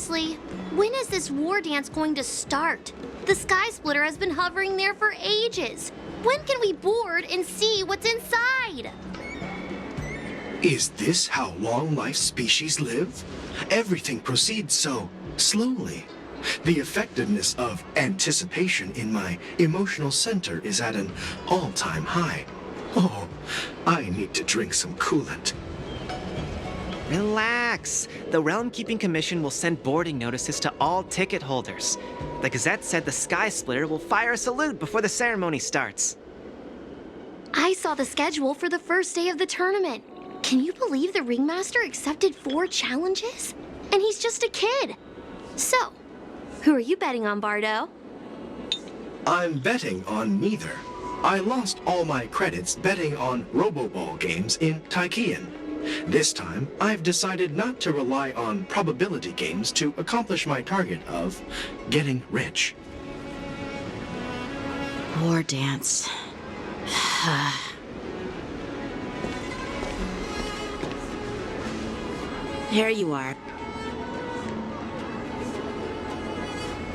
Seriously, when is this war dance going to start? The Sky Splitter has been hovering there for ages. When can we board and see what's inside? Is this how long-life species live? Everything proceeds so slowly. The effectiveness of anticipation in my emotional center is at an all-time high. Oh, I need to drink some coolant. Relax. The Realm Keeping Commission will send boarding notices to all ticket holders. The Gazette said the Sky Splitter will fire a salute before the ceremony starts. I saw the schedule for the first day of the tournament. Can you believe the Ringmaster accepted 4 challenges? And he's just a kid. So, who are you betting on, Bardo? I'm betting on neither. I lost all my credits betting on Roboball games in Taikian. This time, I've decided not to rely on probability games to accomplish my target of getting rich. War dance. Here you are.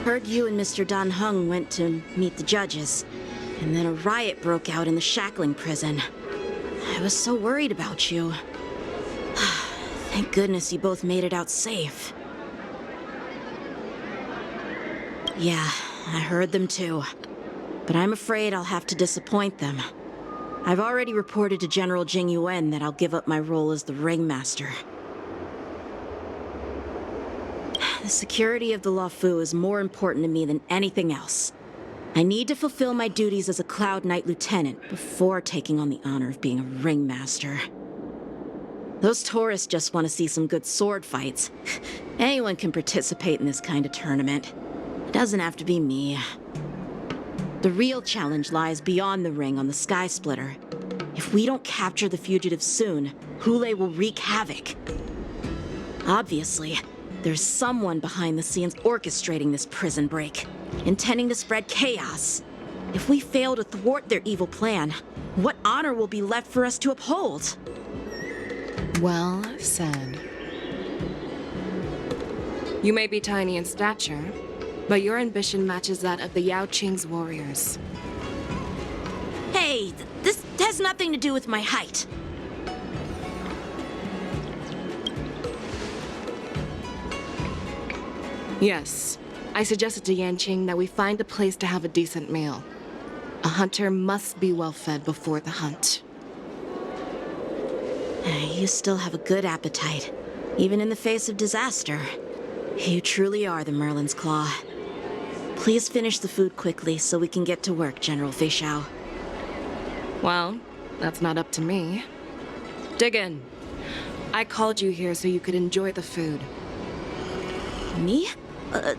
Heard you and Mr. Dan Heng went to meet the judges, and then a riot broke out in the shackling prison. I was so worried about you. Thank goodness you both made it out safe. Yeah, I heard them too. But I'm afraid I'll have to disappoint them. I've already reported to General Jing Yuan that I'll give up my role as the Ringmaster. The security of the Luofu is more important to me than anything else. I need to fulfill my duties as a Cloud Knight Lieutenant before taking on the honor of being a Ringmaster. Those tourists just want to see some good sword fights. Anyone can participate in this kind of tournament. It doesn't have to be me. The real challenge lies beyond the ring on the Sky Splitter. If we don't capture the fugitives soon, Hule will wreak havoc. Obviously, there's someone behind the scenes orchestrating this prison break, intending to spread chaos. If we fail to thwart their evil plan, what honor will be left for us to uphold? Well said. You may be tiny in stature, but your ambition matches that of the Yao Qing's warriors. Hey, this has nothing to do with my height. Yes, I suggested to Yanqing that we find a place to have a decent meal. A hunter must be well fed before the hunt. You still have a good appetite, even in the face of disaster. You truly are the Merlin's Claw. Please finish the food quickly so we can get to work, General Fei Xiao. Well, that's not up to me. Dig in. I called you here so you could enjoy the food. Me?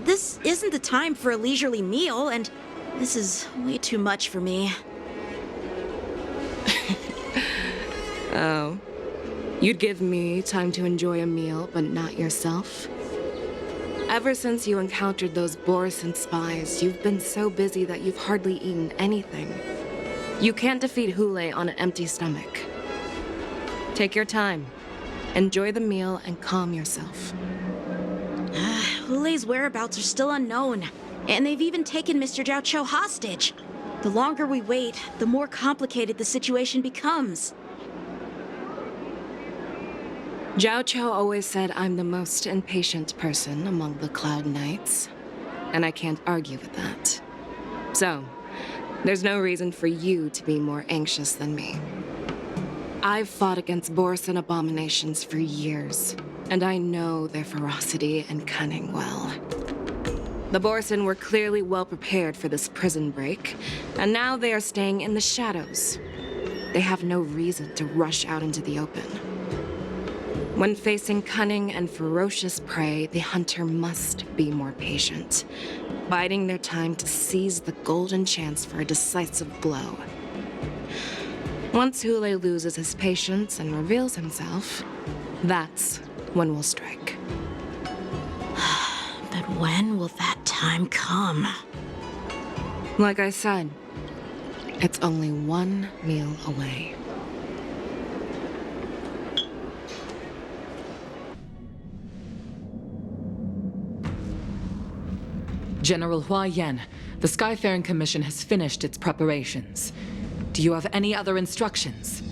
This isn't the time for a leisurely meal, and this is way too much for me. Oh. You'd give me time to enjoy a meal, but not yourself? Ever since you encountered those Borison spies, you've been so busy that you've hardly eaten anything. You can't defeat Hule on an empty stomach. Take your time. Enjoy the meal and calm yourself. Hule's whereabouts are still unknown, and they've even taken Mr. Zhao Cho hostage. The longer we wait, the more complicated the situation becomes. Zhao Cho always said I'm the most impatient person among the Cloud Knights, and I can't argue with that. So, there's no reason for you to be more anxious than me. I've fought against Borison abominations for years, and I know their ferocity and cunning well. The Borison were clearly well prepared for this prison break, and now they are staying in the shadows. They have no reason to rush out into the open. When facing cunning and ferocious prey, the hunter must be more patient, biding their time to seize the golden chance for a decisive blow. Once Hule loses his patience and reveals himself, that's when we'll strike. But when will that time come? Like I said, it's only one meal away. General Hua Yan, the Skyfaring Commission has finished its preparations. Do you have any other instructions?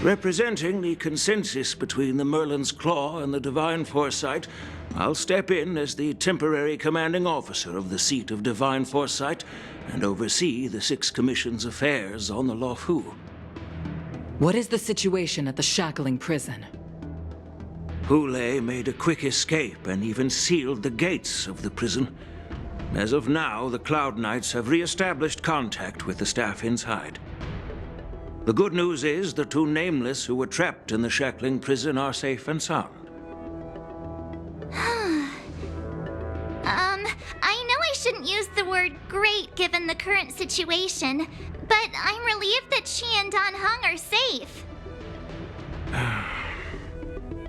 Representing the consensus between the Merlin's Claw and the Divine Foresight, I'll step in as the temporary commanding officer of the seat of Divine Foresight and oversee the 6 Commission's affairs on the Luofu. What is the situation at the shackling prison? Hule made a quick escape and even sealed the gates of the prison. As of now, the Cloud Knights have re-established contact with the staff inside. The good news is the 2 Nameless who were trapped in the shackling prison are safe and sound. I know I shouldn't use the word great given the current situation, but I'm relieved that she and Dan Heng are safe.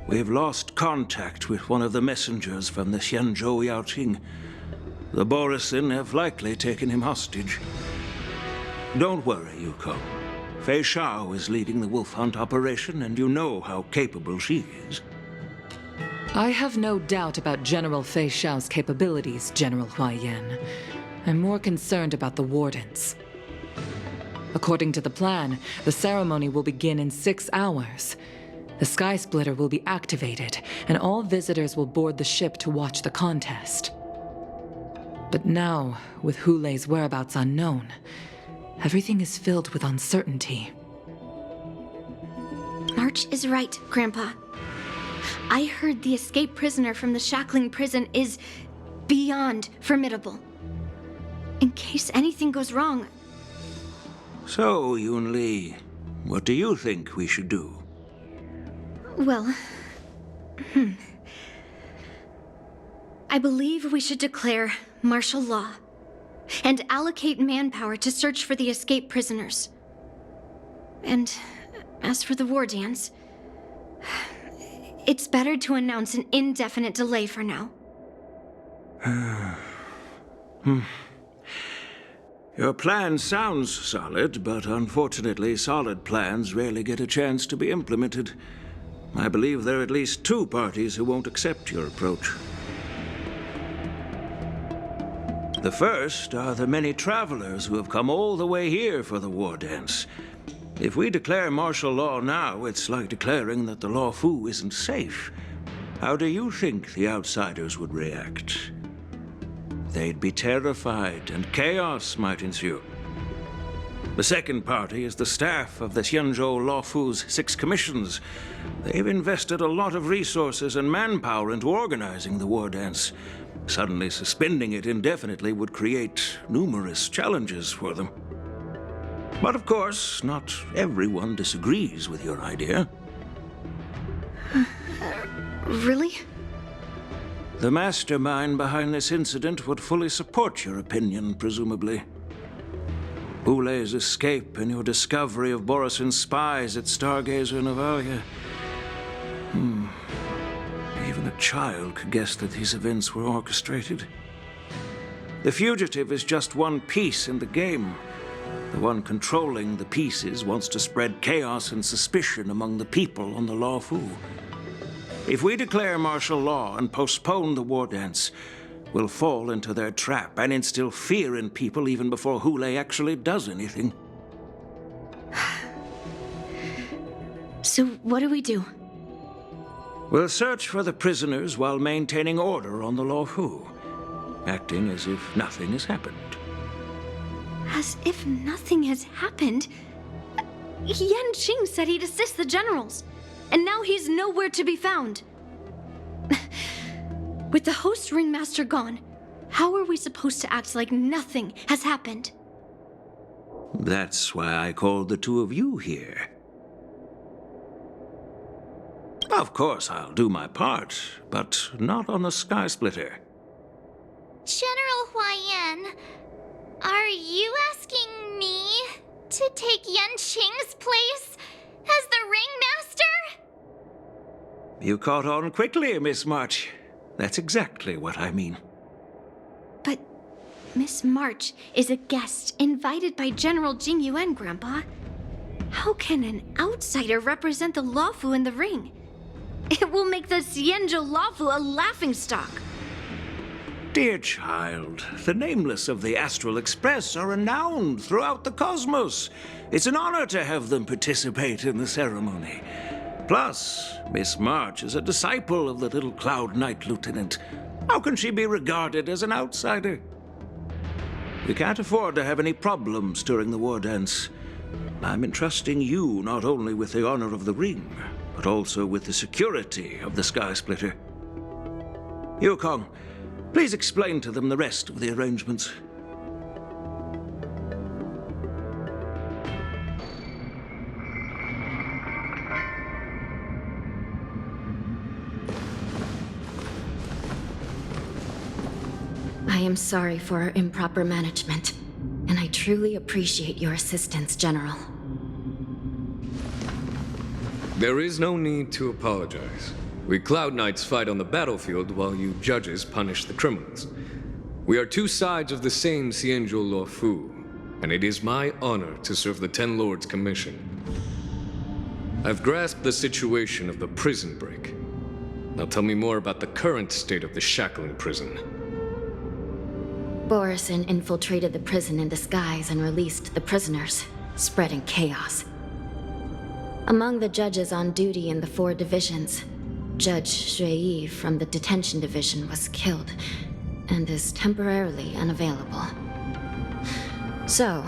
We've lost contact with one of the messengers from the Xianzhou Yaoqing. The Borisin have likely taken him hostage. Don't worry, Yuko. Fei Shao is leading the wolf hunt operation, and you know how capable she is. I have no doubt about General Fei Shao's capabilities, General Hua Yan. I'm more concerned about the Wardens. According to the plan, the ceremony will begin in 6 hours. The Sky Splitter will be activated, and all visitors will board the ship to watch the contest. But now, with Hule's whereabouts unknown, everything is filled with uncertainty. March is right, Grandpa. I heard the escaped prisoner from the shackling prison is beyond formidable. In case anything goes wrong. So, Yun Li, what do you think we should do? Well, I believe we should declare martial law and allocate manpower to search for the escaped prisoners. And as for the war dance, it's better to announce an indefinite delay for now. Your plan sounds solid, but unfortunately, solid plans rarely get a chance to be implemented. I believe there are at least 2 parties who won't accept your approach. The first are the many travelers who have come all the way here for the war dance. If we declare martial law now, it's like declaring that the Luofu isn't safe. How do you think the outsiders would react? They'd be terrified, and chaos might ensue. The second party is the staff of the Xianzhou Luofu's 6 commissions. They've invested a lot of resources and manpower into organizing the war dance. Suddenly suspending it indefinitely would create numerous challenges for them. But of course, not everyone disagrees with your idea. Really? The mastermind behind this incident would fully support your opinion, presumably. Hule's escape and your discovery of Borisin's spies at Stargazer Navalia. Even a child could guess that these events were orchestrated. The fugitive is just one piece in the game. The one controlling the pieces wants to spread chaos and suspicion among the people on the Luofu. If we declare martial law and postpone the war dance, we'll fall into their trap and instill fear in people even before Hule actually does anything. So what do we do? We'll search for the prisoners while maintaining order on the Luofu, acting as if nothing has happened. As if nothing has happened? Yan Qing said he'd assist the generals, and now he's nowhere to be found. With the host ringmaster gone, how are we supposed to act like nothing has happened? That's why I called the 2 of you here. Of course, I'll do my part, but not on the Sky Splitter. General Huayan, are you asking me to take Yan Qing's place as the ringmaster? You caught on quickly, Miss March. That's exactly what I mean. But Miss March is a guest invited by General Jing Yuan, Grandpa. How can an outsider represent the Luofu in the ring? It will make the Xianzhou Luofu a laughingstock. Dear child, the nameless of the Astral Express are renowned throughout the cosmos. It's an honor to have them participate in the ceremony. Plus, Miss March is a disciple of the little Cloud Knight Lieutenant. How can she be regarded as an outsider? We can't afford to have any problems during the war dance. I'm entrusting you not only with the honor of the ring, but also with the security of the Sky Splitter. Yukong, please explain to them the rest of the arrangements. I am sorry for our improper management, and I truly appreciate your assistance, General. There is no need to apologize. We Cloud Knights fight on the battlefield while you judges punish the criminals. We are two sides of the same Xianzhou Luofu, and it is my honor to serve the Ten Lords' commission. I've grasped the situation of the prison break. Now tell me more about the current state of the Shackling prison. Borison infiltrated the prison in disguise and released the prisoners, spreading chaos. Among the judges on duty in the 4 divisions, Judge Shui from the detention division was killed and is temporarily unavailable. So,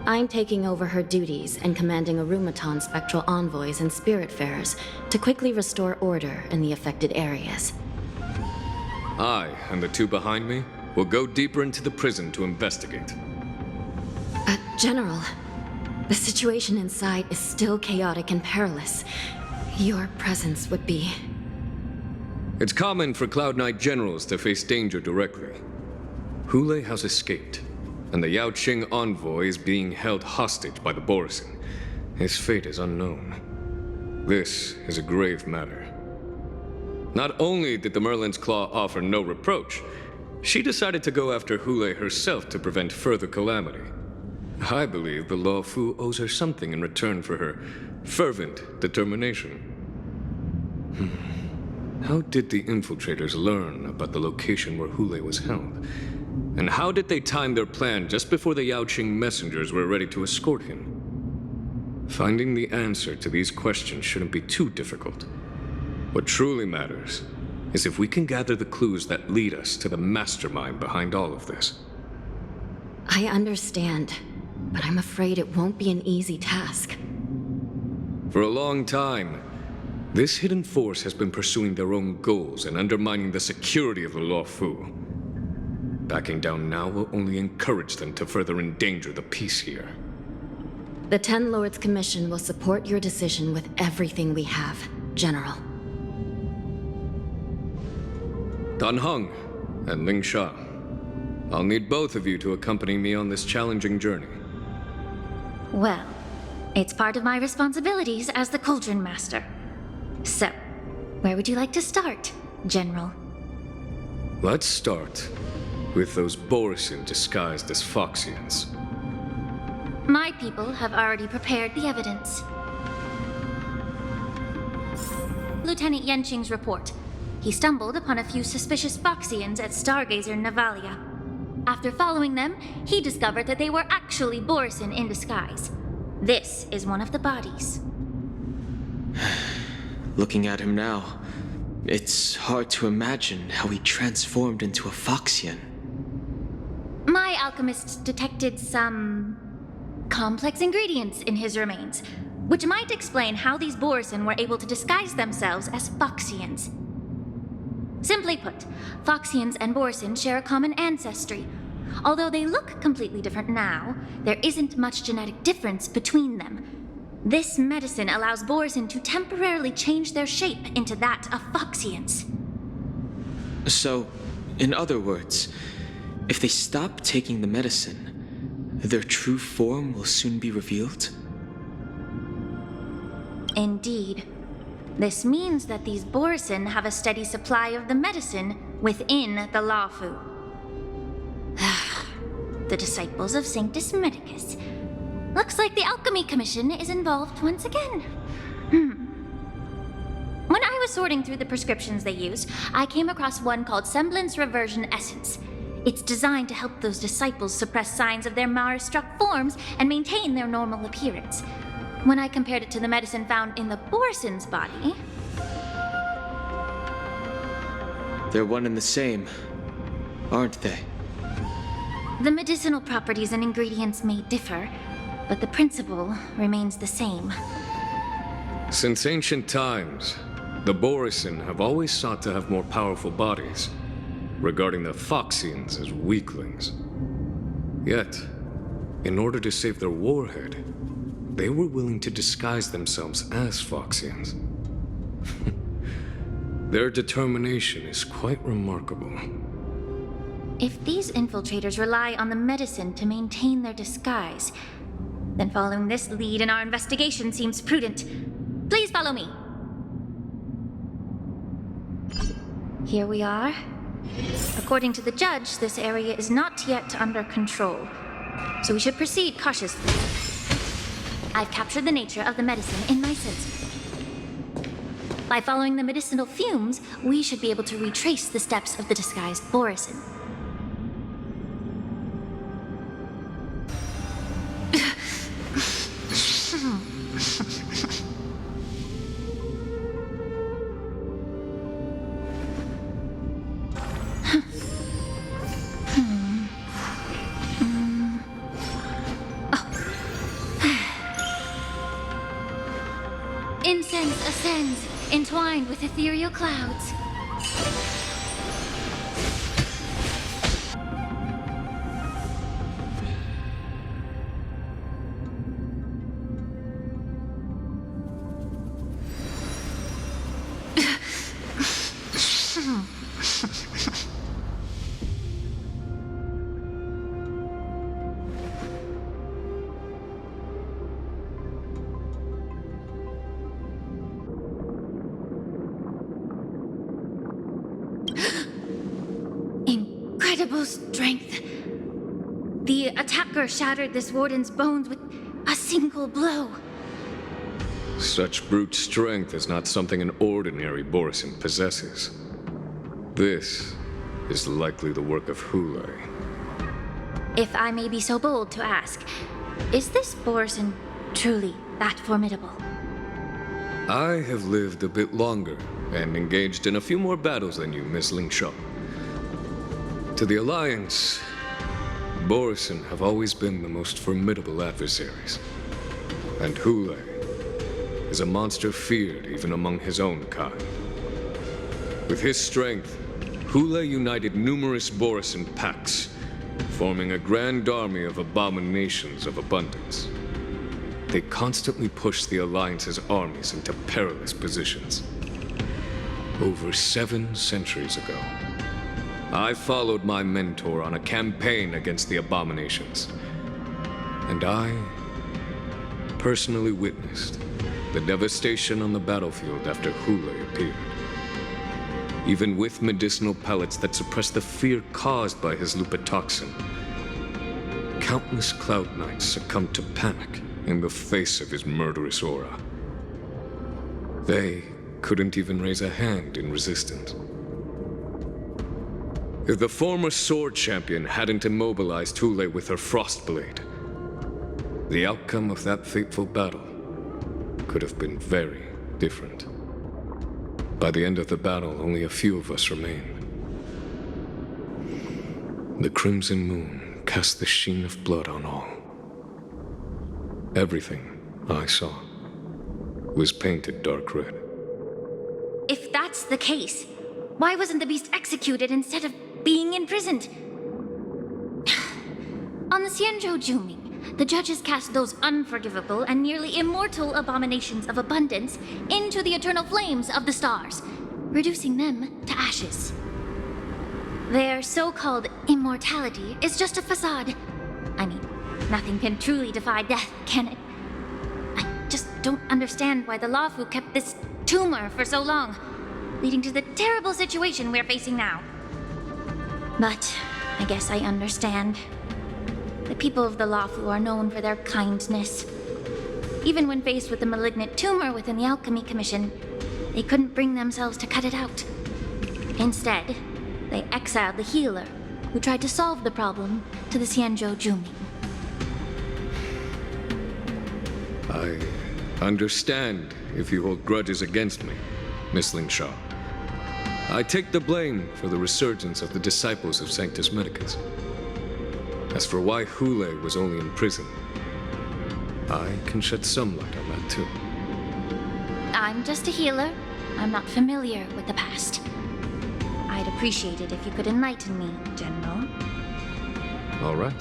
I'm taking over her duties and commanding Arumaton spectral envoys and spiritfarers to quickly restore order in the affected areas. I and the 2 behind me will go deeper into the prison to investigate. But, General, the situation inside is still chaotic and perilous. Your presence would be... It's common for Cloud Knight generals to face danger directly. Hule has escaped, and the Yaoqing envoy is being held hostage by the Borison. His fate is unknown. This is a grave matter. Not only did the Merlin's Claw offer no reproach, she decided to go after Hule herself to prevent further calamity. I believe the Luofu owes her something in return for her fervent determination. How did the infiltrators learn about the location where Hule was held? And how did they time their plan just before the Yaoqing messengers were ready to escort him? Finding the answer to these questions shouldn't be too difficult. What truly matters is if we can gather the clues that lead us to the mastermind behind all of this. I understand, but I'm afraid it won't be an easy task. For a long time, this hidden force has been pursuing their own goals and undermining the security of the Luofu. Backing down now will only encourage them to further endanger the peace here. The Ten Lords Commission will support your decision with everything we have, General. Dan Heng and Ling Sha, I'll need both of you to accompany me on this challenging journey. Well, it's part of my responsibilities as the Cauldron Master. So, where would you like to start, General? Let's start with those Borison disguised as Foxians. My people have already prepared the evidence. Lieutenant Yenqing's report. He stumbled upon a few suspicious Foxians at Stargazer Navalia. After following them, he discovered that they were actually Borison in disguise. This is one of the bodies. Looking at him now, it's hard to imagine how he transformed into a Foxian. My alchemists detected some complex ingredients in his remains, which might explain how these Borison were able to disguise themselves as Foxians. Simply put, Foxians and Borison share a common ancestry. Although they look completely different now, there isn't much genetic difference between them. This medicine allows Borison to temporarily change their shape into that of Foxians. So, in other words, if they stop taking the medicine, their true form will soon be revealed? Indeed. This means that these Borison have a steady supply of the medicine within the Luofu. The disciples of Sanctus Medicus. Looks like the Alchemy Commission is involved once again. When I was sorting through the prescriptions they used, I came across one called Semblance Reversion Essence. It's designed to help those disciples suppress signs of their Mara-struck forms and maintain their normal appearance. When I compared it to the medicine found in the Borson's body... They're one and the same, aren't they? The medicinal properties and ingredients may differ, but the principle remains the same. Since ancient times, the Borison have always sought to have more powerful bodies, regarding the Foxians as weaklings. Yet, in order to save their warhead, they were willing to disguise themselves as Foxians. Their determination is quite remarkable. If these infiltrators rely on the medicine to maintain their disguise, then following this lead in our investigation seems prudent. Please follow me. Here we are. According to the judge, this area is not yet under control, so we should proceed cautiously. I've captured the nature of the medicine in my sensor. By following the medicinal fumes, we should be able to retrace the steps of the disguised Borison. Incense ascends, entwined with ethereal clouds. Incredible strength. The attacker shattered this warden's bones with a single blow. Such brute strength is not something an ordinary Borison possesses. This is likely the work of Hule. If I may be so bold to ask, is this Borison truly that formidable? I have lived a bit longer and engaged in a few more battles than you, Miss Lingshaw. To the Alliance, Borison have always been the most formidable adversaries. And Hule is a monster feared even among his own kind. With his strength, Hule united numerous Borison packs, forming a grand army of abominations of abundance. They constantly pushed the Alliance's armies into perilous positions. Over 7 centuries ago, I followed my mentor on a campaign against the abominations. And I personally witnessed the devastation on the battlefield after Hule appeared. Even with medicinal pellets that suppressed the fear caused by his lupitoxin, countless Cloud Knights succumbed to panic in the face of his murderous aura. They couldn't even raise a hand in resistance. If the former sword champion hadn't immobilized Hule with her Frostblade, the outcome of that fateful battle could have been very different. By the end of the battle, only a few of us remained. The crimson moon cast the sheen of blood on all. Everything I saw was painted dark red. If that's the case, why wasn't the beast executed instead of being imprisoned? On the Xianzhou Juming, the judges cast those unforgivable and nearly immortal abominations of abundance into the eternal flames of the stars, reducing them to ashes. Their so-called immortality is just a facade. I mean, nothing can truly defy death, can it? I just don't understand why the Luofu kept this tumor for so long, leading to the terrible situation we're facing now. But I guess I understand. The people of the Luofu are known for their kindness. Even when faced with a malignant tumor within the Alchemy Commission, they couldn't bring themselves to cut it out. Instead, they exiled the healer, who tried to solve the problem, to the Xianzhou Juming. I understand if you hold grudges against me, Miss Lingshaw. I take the blame for the resurgence of the disciples of Sanctus Medicus. As for why Hule was only in prison, I can shed some light on that too. I'm just a healer. I'm not familiar with the past. I'd appreciate it if you could enlighten me, General. All right.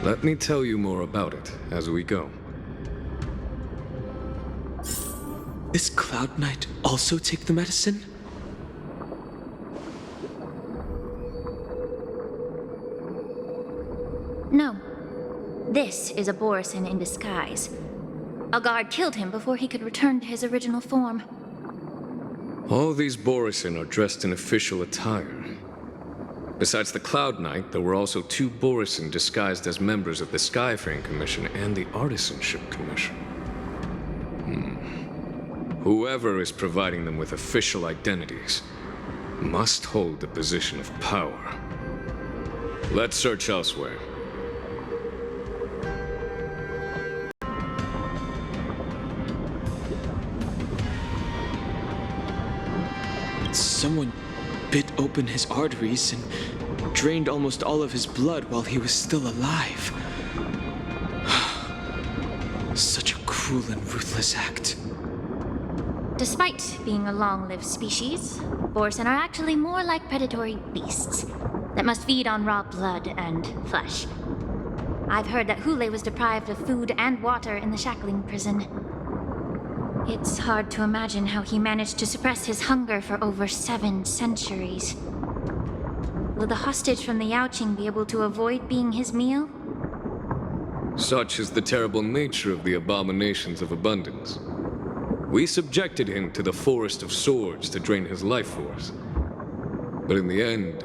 Let me tell you more about it as we go. This Cloud Knight also take the medicine? No. This is a Borisin in disguise. A guard killed him before he could return to his original form. All these Borisin are dressed in official attire. Besides the Cloud Knight, there were also 2 Borisin disguised as members of the Skyfaring Commission and the Artisanship Commission. Whoever is providing them with official identities must hold a position of power. Let's search elsewhere. Someone bit open his arteries and drained almost all of his blood while he was still alive. Such a cruel and ruthless act. Despite being a long-lived species, Borisin are actually more like predatory beasts that must feed on raw blood and flesh. I've heard that Hule was deprived of food and water in the shackling prison. It's hard to imagine how he managed to suppress his hunger for over 7 centuries. Will the hostage from the Yaoqing be able to avoid being his meal? Such is the terrible nature of the abominations of abundance. We subjected him to the Forest of Swords to drain his life force. But in the end,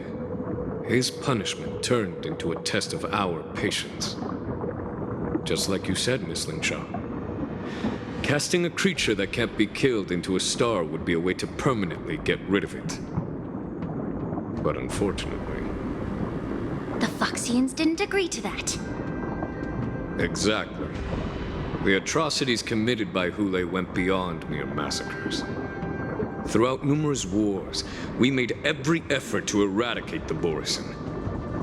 his punishment turned into a test of our patience. Just like you said, Miss Lingshaw. Casting a creature that can't be killed into a star would be a way to permanently get rid of it. But unfortunately... The Foxians didn't agree to that. Exactly. The atrocities committed by Hule went beyond mere massacres. Throughout numerous wars, we made every effort to eradicate the Borisin.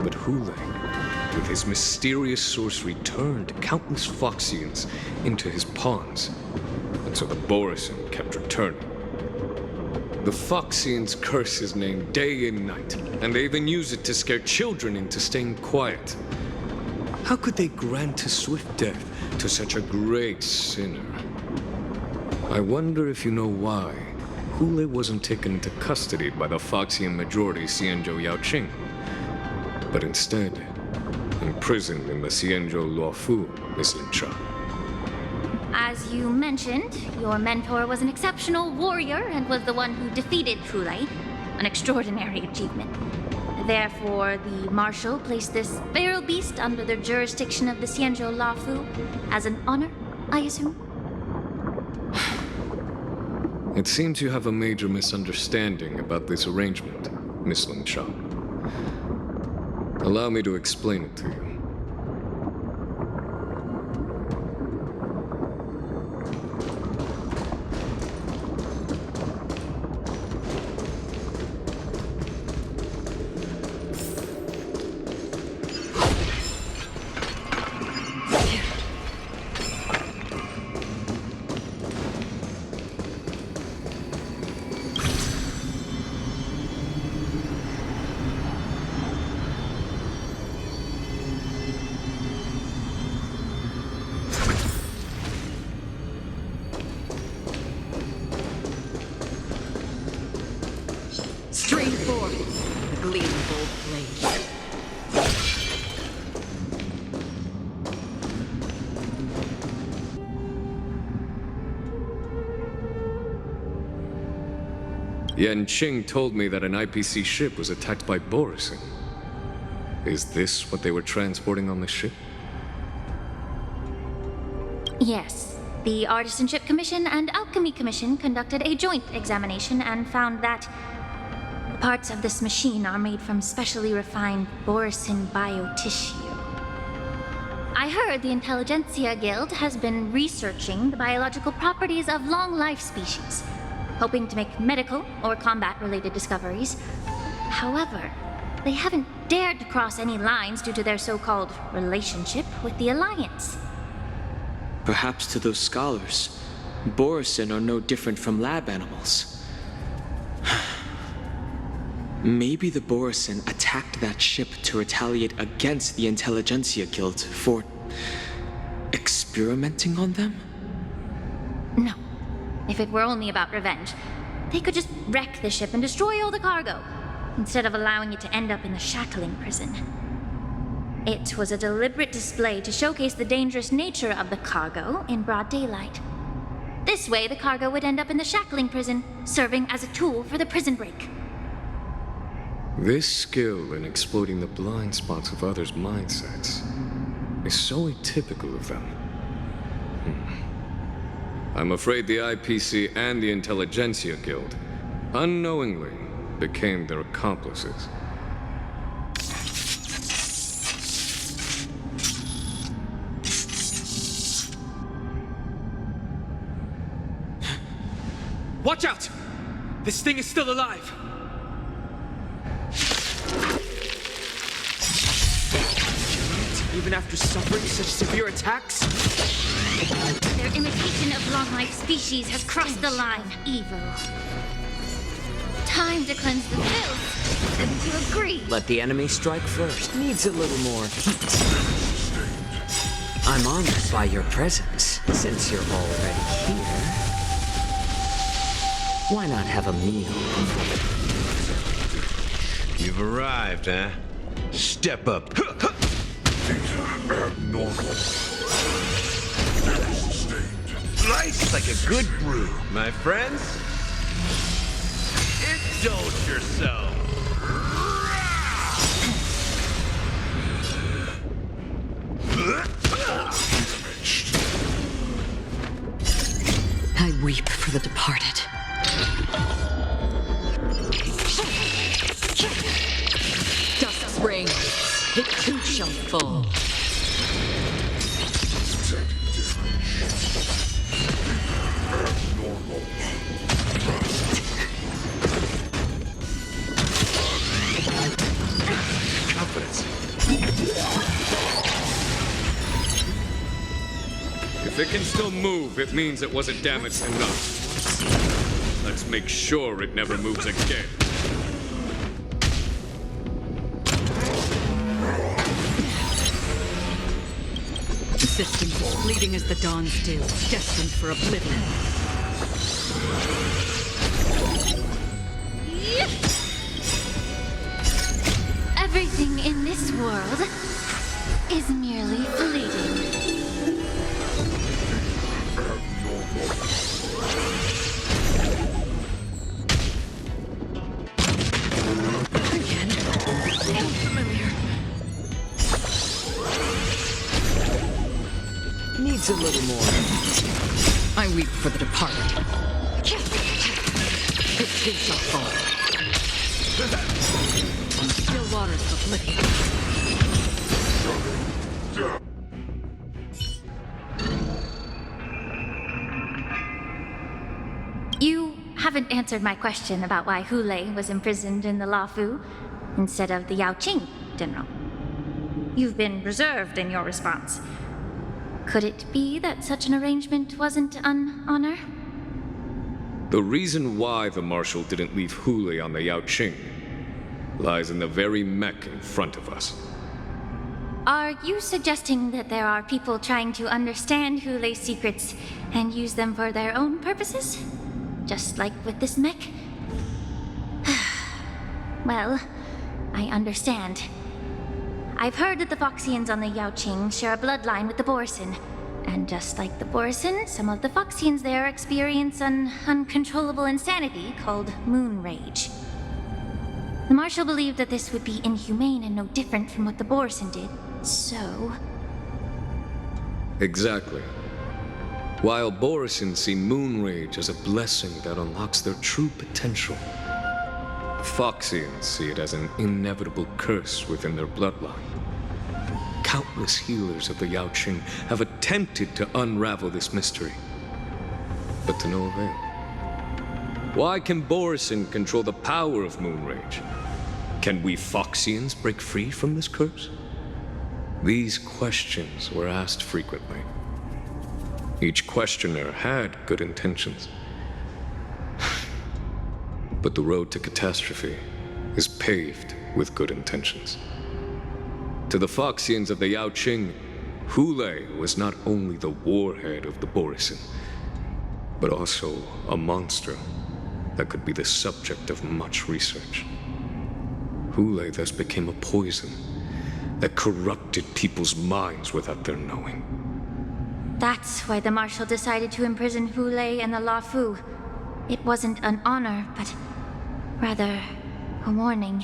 But Hule, with his mysterious sorcery, turned countless Foxians into his pawns. And so the Borisin kept returning. The Foxians curse his name day and night, and they even use it to scare children into staying quiet. How could they grant a swift death to such a great sinner? I wonder if you know why Hule wasn't taken into custody by the Foxian majority Xianzhou Yaoqing, but instead imprisoned in the Xianzhou Luofu, Miss Lingshaw. As you mentioned, your mentor was an exceptional warrior and was the one who defeated Hule, an extraordinary achievement. Therefore, the Marshal placed this feral beast under the jurisdiction of the Xianzhou Luofu as an honor, I assume? It seems you have a major misunderstanding about this arrangement, Miss Lingshaw. Allow me to explain it to you. Stream forth, the gleaming bold blade. Yan Qing told me that an IPC ship was attacked by Borisin. Is this what they were transporting on the ship? Yes, The Artisanship Commission and Alchemy Commission conducted a joint examination and found that parts of this machine are made from specially refined Borisin biotissue. I heard the Intelligentsia Guild has been researching the biological properties of long-life species, hoping to make medical or combat-related discoveries. However, they haven't dared to cross any lines due to their so-called relationship with the Alliance. Perhaps to those scholars, Borisin are no different from lab animals. Maybe the Borisin attacked that ship to retaliate against the Intelligentsia Guild for experimenting on them? No. If it were only about revenge, they could just wreck the ship and destroy all the cargo, instead of allowing it to end up in the shackling prison. It was a deliberate display to showcase the dangerous nature of the cargo in broad daylight. This way, the cargo would end up in the shackling prison, serving as a tool for the prison break. This skill in exploiting the blind spots of others' mindsets is so atypical of them. I'm afraid the IPC and the Intelligentsia Guild unknowingly became their accomplices. Watch out! This thing is still alive! Even after suffering such severe attacks? Their imitation of long-life species has crossed the line. Evil. Time to cleanse the filth. Couldn't you agree? Let the enemy strike first. Needs a little more heat. I'm honored by your presence, since you're already here. Why not have a meal? You've arrived, huh? Step up. Abnormal. Slice like a good brew, my friends. Indulge yourself. I weep for the departed. Dust ring, it too shall fall. If it can still move, it means it wasn't damaged enough. Let's make sure it never moves again. Systems as fleeting as the dawn's dew, destined for oblivion. Everything in this world is merely fleeting. Again. So familiar. Needs a little more. I weep for the departed. It too shall fall. On still waters of oblivion. You haven't answered my question about why Hule was imprisoned in the Lafu instead of the Yaoqing, General. You've been reserved in your response. Could it be that such an arrangement wasn't an honor? The reason why the Marshal didn't leave Hule on the Yaoqing lies in the very mech in front of us. Are you suggesting that there are people trying to understand Hule's secrets and use them for their own purposes? Just like with this mech? Well, I understand. I've heard that the Foxians on the Yaoqing share a bloodline with the Borisin. And just like the Borisin, some of the Foxians there experience an uncontrollable insanity called moon rage. The Marshal believed that this would be inhumane and no different from what the Borisin did, so... Exactly. while Borisin see moon rage as a blessing that unlocks their true potential. Foxians see it as an inevitable curse within their bloodline. Countless healers of the Yao Qing have attempted to unravel this mystery, but to no avail. Why can Borisin control the power of moon rage? Can we Foxians break free from this curse? These questions were asked frequently. Each questioner had good intentions. But the road to catastrophe is paved with good intentions. To the Foxians of the Yao Qing, Hulei was not only the warhead of the Borisin, but also a monster that could be the subject of much research. Hulei thus became a poison that corrupted people's minds without their knowing. That's why the Marshal decided to imprison Hulei and the Luofu. It wasn't an honor, but rather a warning.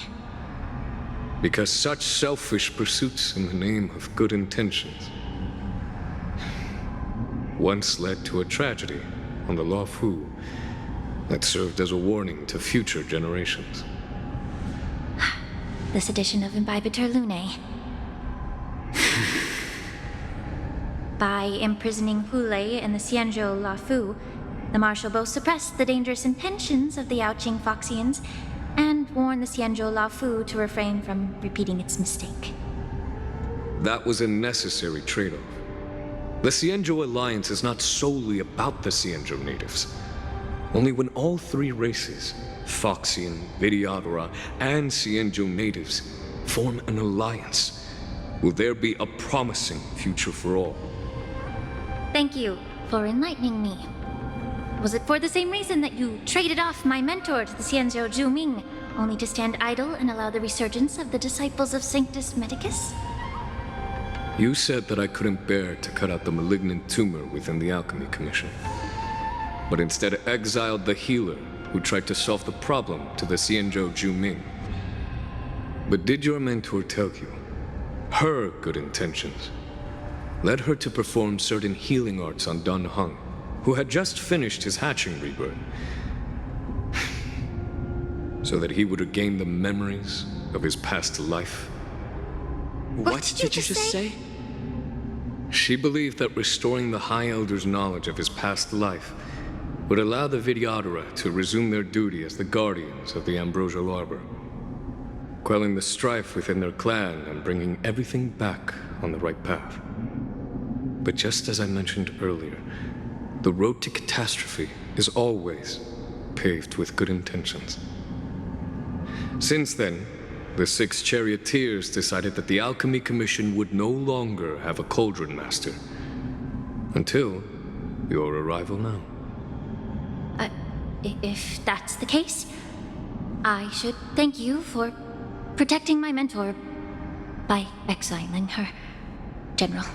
Because such selfish pursuits in the name of good intentions once led to a tragedy on the Luofu that served as a warning to future generations. This edition of Imbibitor Lunae. By imprisoning Hulei and the Xianzhou Luofu, the Marshal both suppressed the dangerous intentions of the Yaoqing Foxians and warned the Xianzhou Luofu to refrain from repeating its mistake. That was a necessary trade-off. The Xianzhou alliance is not solely about the Xianzhou natives. Only when all three races, Foxian, Videodora, and Xianzhou natives, form an alliance, will there be a promising future for all. Thank you for enlightening me. Was it for the same reason that you traded off my mentor to the Xianzhou Zhuming, only to stand idle and allow the resurgence of the disciples of Sanctus Medicus? You said that I couldn't bear to cut out the malignant tumor within the Alchemy Commission, but instead exiled the healer who tried to solve the problem to the Xianzhou Zhuming. But did your mentor tell you her good intentions led her to perform certain healing arts on Dun Hung, who had just finished his hatching rebirth, so that he would regain the memories of his past life? What did you just say? She believed that restoring the High Elder's knowledge of his past life would allow the Videodora to resume their duty as the guardians of the Ambrosial Arbor, quelling the strife within their clan and bringing everything back on the right path. But just as I mentioned earlier, the road to catastrophe is always paved with good intentions. Since then, the 6 charioteers decided that the Alchemy Commission would no longer have a cauldron master. Until your arrival now. If that's the case, I should thank you for protecting my mentor by exiling her, General.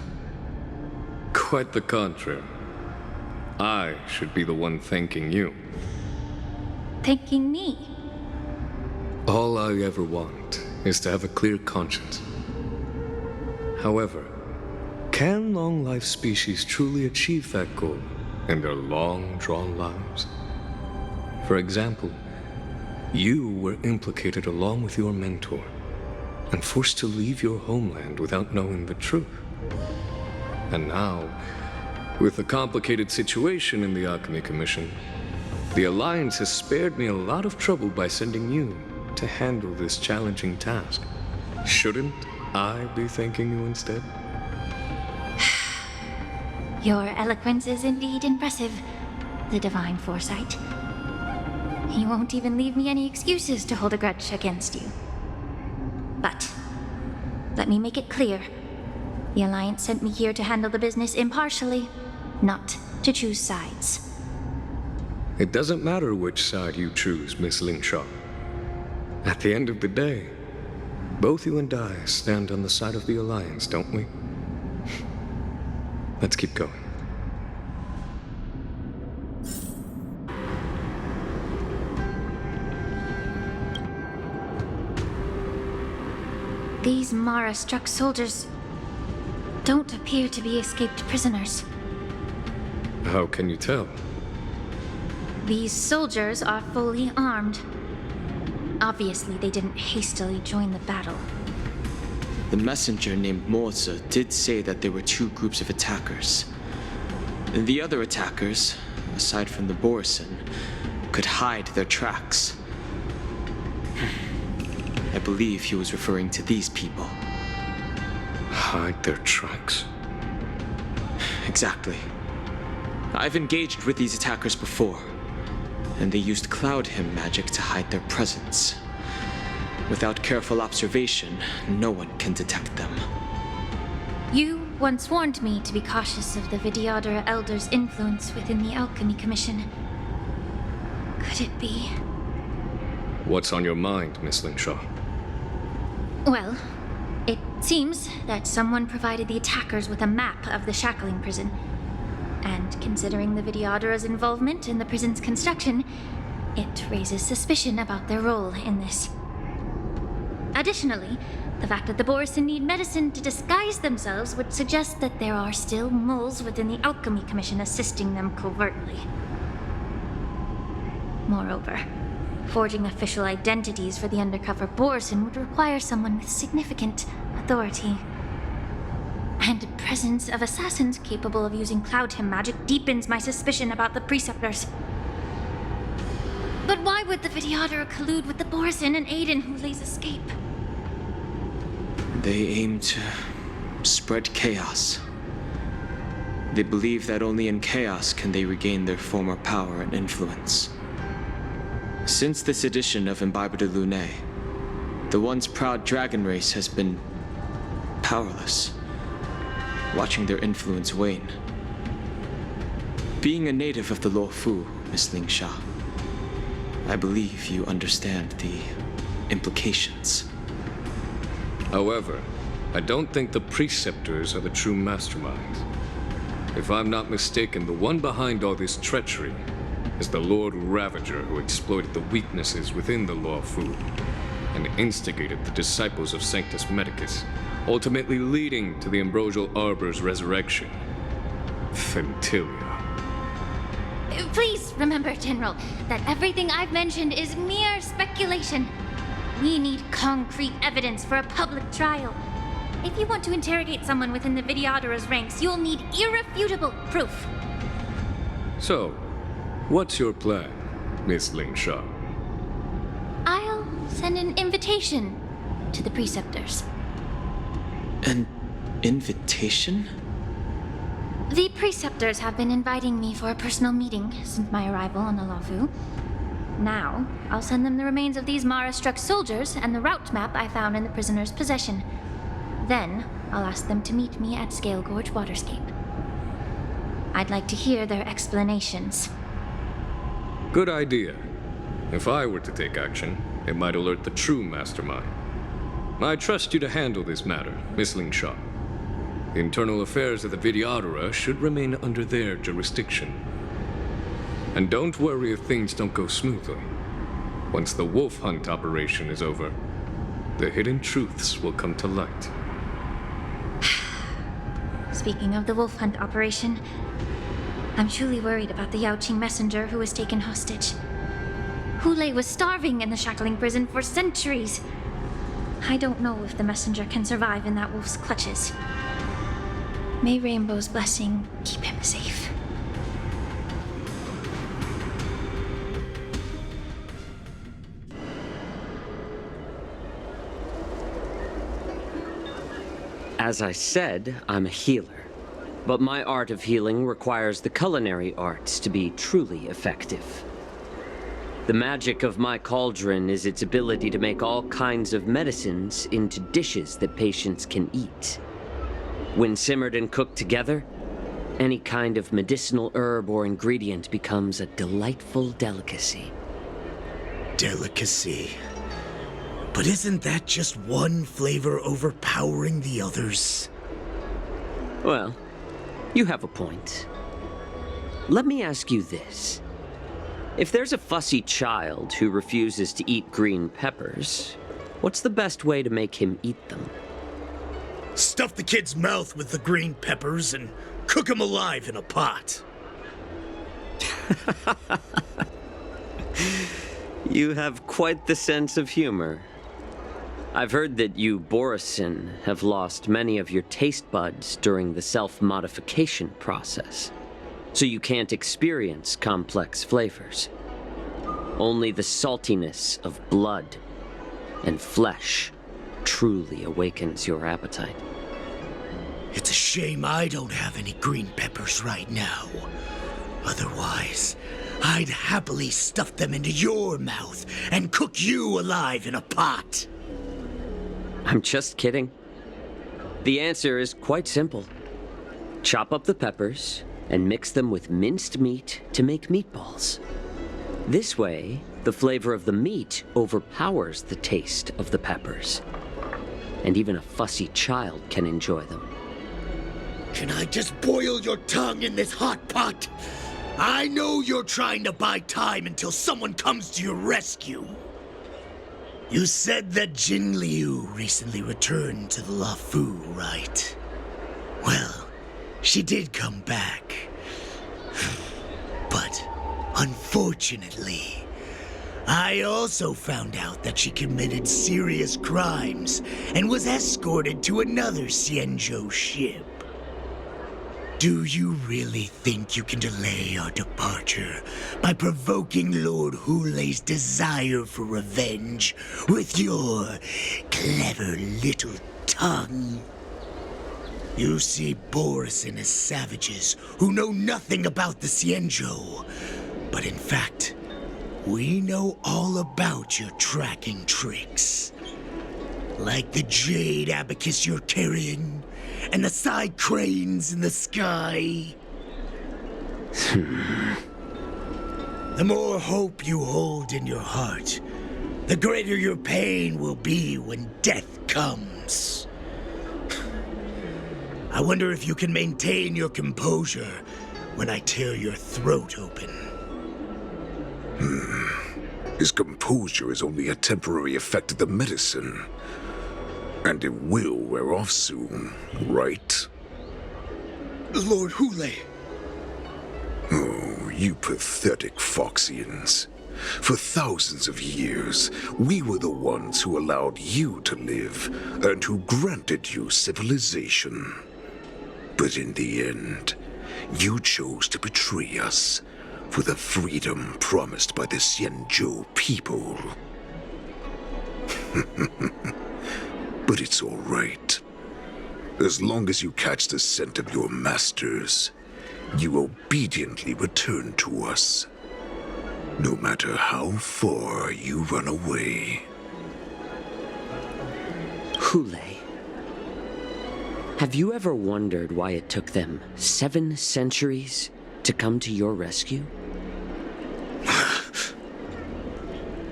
Quite the contrary. I should be the one thanking you. Thanking me? All I ever want is to have a clear conscience. However, can long-life species truly achieve that goal in their long-drawn lives? For example, you were implicated along with your mentor and forced to leave your homeland without knowing the truth. And now, with the complicated situation in the Alchemy Commission, the Alliance has spared me a lot of trouble by sending you to handle this challenging task. Shouldn't I be thanking you instead? Your eloquence is indeed impressive, the divine foresight. You won't even leave me any excuses to hold a grudge against you. But let me make it clear. The Alliance sent me here to handle the business impartially, not to choose sides. It doesn't matter which side you choose, Miss Lingshaw. At the end of the day, both you and I stand on the side of the Alliance, don't we? Let's keep going. These Mara-struck soldiers don't appear to be escaped prisoners. How can you tell? These soldiers are fully armed. Obviously, they didn't hastily join the battle. The messenger named Morza did say that there were two groups of attackers. The other attackers, aside from the Borison, could hide their tracks. I believe he was referring to these people. Hide their tracks? Exactly. I've engaged with these attackers before, and they used Cloud Hymn magic to hide their presence. Without careful observation, no one can detect them. You once warned me to be cautious of the Vidyadhara Elder's influence within the Alchemy Commission. Could it be? What's on your mind, Miss Lingshaw? Well, it seems that someone provided the attackers with a map of the shackling prison. And considering the Vidyadhara's involvement in the prison's construction, it raises suspicion about their role in this. Additionally, the fact that the Borison need medicine to disguise themselves would suggest that there are still moles within the Alchemy Commission assisting them covertly. Moreover, forging official identities for the undercover Borison would require someone with significant authority. And the presence of assassins capable of using Cloud Hymn magic deepens my suspicion about the Preceptors. But why would the Vidyadhara collude with the Borison and aid in Hulei's escape? They aim to spread chaos. They believe that only in chaos can they regain their former power and influence. Since this edition of Imbibe de Lune, the once proud dragon race has been powerless, watching their influence wane. Being a native of the Luofu, Miss Lingsha, I believe you understand the implications. However, I don't think the Preceptors are the true masterminds. If I'm not mistaken, the one behind all this treachery is the Lord Ravager who exploited the weaknesses within the Luofu and instigated the disciples of Sanctus Medicus, ultimately leading to the Ambrosial Arbor's resurrection. Fentilia. Please remember, General, that everything I've mentioned is mere speculation. We need concrete evidence for a public trial. If you want to interrogate someone within the Vidyadhara's ranks, you'll need irrefutable proof. So, what's your plan, Miss Lingshaw? I'll send an invitation to the Preceptors. An invitation? The Preceptors have been inviting me for a personal meeting since my arrival on the Luofu. Now, I'll send them the remains of these Mara-struck soldiers and the route map I found in the prisoner's possession. Then, I'll ask them to meet me at Scale Gorge Waterscape. I'd like to hear their explanations. Good idea. If I were to take action, it might alert the true mastermind. I trust you to handle this matter, Miss Lingshaw. The internal affairs of the Vidyadhara should remain under their jurisdiction. And don't worry if things don't go smoothly. Once the wolf hunt operation is over, the hidden truths will come to light. Speaking of the wolf hunt operation, I'm truly worried about the Yaoqing messenger who was taken hostage. Hulei was starving in the shackling prison for centuries. I don't know if the messenger can survive in that wolf's clutches. May Rainbow's blessing keep him safe. As I said, I'm a healer. But my art of healing requires the culinary arts to be truly effective. The magic of my cauldron is its ability to make all kinds of medicines into dishes that patients can eat. When simmered and cooked together, any kind of medicinal herb or ingredient becomes a delightful delicacy. Delicacy. But isn't that just one flavor overpowering the others? Well, you have a point. Let me ask you this. If there's a fussy child who refuses to eat green peppers, what's the best way to make him eat them? Stuff the kid's mouth with the green peppers and cook him alive in a pot. You have quite the sense of humor. I've heard that you, Borisin, have lost many of your taste buds during the self-modification process, so you can't experience complex flavors. Only the saltiness of blood and flesh truly awakens your appetite. It's a shame I don't have any green peppers right now. Otherwise, I'd happily stuff them into your mouth and cook you alive in a pot. I'm just kidding. The answer is quite simple. Chop up the peppers and mix them with minced meat to make meatballs. This way, the flavor of the meat overpowers the taste of the peppers. And even a fussy child can enjoy them. Can I just boil your tongue in this hot pot? I know you're trying to buy time until someone comes to your rescue. You said that Jin Liu recently returned to the Luofu, right? Well, she did come back. But, unfortunately, I also found out that she committed serious crimes and was escorted to another Xianzhou ship. Do you really think you can delay our departure by provoking Lord Hulei's desire for revenge with your clever little tongue? You see Borisin as savages who know nothing about the Xianzhou, but in fact, we know all about your tracking tricks. Like the jade abacus you're carrying, and the side cranes in the sky. The more hope you hold in your heart, the greater your pain will be when death comes. I wonder if you can maintain your composure when I tear your throat open. His composure is only a temporary effect of the medicine. And it will wear off soon, right? Lord Hulei! Oh, you pathetic Foxians. For thousands of years, we were the ones who allowed you to live, and who granted you civilization. But in the end, you chose to betray us for the freedom promised by the Xianzhou people. But it's all right. As long as you catch the scent of your masters, you obediently return to us. No matter how far you run away. Hulei, have you ever wondered why it took them 7 centuries to come to your rescue?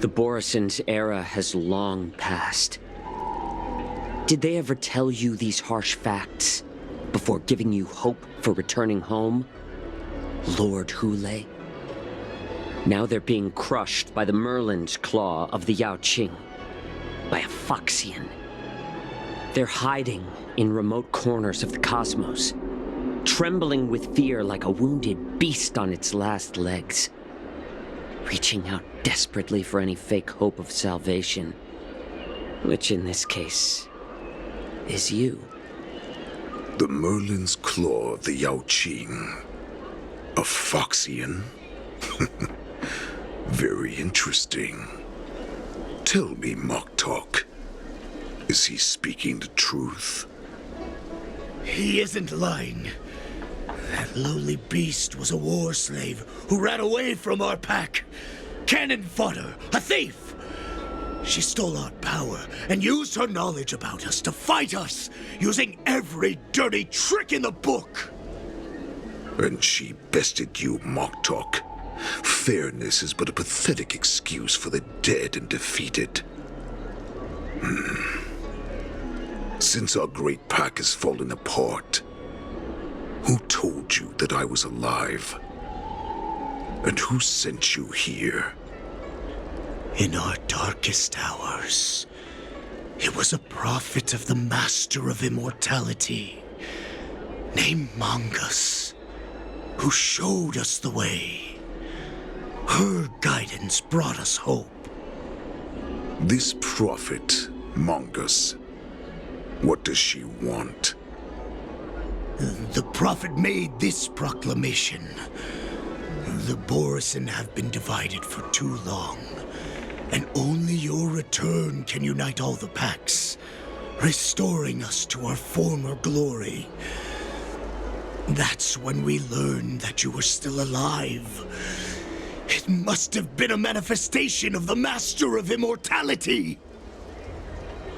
The Borisin's era has long passed. Did they ever tell you these harsh facts before giving you hope for returning home, Lord Hulei? Now they're being crushed by the Merlin's claw of the Yaoqing, by a Foxian. They're hiding in remote corners of the cosmos, trembling with fear like a wounded beast on its last legs, reaching out desperately for any fake hope of salvation, which in this case is you. The Merlin's claw of the Yaoqing. A Foxian? Very interesting. Tell me, Moktok, is he speaking the truth? He isn't lying. That lowly beast was a war slave who ran away from our pack. Cannon fodder, a thief! She stole our power and used her knowledge about us to fight us, using every dirty trick in the book. And she bested you, Moktok. Fairness is but a pathetic excuse for the dead and defeated. Since our great pack has fallen apart, who told you that I was alive? And who sent you here? In our darkest hours, it was a prophet of the Master of Immortality, named Mongus, who showed us the way. Her guidance brought us hope. This prophet, Mongus, what does she want? The prophet made this proclamation. The Borison have been divided for too long, and only your return can unite all the packs, restoring us to our former glory. That's when we learned that you were still alive. It must have been a manifestation of the Master of Immortality.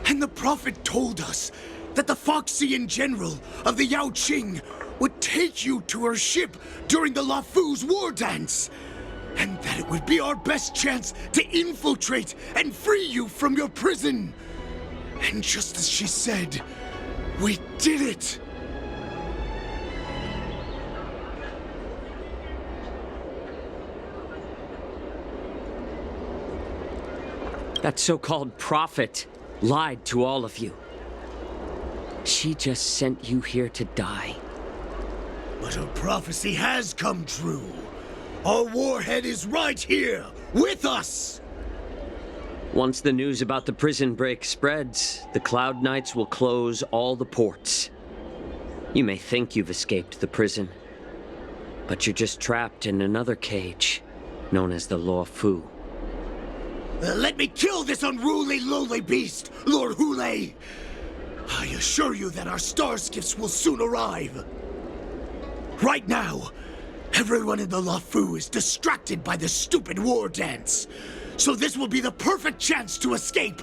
And the prophet told us that the Foxian general of the Yao Qing would take you to her ship during the Lafu's war dance, and that it would be our best chance to infiltrate and free you from your prison. And just as she said, we did it! That so-called prophet lied to all of you. She just sent you here to die. But her prophecy has come true. Our warhead is right here, with us! Once the news about the prison break spreads, the Cloud Knights will close all the ports. You may think you've escaped the prison, but you're just trapped in another cage, known as the Law Fu. Let me kill this unruly, lowly beast, Lord Hule! I assure you that our star skiffs will soon arrive. Right now, everyone in the Lafu is distracted by this stupid war dance, so this will be the perfect chance to escape.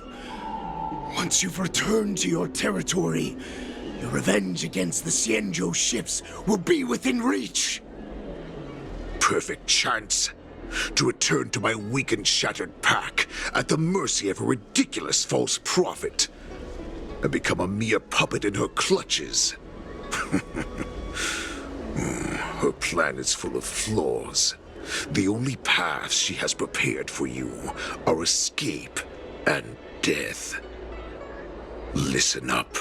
Once you've returned to your territory, your revenge against the Xianzhou ships will be within reach. Perfect chance to return to my weak and shattered pack at the mercy of a ridiculous false prophet and become a mere puppet in her clutches. Her plan is full of flaws. The only paths she has prepared for you are escape and death. Listen up.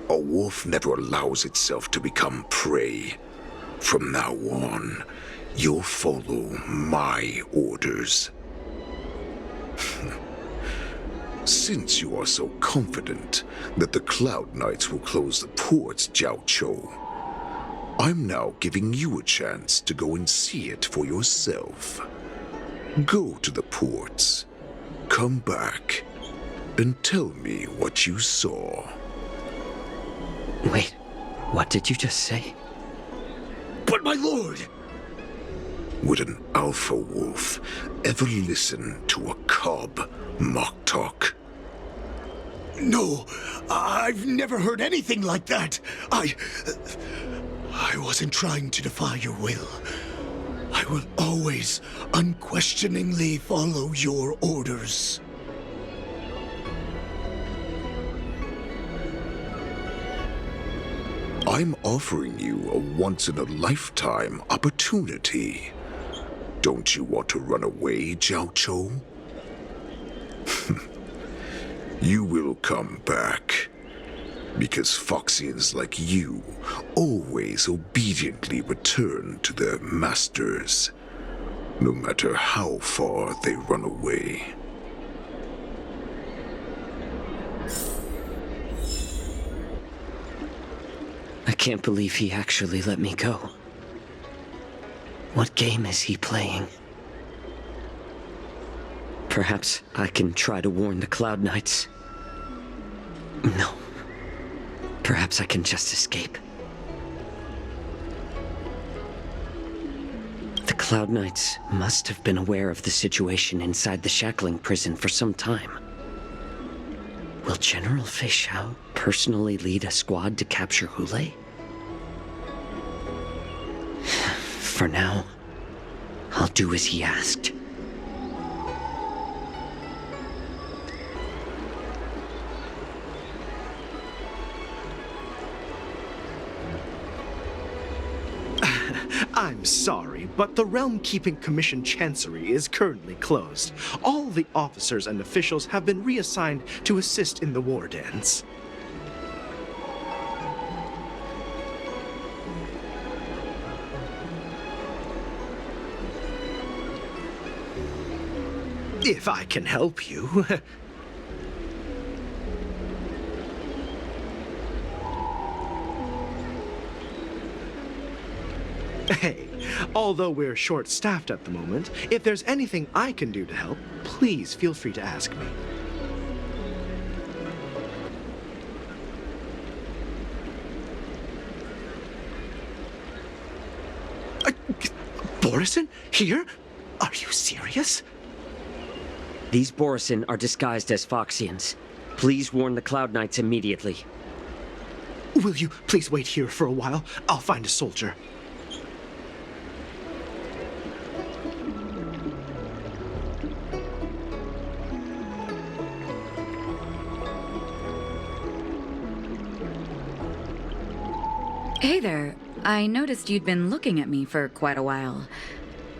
A wolf never allows itself to become prey. From now on, you'll follow my orders. Since you are so confident that the Cloud Knights will close the ports, Jiaoqiu, I'm now giving you a chance to go and see it for yourself. Go to the ports, come back, and tell me what you saw. Wait, what did you just say? But my lord! Would an alpha wolf ever listen to a cub mock talk? No, I've never heard anything like that. I wasn't trying to defy your will. I will always unquestioningly follow your orders. I'm offering you a once-in-a-lifetime opportunity. Don't you want to run away, Jiaoqiu? You will come back. Because Foxians like you always obediently return to their masters, no matter how far they run away. I can't believe he actually let me go. What game is he playing? Perhaps I can try to warn the Cloud Knights. No. Perhaps I can just escape. The Cloud Knights must have been aware of the situation inside the shackling prison for some time. Will General Fei Xiao personally lead a squad to capture Hule? For now, I'll do as he asked. I'm sorry, but the Realm Keeping Commission Chancery is currently closed. All the officers and officials have been reassigned to assist in the war dance. If I can help you. Hey, although we're short-staffed at the moment, if there's anything I can do to help, please feel free to ask me. Borison? Here? Are you serious? These Borison are disguised as Foxians. Please warn the Cloud Knights immediately. Will you please wait here for a while? I'll find a soldier. Hey there. I noticed you'd been looking at me for quite a while.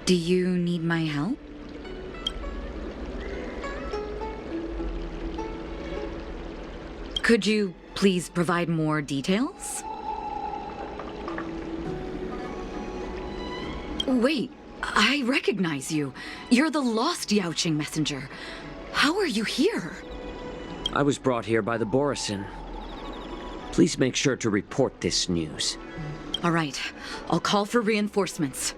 Do you need my help? Could you please provide more details? Wait, I recognize you. You're the lost Yaoqing messenger. How are you here? I was brought here by the Borison. Please make sure to report this news. All right, I'll call for reinforcements.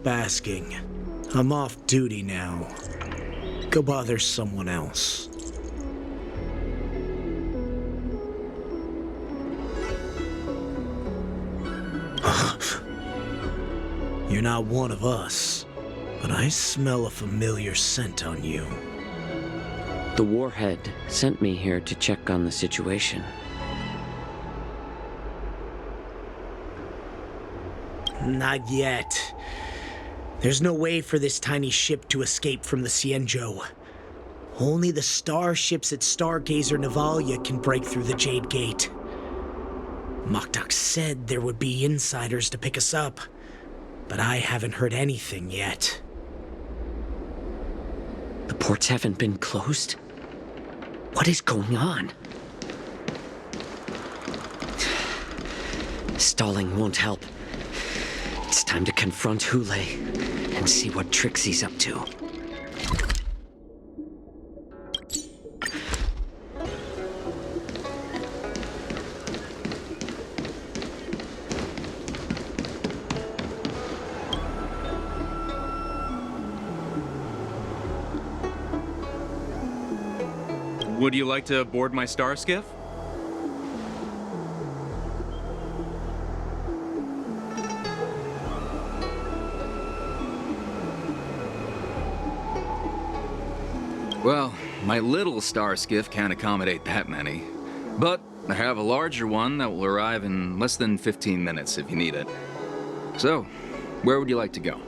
Basking. I'm off duty now. Go bother someone else. You're not one of us, but I smell a familiar scent on you. The Warhead sent me here to check on the situation. Not yet. There's no way for this tiny ship to escape from the Xianzhou. Only the starships at Stargazer Navalia can break through the Jade Gate. Moktok said there would be insiders to pick us up, but I haven't heard anything yet. The ports haven't been closed? What is going on? Stalling won't help. It's time to confront Hule and see what tricks he's up to. Would you like to board my star skiff? Well, my little star skiff can't accommodate that many. But I have a larger one that will arrive in less than 15 minutes if you need it. So, where would you like to go?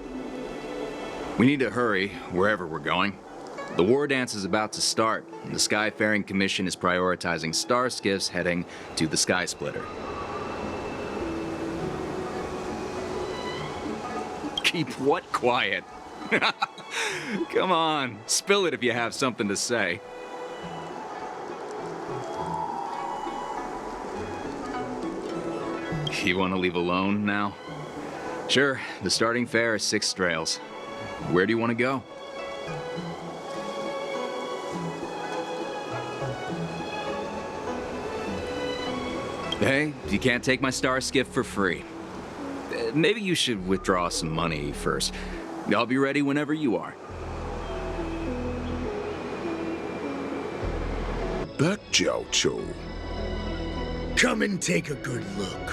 We need to hurry wherever we're going. The war dance is about to start, and the Skyfaring Commission is prioritizing star skiffs heading to the Sky Splitter. Keep what quiet? Come on, spill it if you have something to say. You want to leave alone now? Sure, the starting fare is 6 strails. Where do you want to go? Hey, you can't take my star skiff for free. Maybe you should withdraw some money first. I'll be ready whenever you are. That Jiaoqiu. Come and take a good look.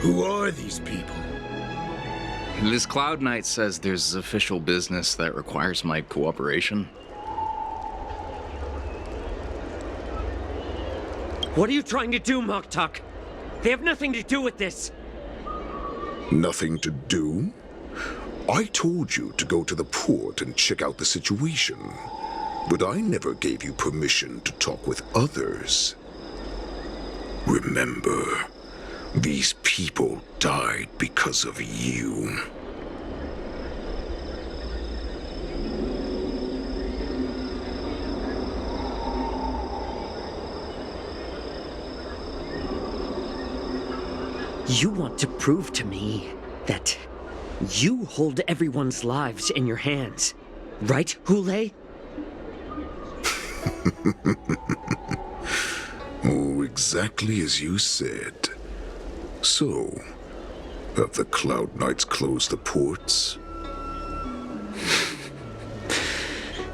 Who are these people? This Cloud Knight says there's official business that requires my cooperation. What are you trying to do, Moktok? They have nothing to do with this. Nothing to do? I told you to go to the port and check out the situation. But I never gave you permission to talk with others. Remember, these people died because of you. You want to prove to me that You hold everyone's lives in your hands, right, Hule? Oh, exactly as you said. So, have the Cloud Knights closed the ports?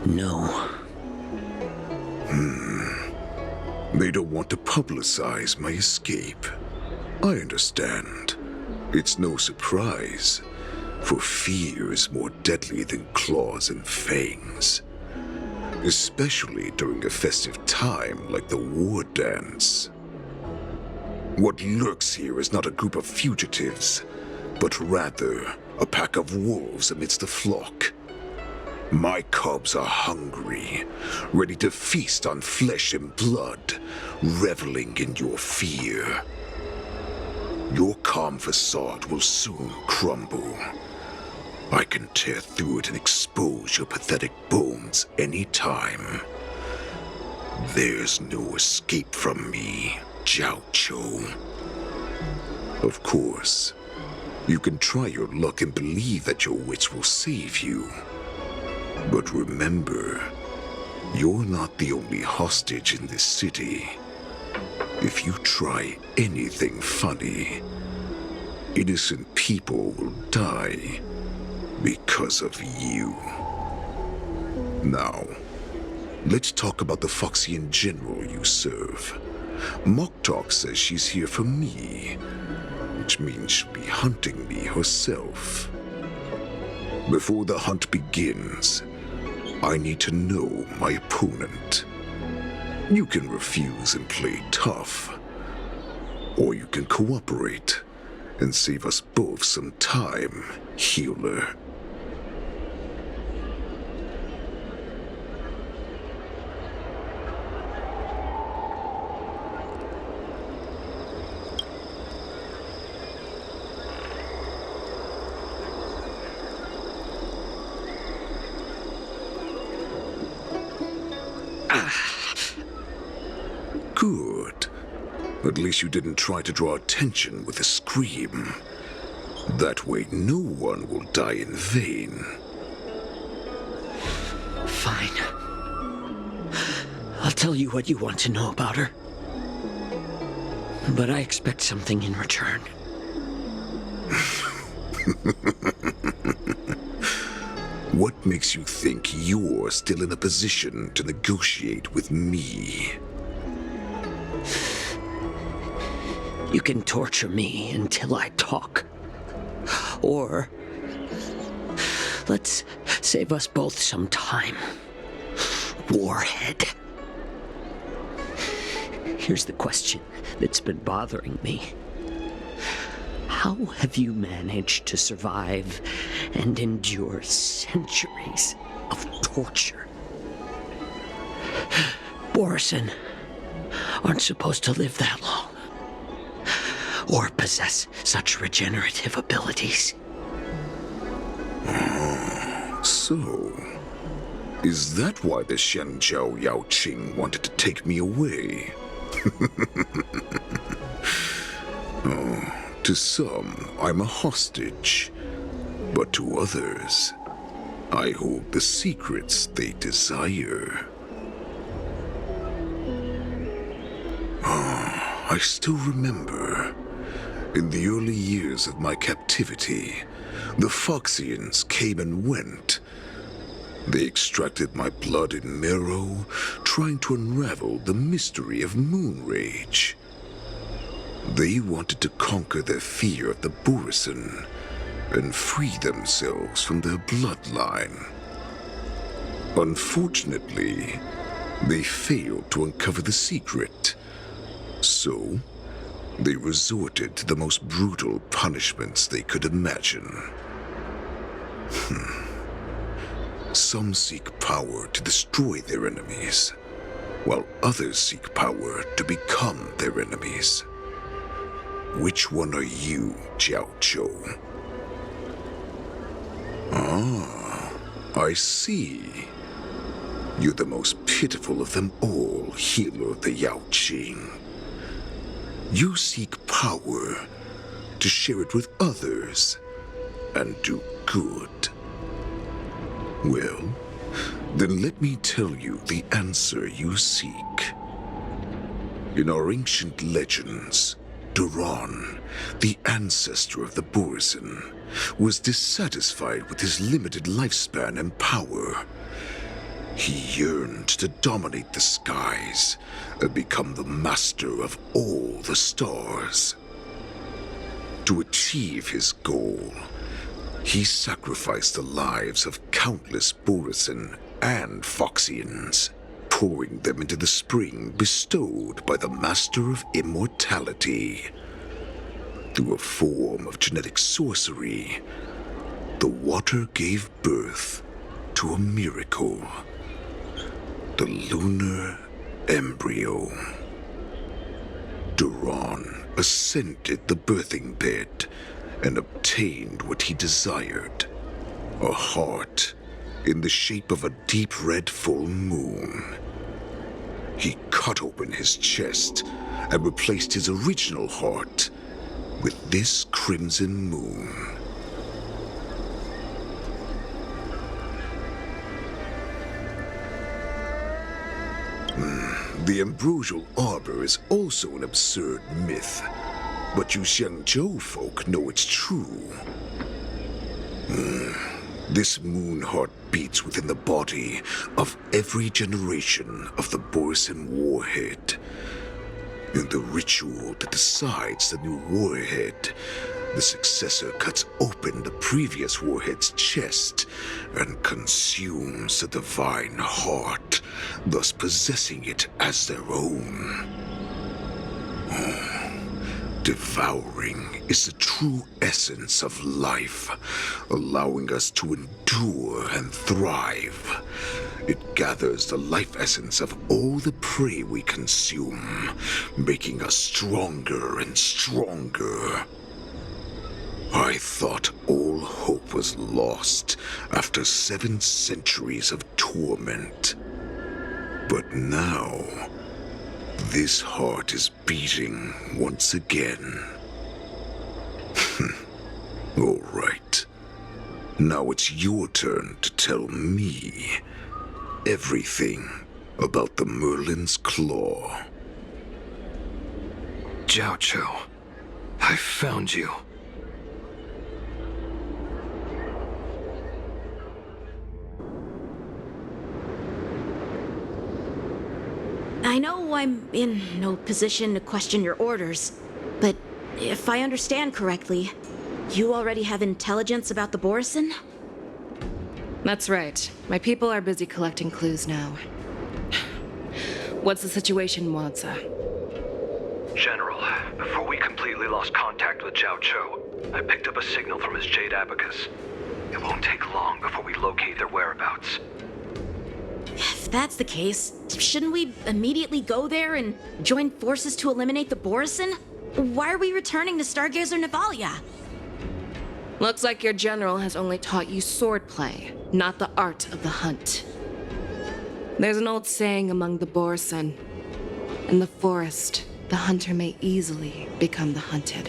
No. They don't want to publicize my escape. I understand. It's no surprise, for fear is more deadly than claws and fangs. Especially during a festive time like the war dance. What lurks here is not a group of fugitives, but rather a pack of wolves amidst the flock. My cubs are hungry, ready to feast on flesh and blood, reveling in your fear. Your calm facade will soon crumble. I can tear through it and expose your pathetic bones anytime. There's no escape from me, Jiaoqiu. Of course, you can try your luck and believe that your wits will save you. But remember, you're not the only hostage in this city. If you try anything funny, innocent people will die because of you. Now, let's talk about the Foxian general you serve. Moktok says she's here for me, which means she'll be hunting me herself. Before the hunt begins, I need to know my opponent. You can refuse and play tough, or you can cooperate and save us both some time, healer. Good. At least you didn't try to draw attention with a scream. That way no one will die in vain. Fine. I'll tell you what you want to know about her. But I expect something in return. What makes you think you're still in a position to negotiate with me? You can torture me until I talk. Or let's save us both some time. Warhead. Here's the question that's been bothering me. How have you managed to survive and endure centuries of torture? Borison aren't supposed to live that long, or possess such regenerative abilities. So, is that why the Shenjiao Yaoqing wanted to take me away? Oh, to some, I'm a hostage, but to others, I hold the secrets they desire. I still remember, in the early years of my captivity, the Foxians came and went. They extracted my blood and marrow, trying to unravel the mystery of moon rage. They wanted to conquer their fear of the Borison and free themselves from their bloodline. Unfortunately, they failed to uncover the secret. So, they resorted to the most brutal punishments they could imagine. Some seek power to destroy their enemies, while others seek power to become their enemies. Which one are you, Jiaoqiu? Ah, I see. You're the most pitiful of them all, healer of the Yaoqing. You seek power to share it with others, and do good. Well, then let me tell you the answer you seek. In our ancient legends, Duran, the ancestor of the Borson, was dissatisfied with his limited lifespan and power. He yearned to dominate the skies and become the master of all the stars. To achieve his goal, he sacrificed the lives of countless Borson and Foxians, pouring them into the spring bestowed by the Master of Immortality. Through a form of genetic sorcery, the water gave birth to a miracle. The lunar embryo. Duran ascended the birthing bed and obtained what he desired, a heart in the shape of a deep red full moon. He cut open his chest and replaced his original heart with this crimson moon. The ambrosial arbor is also an absurd myth, but you Xiangzhou folk know it's true. This moon heart beats within the body of every generation of the Borson warhead. In the ritual that decides the new warhead, the successor cuts open the previous warhead's chest and consumes the divine heart, thus possessing it as their own. Devouring is the true essence of life, allowing us to endure and thrive. It gathers the life essence of all the prey we consume, making us stronger and stronger. I thought all hope was lost after 7 centuries of torment. But now, this heart is beating once again. All right. Now it's your turn to tell me everything about the Merlin's Claw. Jiaoqiu, I found you. I know I'm in no position to question your orders, but if I understand correctly, you already have intelligence about the Borson? That's right. My people are busy collecting clues now. What's the situation, Wadza? General, before we completely lost contact with Jiaoqiu, I picked up a signal from his Jade Abacus. It won't take long before we locate their whereabouts. If that's the case, shouldn't we immediately go there and join forces to eliminate the Borson? Why are we returning to Stargazer Navalia? Looks like your general has only taught you swordplay, not the art of the hunt. There's an old saying among the Borson. In the forest, the hunter may easily become the hunted.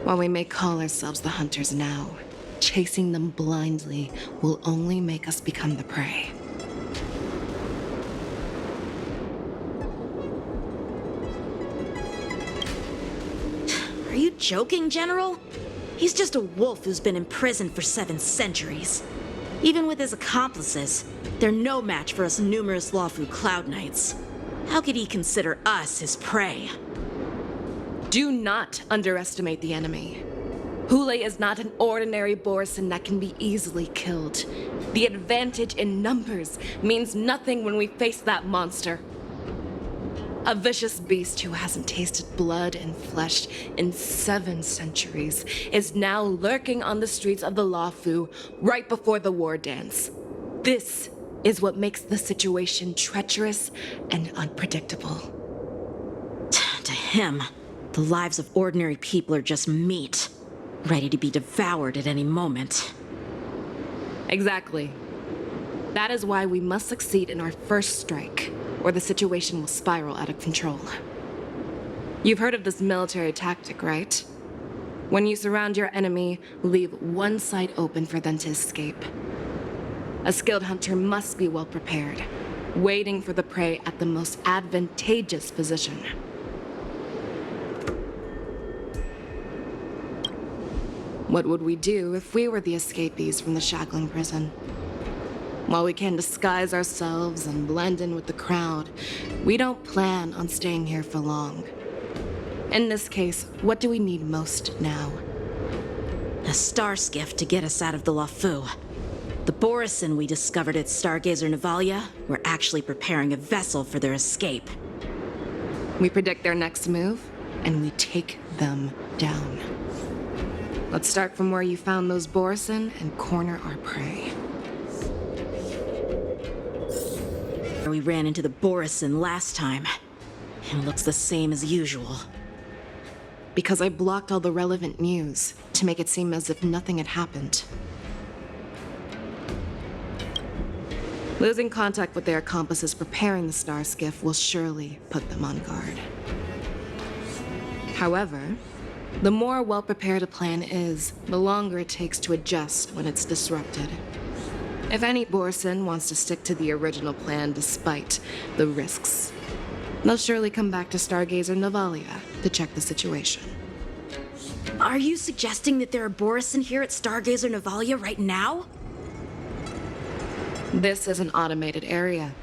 While we may call ourselves the hunters now, chasing them blindly will only make us become the prey. Are you joking, General? He's just a wolf who's been imprisoned for 7 centuries. Even with his accomplices, they're no match for us numerous Lawfu Cloud Knights. How could he consider us his prey? Do not underestimate the enemy. Hule is not an ordinary Borson that can be easily killed. The advantage in numbers means nothing when we face that monster. A vicious beast who hasn't tasted blood and flesh in 7 centuries is now lurking on the streets of the Lawfu right before the war dance. This is what makes the situation treacherous and unpredictable. To him, the lives of ordinary people are just meat, ready to be devoured at any moment. Exactly. That is why we must succeed in our first strike, or the situation will spiral out of control. You've heard of this military tactic, right? When you surround your enemy, leave one side open for them to escape. A skilled hunter must be well prepared, waiting for the prey at the most advantageous position. What would we do if we were the escapees from the shackling prison? While we can disguise ourselves and blend in with the crowd, we don't plan on staying here for long. In this case, what do we need most now? A star skiff to get us out of the LaFu. The Borison we discovered at Stargazer Navalia were actually preparing a vessel for their escape. We predict their next move, and we take them down. Let's start from where you found those Borison and corner our prey. We ran into the Borison last time. It looks the same as usual. Because I blocked all the relevant news to make it seem as if nothing had happened. Losing contact with their accomplices preparing the star skiff will surely put them on guard. However, the more well-prepared a plan is, the longer it takes to adjust when it's disrupted. If any Borison wants to stick to the original plan despite the risks, they'll surely come back to Stargazer Navalia to check the situation. Are you suggesting that there are Borison here at Stargazer Navalia right now? This is an automated area,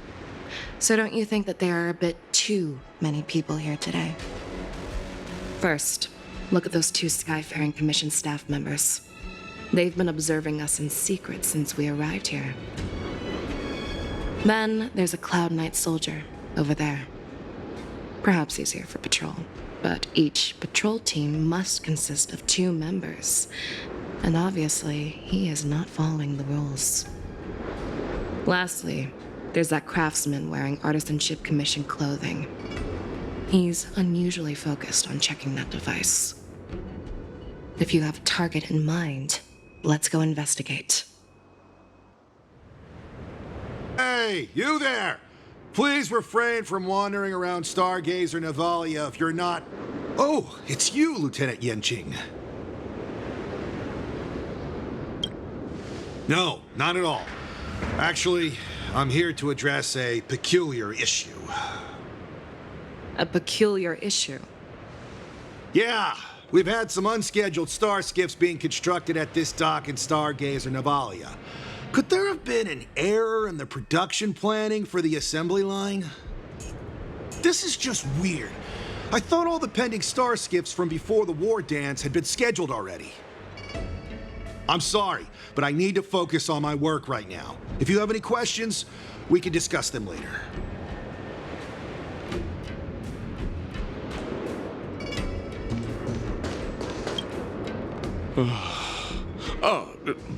so don't you think that there are a bit too many people here today? First, look at those 2 Skyfaring Commission staff members. They've been observing us in secret since we arrived here. Then there's a Cloud Knight soldier over there. Perhaps he's here for patrol, but each patrol team must consist of 2 members, and obviously he is not following the rules. Lastly, there's that craftsman wearing Artisanship Commission clothing. He's unusually focused on checking that device. If you have a target in mind, let's go investigate. Hey, you there! Please refrain from wandering around Stargazer Navalia if you're not... Oh, it's you, Lieutenant Yenching. No, not at all. Actually, I'm here to address a peculiar issue. A peculiar issue? Yeah, we've had some unscheduled star skiffs being constructed at this dock in Stargazer Navalia. Could there have been an error in the production planning for the assembly line? This is just weird. I thought all the pending star skiffs from before the war dance had been scheduled already. I'm sorry, but I need to focus on my work right now. If you have any questions, we can discuss them later.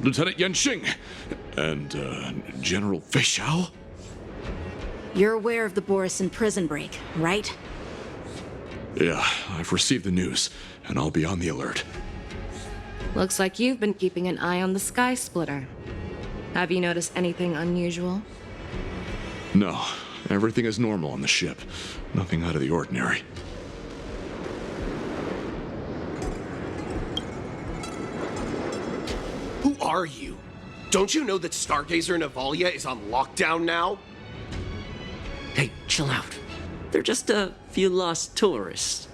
Lieutenant Yenching and General Fei Xiao? You're aware of the Borison prison break, right? Yeah, I've received the news, and I'll be on the alert. Looks like you've been keeping an eye on the Sky Splitter. Have you noticed anything unusual? No, everything is normal on the ship. Nothing out of the ordinary. Who are you? Don't you know that Stargazer Navalia is on lockdown now? Hey, chill out. They're just a few lost tourists.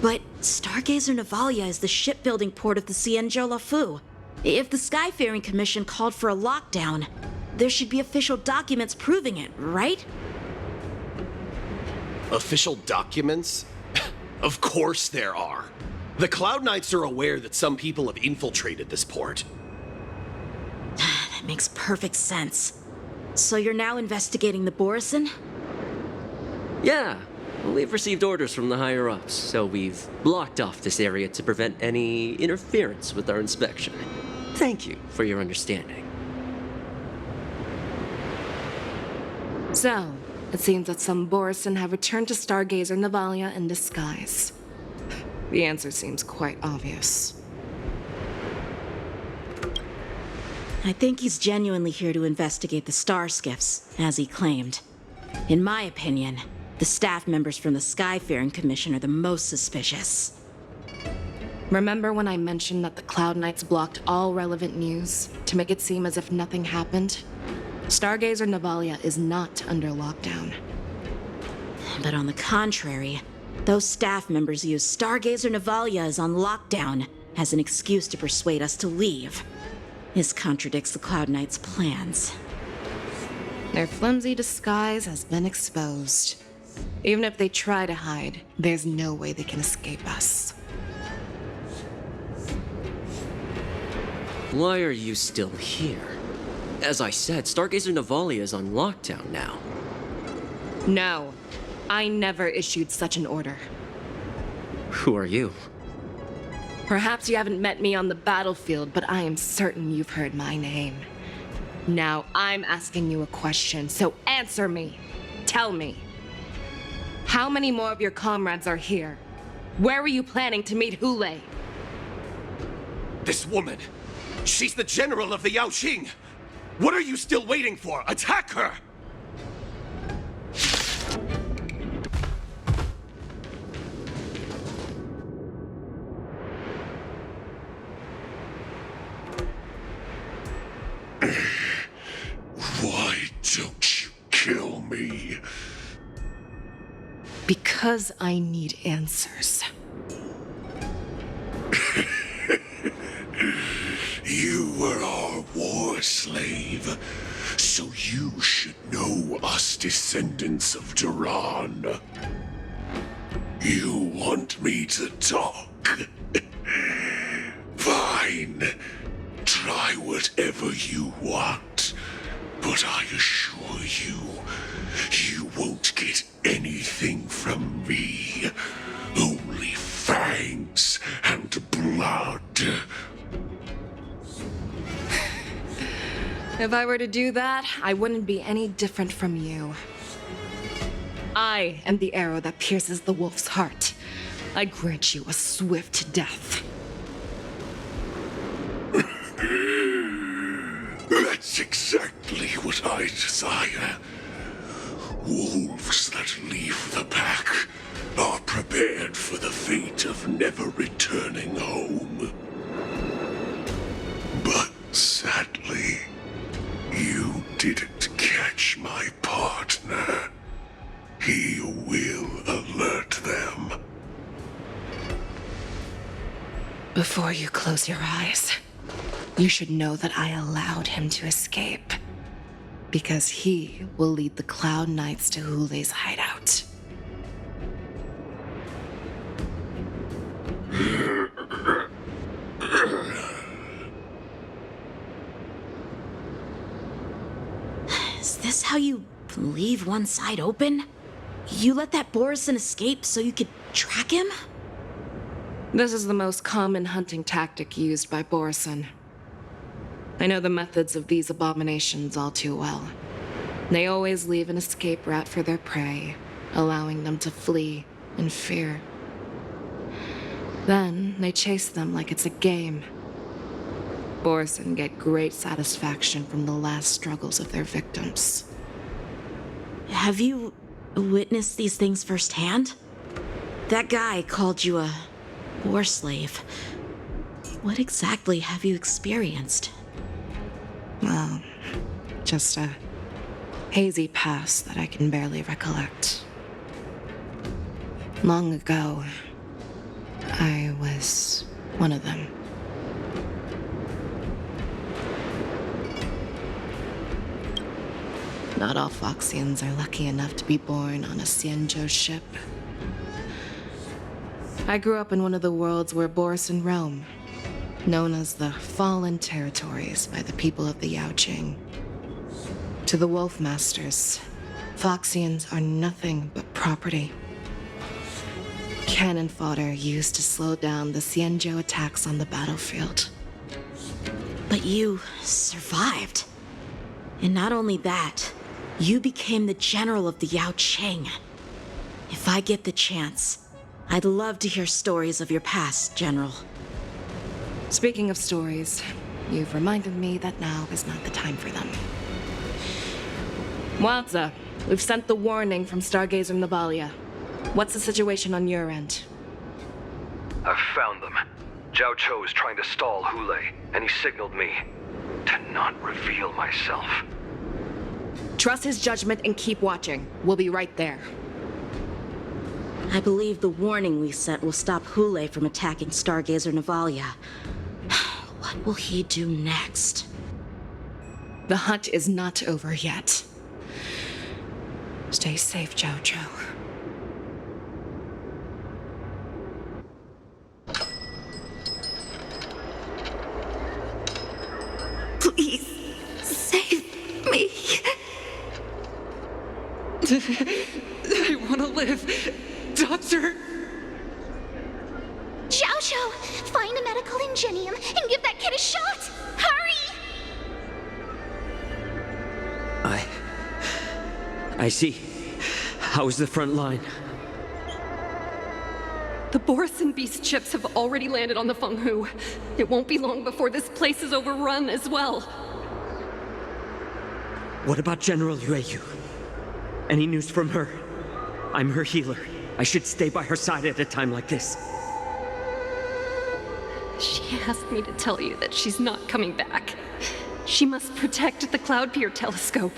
But Stargazer Navalia is the shipbuilding port of the Xianzhou LaFu. If the Skyfaring Commission called for a lockdown, there should be official documents proving it, right? Official documents? Of course there are. The Cloud Knights are aware that some people have infiltrated this port. That makes perfect sense. So you're now investigating the Borison? Yeah, we've received orders from the higher-ups, so we've blocked off this area to prevent any interference with our inspection. Thank you for your understanding. So, it seems that some Borison have returned to Stargazer Navalia in disguise. The answer seems quite obvious. I think he's genuinely here to investigate the star skiffs, as he claimed. In my opinion, the staff members from the Skyfaring Commission are the most suspicious. Remember when I mentioned that the Cloud Knights blocked all relevant news to make it seem as if nothing happened? Stargazer Navalia is not under lockdown. But on the contrary, those staff members use Stargazer Navalia is on lockdown as an excuse to persuade us to leave. This contradicts the Cloud Knights' plans. Their flimsy disguise has been exposed. Even if they try to hide, there's no way they can escape us. Why are you still here? As I said, Stargazer Navalia is on lockdown now. No, I never issued such an order. Who are you? Perhaps you haven't met me on the battlefield, but I am certain you've heard my name. Now I'm asking you a question, so answer me. Tell me. How many more of your comrades are here? Where were you planning to meet Hule? This woman, she's the general of the Yaoqing. What are you still waiting for? Attack her! Why don't you kill me? Because I need answers. You were our war slave, so you should know us descendants of Duran. You want me to talk? Fine. Try whatever you want, but I assure you, you won't get anything from me. Only fangs and blood. If I were to do that, I wouldn't be any different from you. I am the arrow that pierces the wolf's heart. I grant you a swift death. That's exactly what I desire. Wolves that leave the pack are prepared for the fate of never returning home. But sadly, you didn't catch my partner. He will alert them. Before you close your eyes, you should know that I allowed him to escape. Because he will lead the Cloud Knights to Hule's hideout. Is this how you leave one side open? You let that Borison escape so you could track him? This is the most common hunting tactic used by Borison. I know the methods of these abominations all too well. They always leave an escape route for their prey, allowing them to flee in fear. Then they chase them like it's a game. Borison get great satisfaction from the last struggles of their victims. Have you witnessed these things firsthand? That guy called you a war slave. What exactly have you experienced? Well, just a hazy past that I can barely recollect. Long ago, I was one of them. Not all Foxians are lucky enough to be born on a Xianzhou ship. I grew up in one of the worlds where Borison roam, known as the Fallen Territories by the people of the Yaoqing. To the Wolf Masters, Foxians are nothing but property. Cannon fodder used to slow down the Xianzhou attacks on the battlefield. But you survived. And not only that, you became the general of the Yaoqing. If I get the chance, I'd love to hear stories of your past, General. Speaking of stories, you've reminded me that now is not the time for them. Wadza, we've sent the warning from Stargazer Navalia. What's the situation on your end? I've found them. Zhao Cho is trying to stall Hule, and he signaled me to not reveal myself. Trust his judgment and keep watching. We'll be right there. I believe the warning we sent will stop Hule from attacking Stargazer Navalia. What will he do next? The hunt is not over yet. Stay safe, Zhao Cho. Please, save me. I want to live. Doctor! Xiaoshu, find a medical ingenium and give that kid a shot! Hurry! I see. How's the front line? The Borison Beast chips have already landed on the Fenghu. It won't be long before this place is overrun as well. What about General Yueyu? Any news from her? I'm her healer. I should stay by her side at a time like this. She asked me to tell you that she's not coming back. She must protect the Cloud Pier telescope.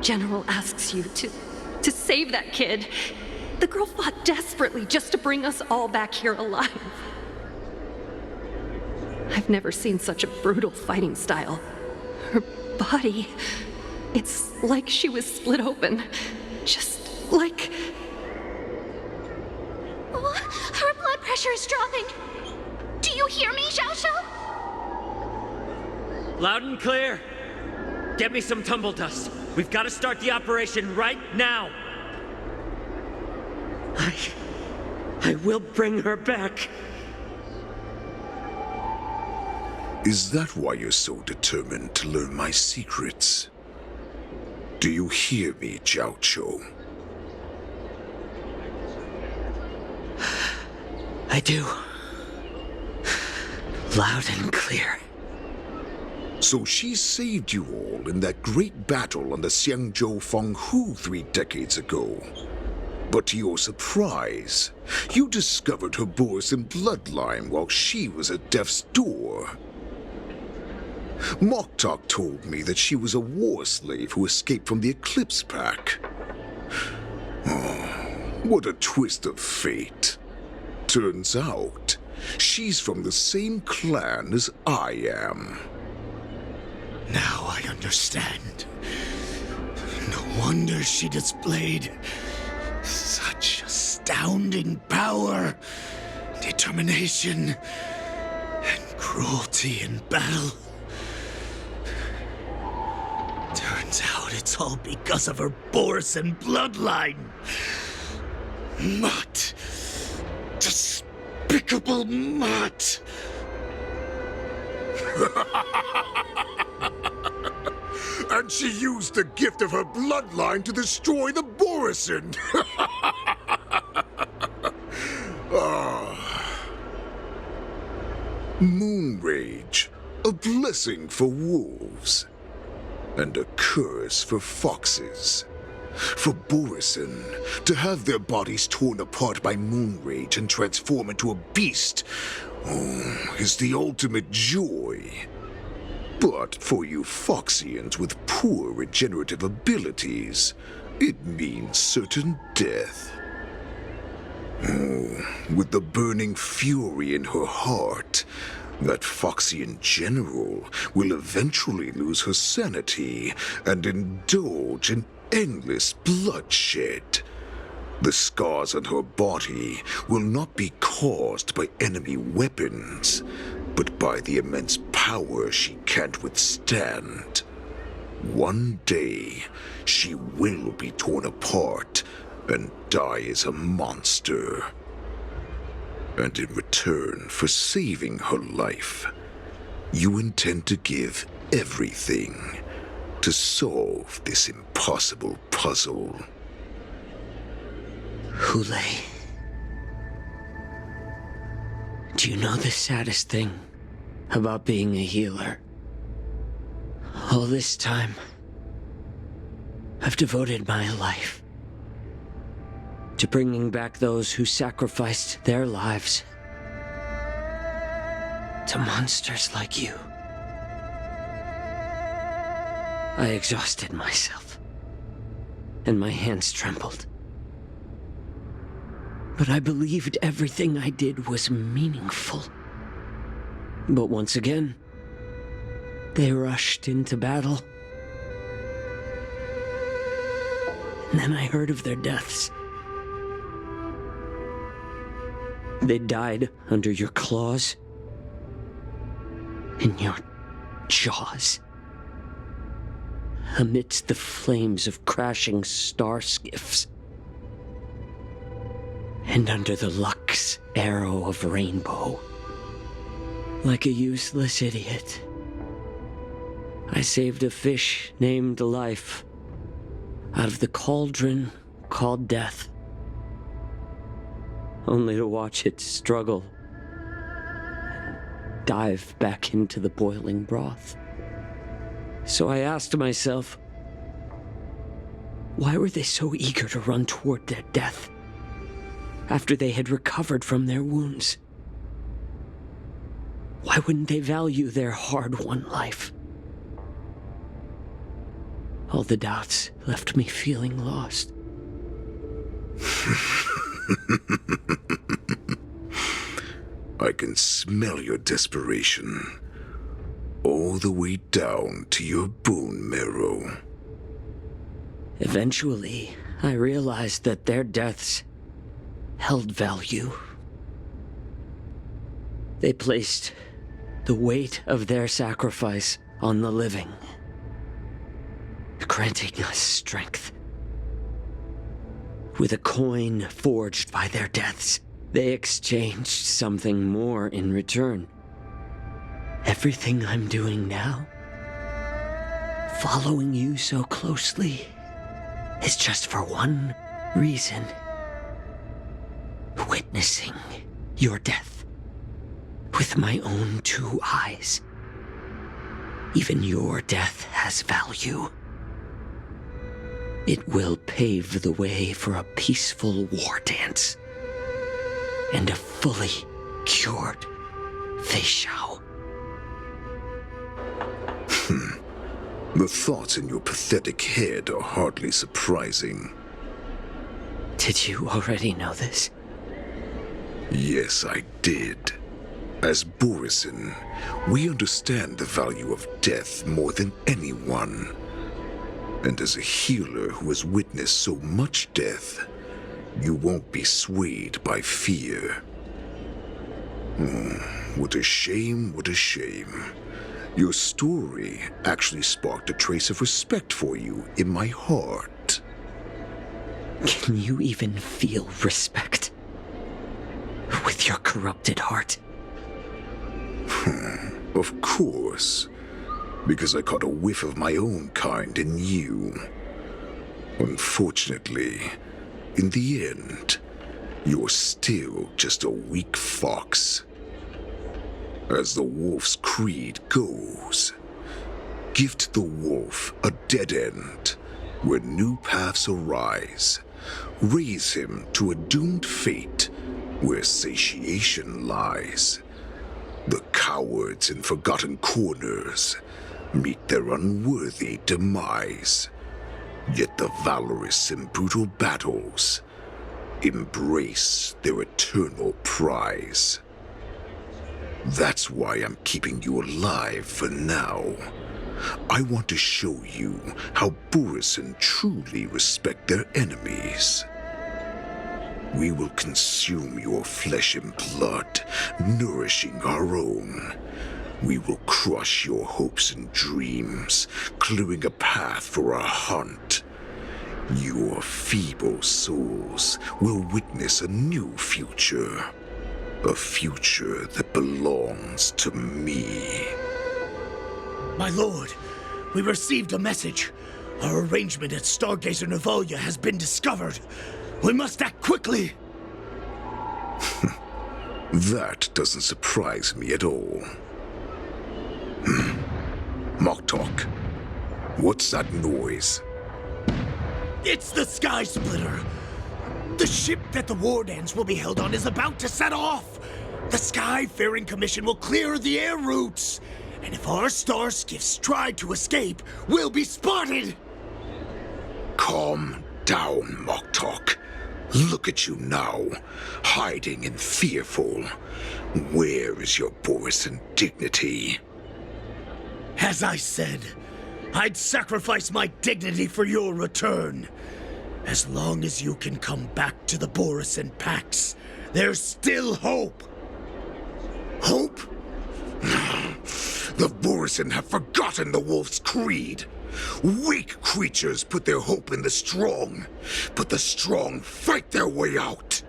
General asks you to save that kid. The girl fought desperately just to bring us all back here alive. I've never seen such a brutal fighting style. Her body, it's like she was split open. Just like... Oh, her blood pressure is dropping. Do you hear me, Xiaoshu? Loud and clear. Get me some tumble dust. We've got to start the operation right now. I will bring her back. Is that why you're so determined to learn my secrets? Do you hear me, Zhao Cho? I do. Loud and clear. So she saved you all in that great battle on the Xiangzhou Fenghu 3 decades ago. But to your surprise, you discovered her Borison bloodline while she was at death's door. Moktok told me that she was a war slave who escaped from the Eclipse Pack. Oh, what a twist of fate. Turns out, she's from the same clan as I am. Now I understand. No wonder she displayed such astounding power, determination, and cruelty in battle. Turns out it's all because of her Borison bloodline. Mutt. Despicable mutt. And she used the gift of her bloodline to destroy the Borison. Moon Rage, a blessing for wolves, and a curse for foxes. For Borison, to have their bodies torn apart by Moon Rage and transform into a beast, is the ultimate joy. But for you Foxians with poor regenerative abilities, it means certain death. With the burning fury in her heart, that Foxian general will eventually lose her sanity and indulge in endless bloodshed. The scars on her body will not be caused by enemy weapons, but by the immense power she can't withstand. One day, she will be torn apart and die as a monster. And in return for saving her life, you intend to give everything to solve this impossible puzzle. Hule, do you know the saddest thing about being a healer? All this time, I've devoted my life to bringing back those who sacrificed their lives to monsters like you. I exhausted myself, and my hands trembled. But I believed everything I did was meaningful. But once again, they rushed into battle. And then I heard of their deaths. They died under your claws, in your jaws, amidst the flames of crashing star skiffs, and under the Luck's arrow of rainbow. Like a useless idiot, I saved a fish named Life out of the cauldron called Death, only to watch it struggle and dive back into the boiling broth. So I asked myself, why were they so eager to run toward their death after they had recovered from their wounds? Why wouldn't they value their hard-won life? All the doubts left me feeling lost. I can smell your desperation, all the way down to your bone marrow. Eventually, I realized that their deaths held value. They placed the weight of their sacrifice on the living, granting us strength. With a coin forged by their deaths, they exchanged something more in return. Everything I'm doing now, following you so closely, is just for one reason: witnessing your death with my own 2 eyes. Even your death has value. It will pave the way for a peaceful war dance and a fully cured Fei Xiao. The thoughts in your pathetic head are hardly surprising. Did you already know this? Yes, I did. As Borisin, we understand the value of death more than anyone. And as a healer who has witnessed so much death, you won't be swayed by fear. What a shame, what a shame. Your story actually sparked a trace of respect for you in my heart. Can you even feel respect with your corrupted heart? Of course. Because I caught a whiff of my own kind in you. Unfortunately, in the end, you're still just a weak fox. As the wolf's creed goes, gift the wolf a dead end where new paths arise. Raise him to a doomed fate where satiation lies. The cowards in forgotten corners meet their unworthy demise. Yet the valorous in brutal battles embrace their eternal prize. That's why I'm keeping you alive for now. I want to show you how Borisin truly respect their enemies. We will consume your flesh and blood, nourishing our own. We will crush your hopes and dreams, clearing a path for our hunt. Your feeble souls will witness a new future. A future that belongs to me. My lord, we received a message. Our arrangement at Stargazer Navalia has been discovered. We must act quickly. That doesn't surprise me at all. Moktok, what's that noise? It's the Sky Splitter. The ship that the war dance will be held on is about to set off. The sky Skyfaring Commission will clear the air routes. And if our star skiffs try to escape, we'll be spotted! Calm down, Moktok. Look at you now, hiding and fearful. Where is your Borisan dignity? As I said, I'd sacrifice my dignity for your return. As long as you can come back to the Borisan Pax, there's still hope. Hope? The Borisan have forgotten the wolf's creed. Weak creatures put their hope in the strong, but the strong fight their way out.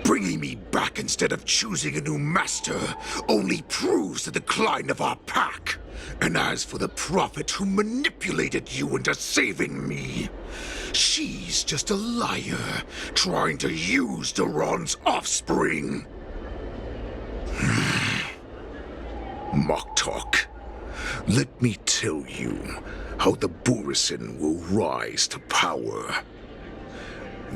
Bringing me back instead of choosing a new master only proves the decline of our pack. And as for the prophet who manipulated you into saving me, she's just a liar trying to use Duran's offspring. Moktok, let me tell you how the Borisan will rise to power.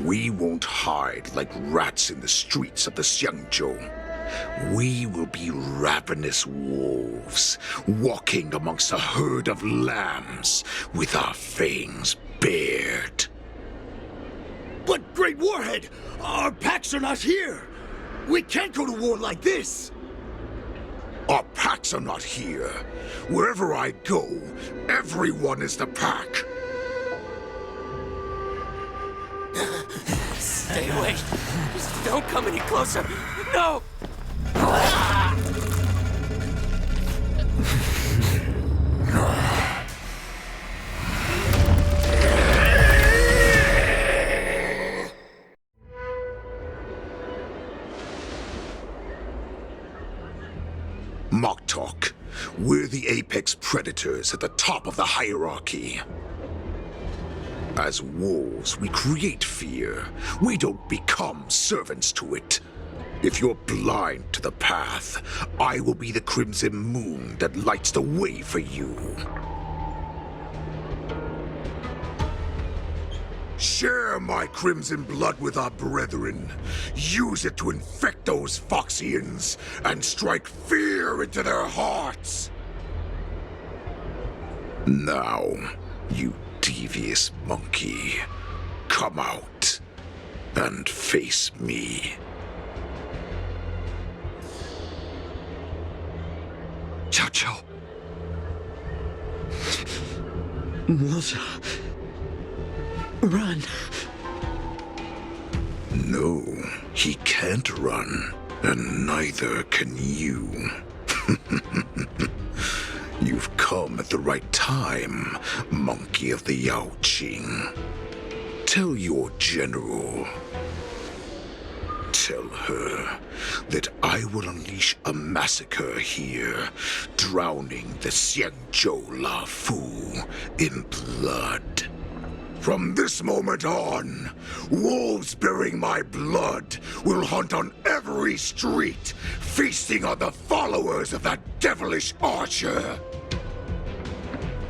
We won't hide like rats in the streets of the Xiangzhou. We will be ravenous wolves, walking amongst a herd of lambs with our fangs bared. But, Great Warhead, our packs are not here. We can't go to war like this. Our packs are not here. Wherever I go, everyone is the pack. Stay away. Just don't come any closer. No! Moktok, we're the apex predators at the top of the hierarchy. As wolves, we create fear. We don't become servants to it. If you're blind to the path, I will be the crimson moon that lights the way for you. Share my crimson blood with our brethren. Use it to infect those Foxians and strike fear into their hearts. Now, you devious monkey, come out and face me. Chow Chow. Milza. Run. No, he can't run, and neither can you. You've come at the right time, monkey of the Yaoqing. Tell your general. Tell her that I will unleash a massacre here, drowning the Xiangzhou La Fu in blood. From this moment on, wolves bearing my blood will hunt on every street, feasting on the followers of that devilish archer.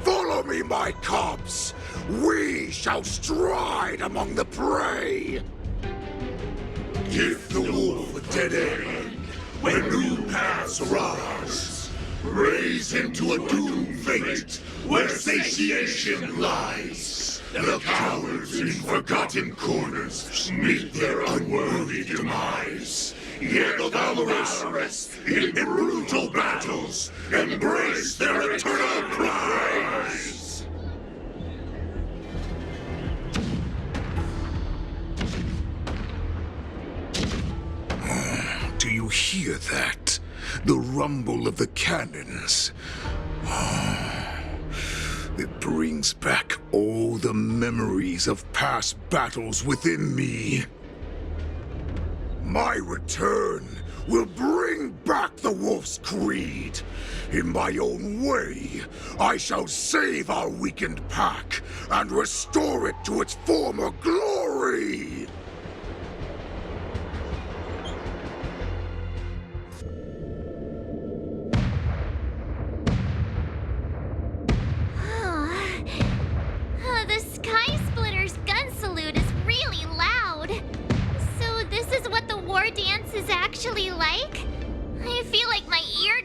Follow me, my cubs. We shall stride among the prey. Give the wolf a dead end when new paths arise. Raise him to a doomed fate where satiation lies. The cowards in forgotten corners meet their unworthy demise. Yet the valorous in brutal battles embrace their eternal prize. Do you hear that? The rumble of the cannons. It brings back all the memories of past battles within me. My return will bring back the Wolf's Creed. In my own way, I shall save our weakened pack and restore it to its former glory! The Sky Splitter's gun salute is really loud. So this is what the war dance is actually like?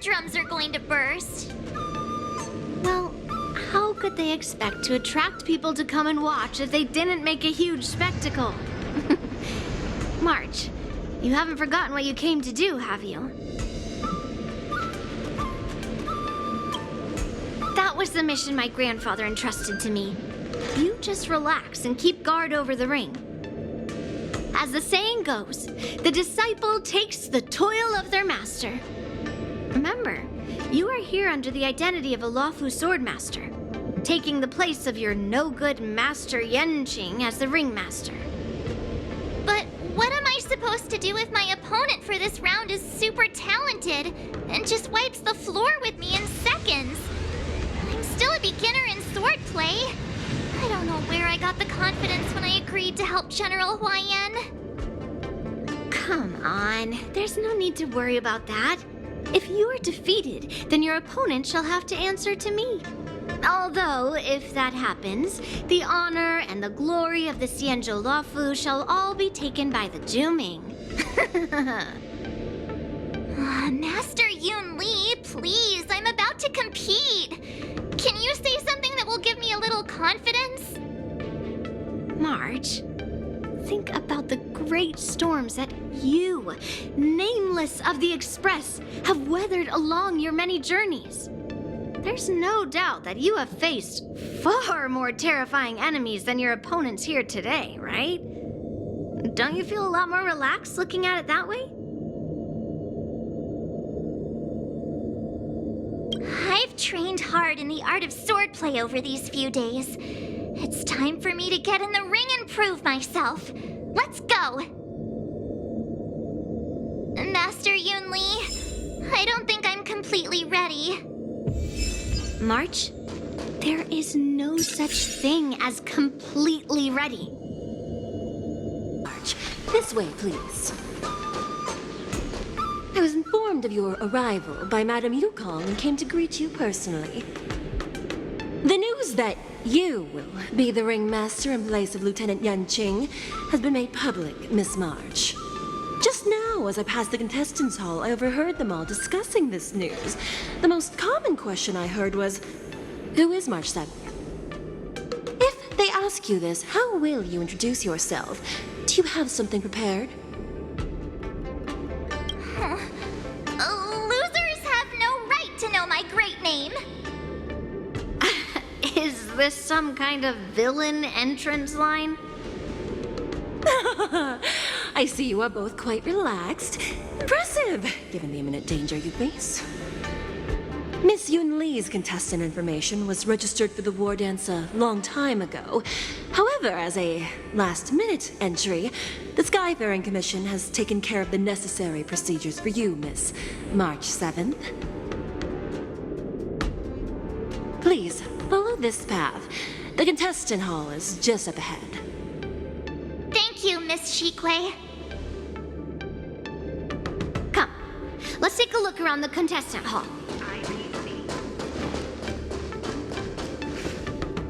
eardrums are going to burst. Well, how could they expect to attract people to come and watch if they didn't make a huge spectacle? March, you haven't forgotten what you came to do, have you? That was the mission my grandfather entrusted to me. You just relax and keep guard over the ring. As the saying goes, the disciple takes the toil of their master. Remember, you are here under the identity of a Luofu swordmaster, taking the place of your no-good master Yenqing as the ringmaster. But what am I supposed to do if my opponent for this round is super talented and just wipes the floor with me in seconds? I'm still a beginner in swordplay. I don't know where I got the confidence when I agreed to help General Huaiyan. Come on, there's no need to worry about that. If you are defeated, then your opponent shall have to answer to me. Although, if that happens, the honor and the glory of the Xianzhou Luofu shall all be taken by the Zhuming. Master Yun Li, please, I'm about to compete. Can you say something that will give me a little confidence? March, think about the great storms that you, nameless of the Express, have weathered along your many journeys. There's no doubt that you have faced far more terrifying enemies than your opponents here today, right? Don't you feel a lot more relaxed looking at it that way? I've trained hard in the art of swordplay over these few days. It's time for me to get in the ring and prove myself. Let's go! Master Yun Li, I don't think I'm completely ready. March, there is no such thing as completely ready. March, this way, please. I was informed of your arrival by Madame Yukong and came to greet you personally. The news that you will be the ringmaster in place of Lieutenant Yenqing has been made public, Miss March. Just now, as I passed the contestants' hall, I overheard them all discussing this news. The most common question I heard was, who is March 7th? If they ask you this, how will you introduce yourself? Do you have something prepared? Losers have no right to know my great name. Is this some kind of villain entrance line? I see you are both quite relaxed. Impressive, given the imminent danger you face. Miss Yun Li's contestant information was registered for the war dance a long time ago. However, as a last-minute entry, the Skyfaring Commission has taken care of the necessary procedures for you, Miss March 7th. Please, follow this path. The contestant hall is just up ahead. Thank you, Miss Shikwe. Come, let's take a look around the contestant hall.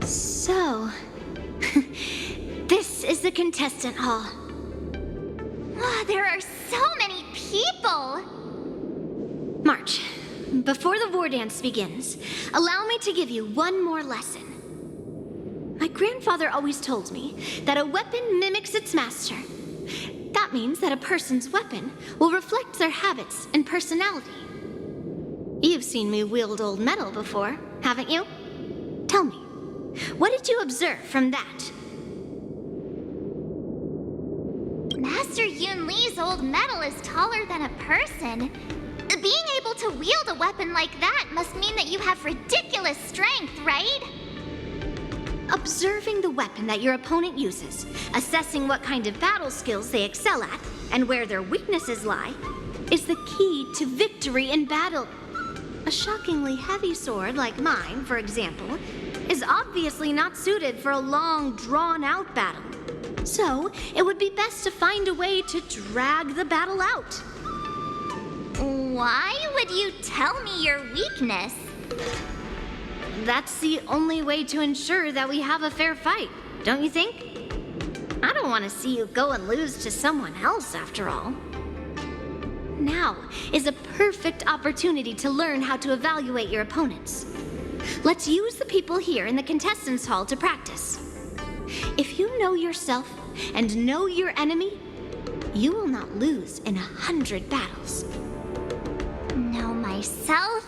So, this is the contestant hall. There are so many people! March, before the war dance begins, allow me to give you one more lesson. My grandfather always told me that a weapon mimics its master. That means that a person's weapon will reflect their habits and personality. You've seen me wield old metal before, haven't you? Tell me, what did you observe from that? Master Yun Li's old metal is taller than a person. Being able to wield a weapon like that must mean that you have ridiculous strength, right? Observing the weapon that your opponent uses, assessing what kind of battle skills they excel at, and where their weaknesses lie, is the key to victory in battle. A shockingly heavy sword like mine, for example, is obviously not suited for a long, drawn-out battle. So, it would be best to find a way to drag the battle out. Why would you tell me your weakness? That's the only way to ensure that we have a fair fight, don't you think? I don't want to see you go and lose to someone else, after all. now is a perfect opportunity to learn how to evaluate your opponents. Let's use the people here in the contestants hall to practice. If you know yourself and know your enemy, you will not lose in 100 battles. Know myself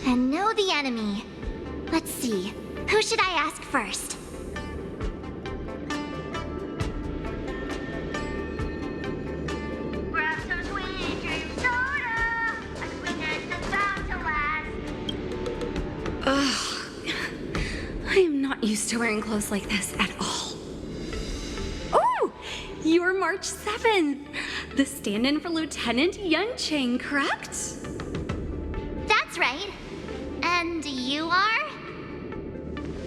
and know the enemy. Let's see, who should I ask first? Grab some sweet dream soda. A sweetness that's bound to last. Ugh. I am not used to wearing clothes like this at all. Oh! You're March 7th. The stand-in for Lieutenant Yunqing, correct? That's right. And you are?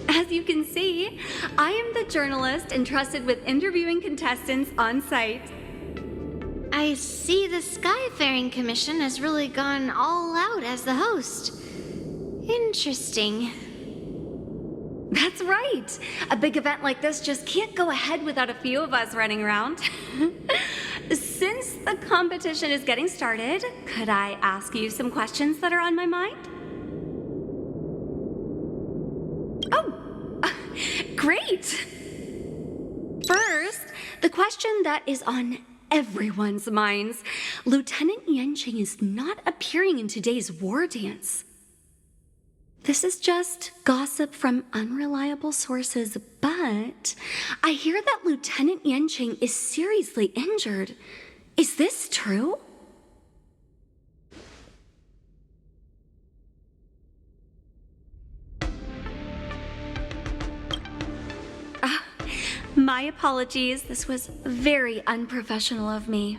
As you can see, I am the journalist entrusted with interviewing contestants on site. I see the Skyfaring Commission has really gone all out as the host. Interesting. That's right. A big event like this just can't go ahead without a few of us running around. Since the competition is getting started, could I ask you some questions that are on my mind? Oh, great. First, the question that is on everyone's minds. Lieutenant Yunqing is not appearing in today's war dance. This is just gossip from unreliable sources, but I hear that Lieutenant Yunqing is seriously injured. Is this true? My apologies. This was very unprofessional of me.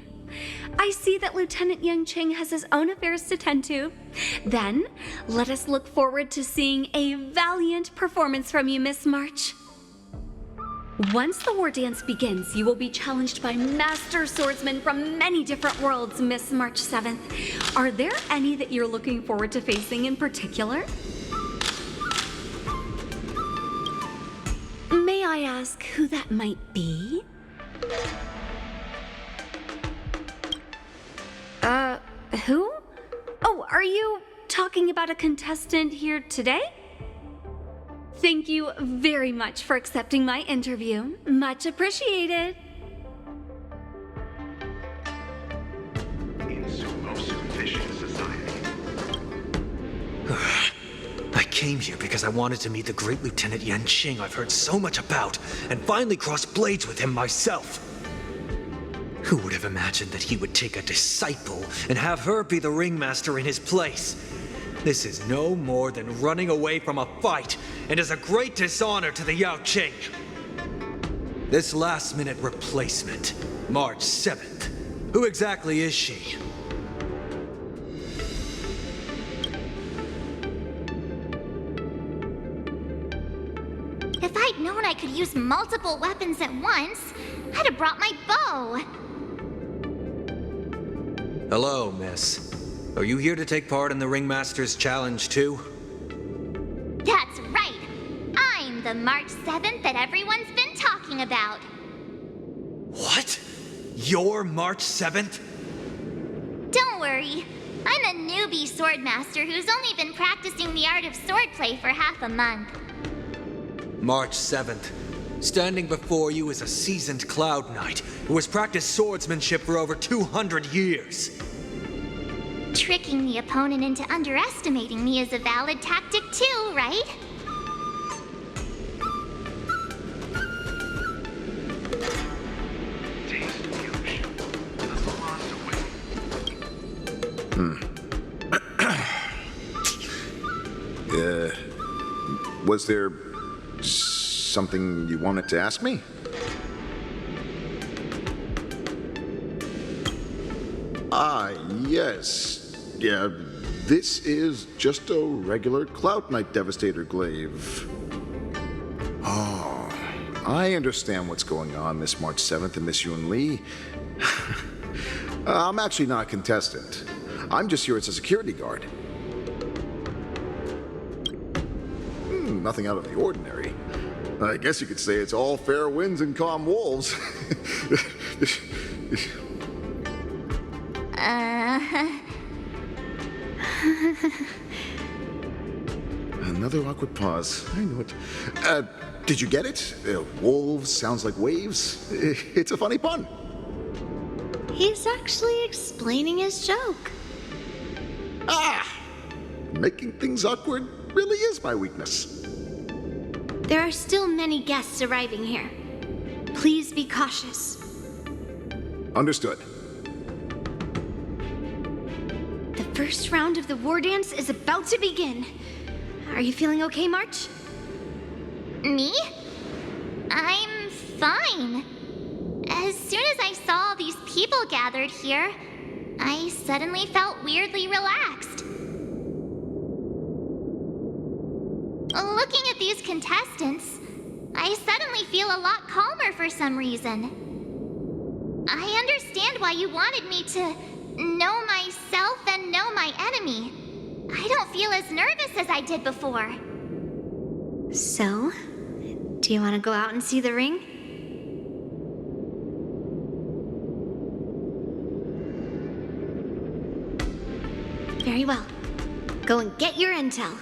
I see that Lieutenant Yunqing has his own affairs to tend to. Then, let us look forward to seeing a valiant performance from you, Miss March. Once the war dance begins, you will be challenged by master swordsmen from many different worlds, Miss March 7th. Are there any that you're looking forward to facing in particular? May I ask who that might be? Who? Oh, are you talking about a contestant here today? Thank you very much for accepting my interview. Much appreciated. In most efficient society. I came here because I wanted to meet the great Lieutenant Yunqing I've heard so much about, and finally cross blades with him myself. Who would have imagined that he would take a disciple and have her be the ringmaster in his place? This is no more than running away from a fight, and is a great dishonor to the Yaoqing. This last-minute replacement, March 7th. Who exactly is she? If I'd known I could use multiple weapons at once, I'd have brought my bow. Hello, miss. Are you here to take part in the Ringmaster's Challenge too? That's right. I'm the March 7th that everyone's been talking about. What? You're March 7th? Don't worry. I'm a newbie swordmaster who's only been practicing the art of swordplay for half a month. March 7th. Standing before you is a seasoned Cloud Knight who has practiced swordsmanship for over 200 years. Tricking the opponent into underestimating me is a valid tactic too, right? Was there something you wanted to ask me? Yes. Yeah, this is just a regular Cloud Knight Devastator glaive. Oh, I understand what's going on, Miss March 7th and Miss Yun Li. I'm actually not a contestant. I'm just here as a security guard. Nothing out of the ordinary. I guess you could say it's all fair winds and calm wolves. Another awkward pause. I knew it. Did you get it? Wolves sounds like waves. It's a funny pun. He's actually explaining his joke. Making things awkward really is my weakness. There are still many guests arriving here. Please be cautious. Understood. The first round of the war dance is about to begin. Are you feeling okay, March? Me? I'm fine. As soon as I saw all these people gathered here, I suddenly felt weirdly relaxed. Looking at these contestants, I suddenly feel a lot calmer for some reason. I understand why you wanted me to know myself and know my enemy. I don't feel as nervous as I did before. So, do you want to go out and see the ring? Very well. Go and get your intel.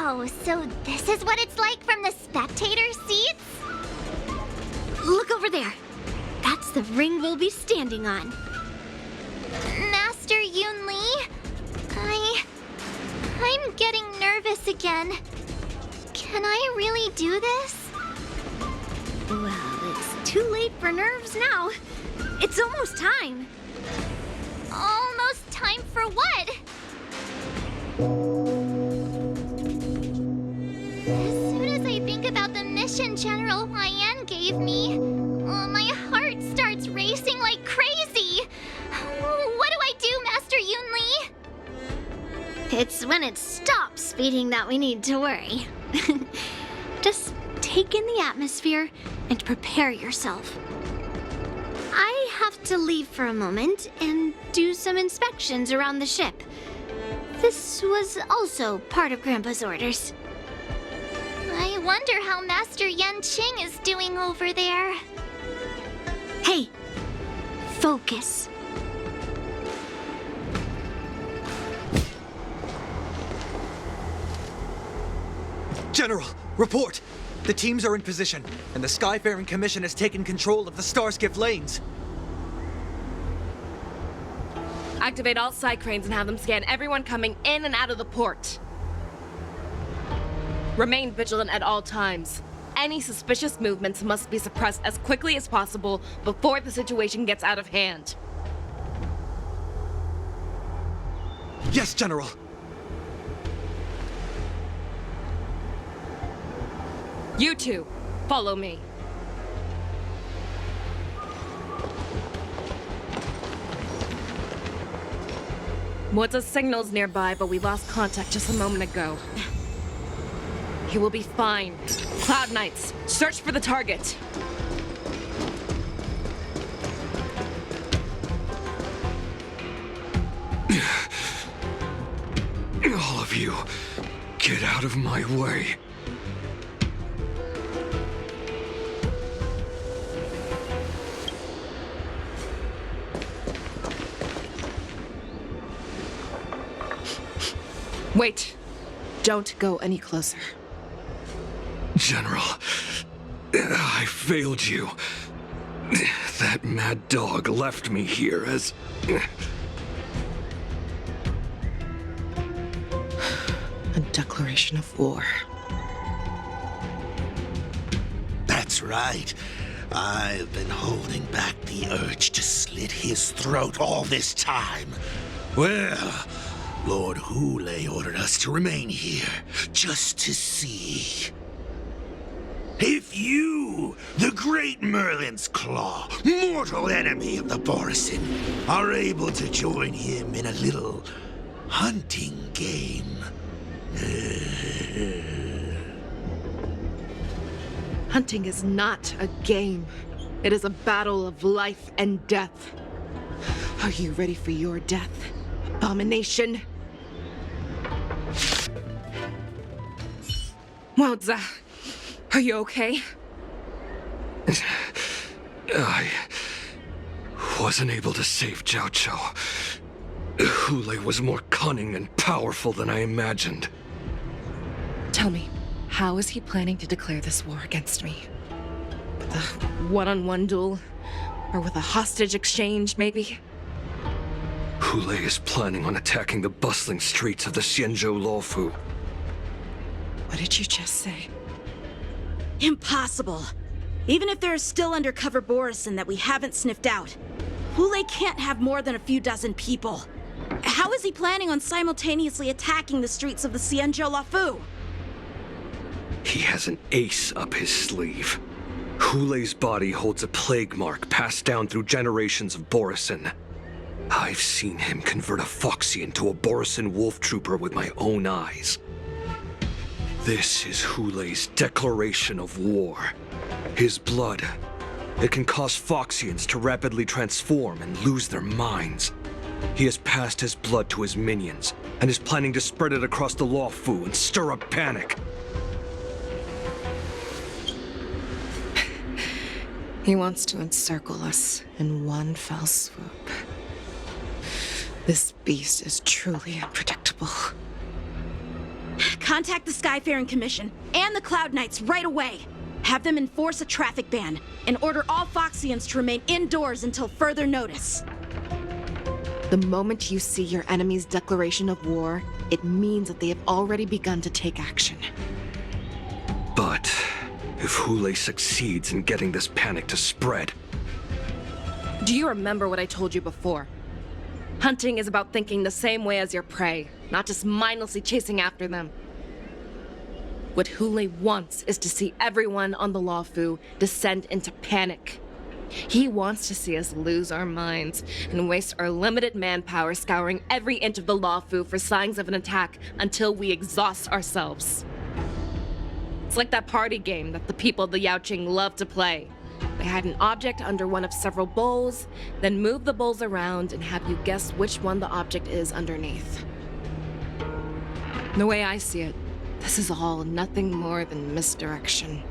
Oh, so this is what it's like from the spectator seats? Look over there. That's the ring we'll be standing on. Master Yoon Lee? I'm getting nervous again. Can I really do this? Well, it's too late for nerves now. It's almost time. Almost time for what? As soon as I think about the mission General Hyen gave me, my heart starts racing like crazy. What do I do, Master Yoon Lee? It's when it stops beating that we need to worry. Just take in the atmosphere and prepare yourself. I have to leave for a moment and do some inspections around the ship. This was also part of Grandpa's orders. I wonder how Master Yanqing is doing over there. Hey, focus. General, report! The teams are in position, and the Skyfaring Commission has taken control of the Starskiff lanes. Activate all side cranes and have them scan everyone coming in and out of the port. Remain vigilant at all times. Any suspicious movements must be suppressed as quickly as possible before the situation gets out of hand. Yes, General! You two, follow me. What's signal's nearby, but we lost contact just a moment ago. He will be fine. Cloud Knights, search for the target. All of you, get out of my way. Wait. Don't go any closer. General, I failed you. That mad dog left me here as... A declaration of war. That's right. I've been holding back the urge to slit his throat all this time. Well, Lord Hule ordered us to remain here, just to see. If you, the great Merlin's Claw, mortal enemy of the Borison, are able to join him in a little hunting game. Hunting is not a game. It is a battle of life and death. Are you ready for your death, abomination? Wowza, are you okay? I wasn't able to save Jiao Chou. Hule was more cunning and powerful than I imagined. Tell me, how is he planning to declare this war against me? With a one-on-one duel? Or with a hostage exchange, maybe? Hule is planning on attacking the bustling streets of the Xianzhou Luofu. What did you just say? Impossible. Even if there is still undercover Borison that we haven't sniffed out, Hule can't have more than a few dozen people. How is he planning on simultaneously attacking the streets of the Xianzhou Luofu? He has an ace up his sleeve. Hule's body holds a plague mark passed down through generations of Borison. I've seen him convert a Foxian to a Borison wolf trooper with my own eyes. This is Hule's declaration of war. His blood. It can cause Foxians to rapidly transform and lose their minds. He has passed his blood to his minions, and is planning to spread it across the Luofu and stir up panic. He wants to encircle us in one fell swoop. This beast is truly unpredictable. Contact the Skyfaring Commission and the Cloud Knights right away. Have them enforce a traffic ban and order all Foxians to remain indoors until further notice. The moment you see your enemy's declaration of war, it means that they have already begun to take action. But if Hule succeeds in getting this panic to spread... Do you remember what I told you before? Hunting is about thinking the same way as your prey, not just mindlessly chasing after them. What Hule wants is to see everyone on the Luofu descend into panic. He wants to see us lose our minds and waste our limited manpower scouring every inch of the Luofu for signs of an attack until we exhaust ourselves. It's like that party game that the people of the Yaoqing love to play. They hide an object under one of several bowls, then move the bowls around and have you guess which one the object is underneath. The way I see it, this is all nothing more than misdirection.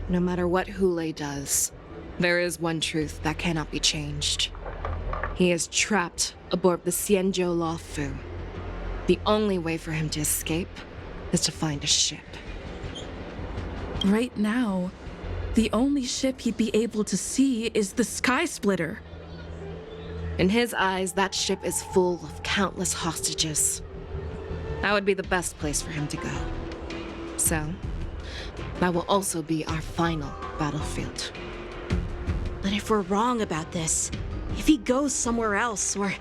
No matter what Hule does, there is one truth that cannot be changed. He is trapped aboard the Xianzhou Luofu. The only way for him to escape is to find a ship. Right now, the only ship he'd be able to see is the Sky Splitter. In his eyes, that ship is full of countless hostages. That would be the best place for him to go. So, that will also be our final battlefield. But if we're wrong about this, if he goes somewhere else, or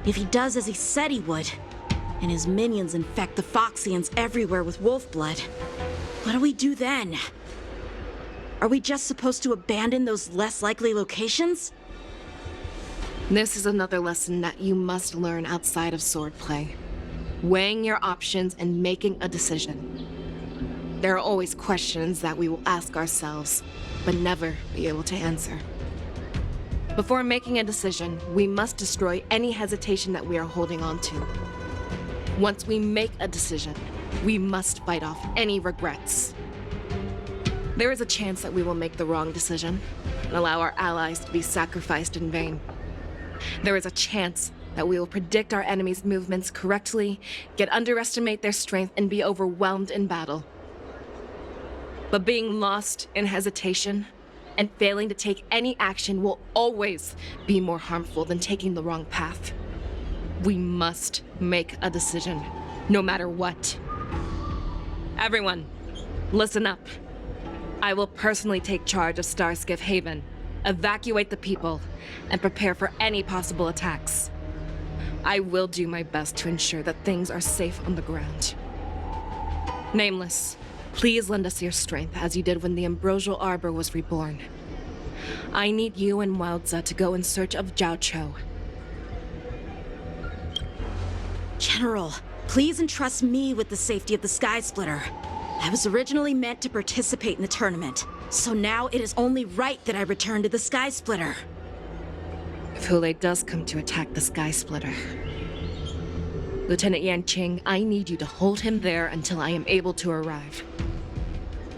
if he does as he said he would, and his minions infect the Foxians everywhere with wolf blood, what do we do then? Are we just supposed to abandon those less likely locations? This is another lesson that you must learn outside of swordplay. Weighing your options and making a decision. There are always questions that we will ask ourselves, but never be able to answer. Before making a decision, we must destroy any hesitation that we are holding on to. Once we make a decision, we must fight off any regrets. There is a chance that we will make the wrong decision and allow our allies to be sacrificed in vain. There is a chance that we will predict our enemy's movements correctly, yet underestimate their strength and be overwhelmed in battle. But being lost in hesitation and failing to take any action will always be more harmful than taking the wrong path. We must make a decision, no matter what. Everyone, listen up. I will personally take charge of Starskiff Haven, evacuate the people, and prepare for any possible attacks. I will do my best to ensure that things are safe on the ground. Nameless, please lend us your strength as you did when the Ambrosial Arbor was reborn. I need you and Wildza to go in search of Jiao Chou. General, please entrust me with the safety of the Sky Splitter. I was originally meant to participate in the tournament, so now it is only right that I return to the Sky Splitter. if Hule does come to attack the Sky Splitter. Lieutenant Yanqing, I need you to hold him there until I am able to arrive.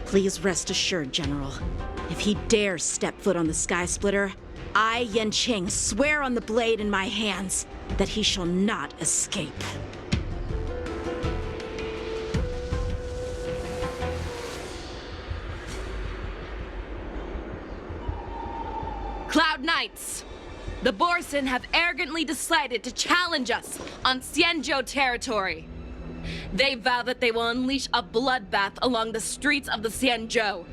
Please rest assured, General. If he dares step foot on the Sky Splitter, I, Yanqing, swear on the blade in my hands that he shall not escape. Cloud Knights! The Borson have arrogantly decided to challenge us on Xianzhou territory. They vow that they will unleash a bloodbath along the streets of the Xianzhou.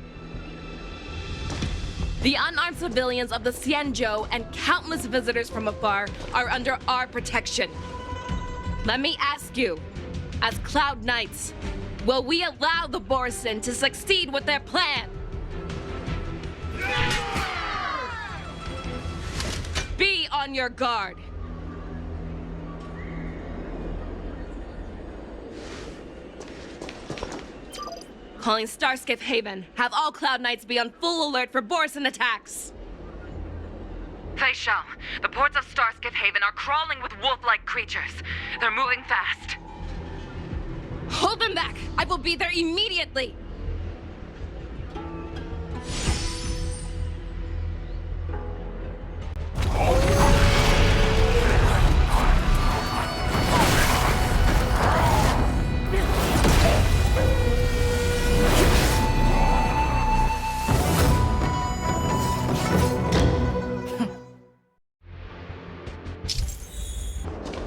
The unarmed civilians of the Xianzhou and countless visitors from afar are under our protection. Let me ask you, as Cloud Knights, will we allow the Borson to succeed with their plan? Be on your guard. Calling Starskiff Haven. Have all Cloud Knights be on full alert for Borson attacks. Fei Shao, the ports of Starskiff Haven are crawling with wolf-like creatures. They're moving fast. Hold them back! I will be there immediately!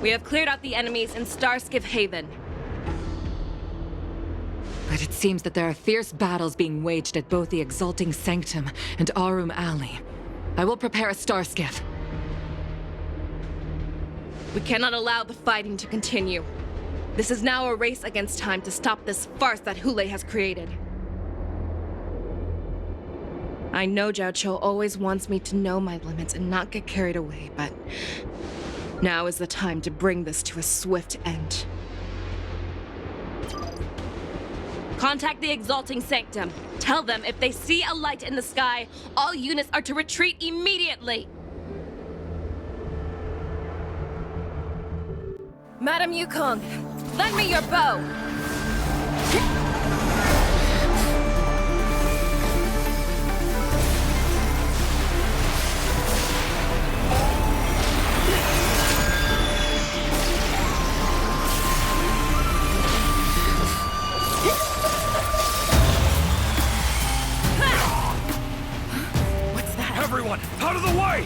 We have cleared out the enemies in Starskiff Haven. But it seems that there are fierce battles being waged at both the Exalting Sanctum and Arum Alley. I will prepare a Starskiff. We cannot allow the fighting to continue. This is now a race against time to stop this farce that Hule has created. I know Zhao Chou always wants me to know my limits and not get carried away, but now is the time to bring this to a swift end. Contact the Exalting Sanctum. Tell them if they see a light in the sky, all units are to retreat immediately. Madam Yukong, lend me your bow. Everyone, out of the way!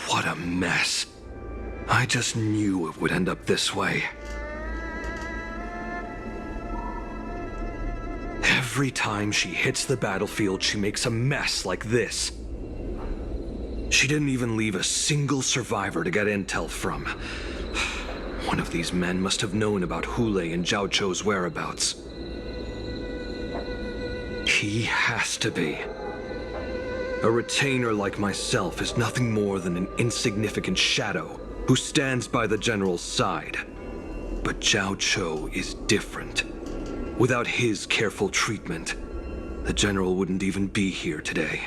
What a mess. I just knew it would end up this way. Every time she hits the battlefield, she makes a mess like this. She didn't even leave a single survivor to get intel from. One of these men must have known about Hule and Zhao Chou's whereabouts. He has to be. A retainer like myself is nothing more than an insignificant shadow who stands by the General's side. But Zhao Chou is different. Without his careful treatment, the General wouldn't even be here today.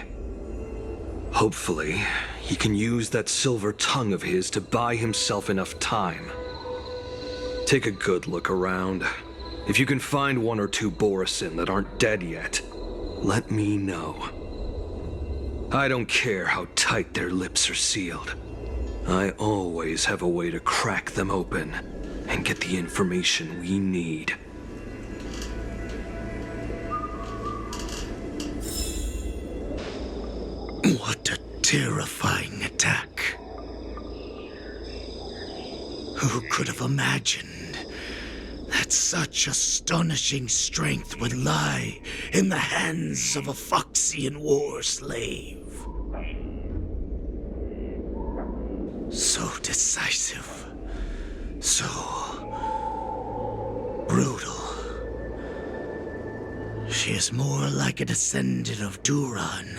Hopefully, he can use that silver tongue of his to buy himself enough time. Take a good look around. If you can find one or two Borison that aren't dead yet, let me know. I don't care how tight their lips are sealed. I always have a way to crack them open and get the information we need. What a terrifying attack. Who could have imagined that such astonishing strength would lie in the hands of a Foxian war slave? So decisive, so brutal. She is more like a descendant of Duran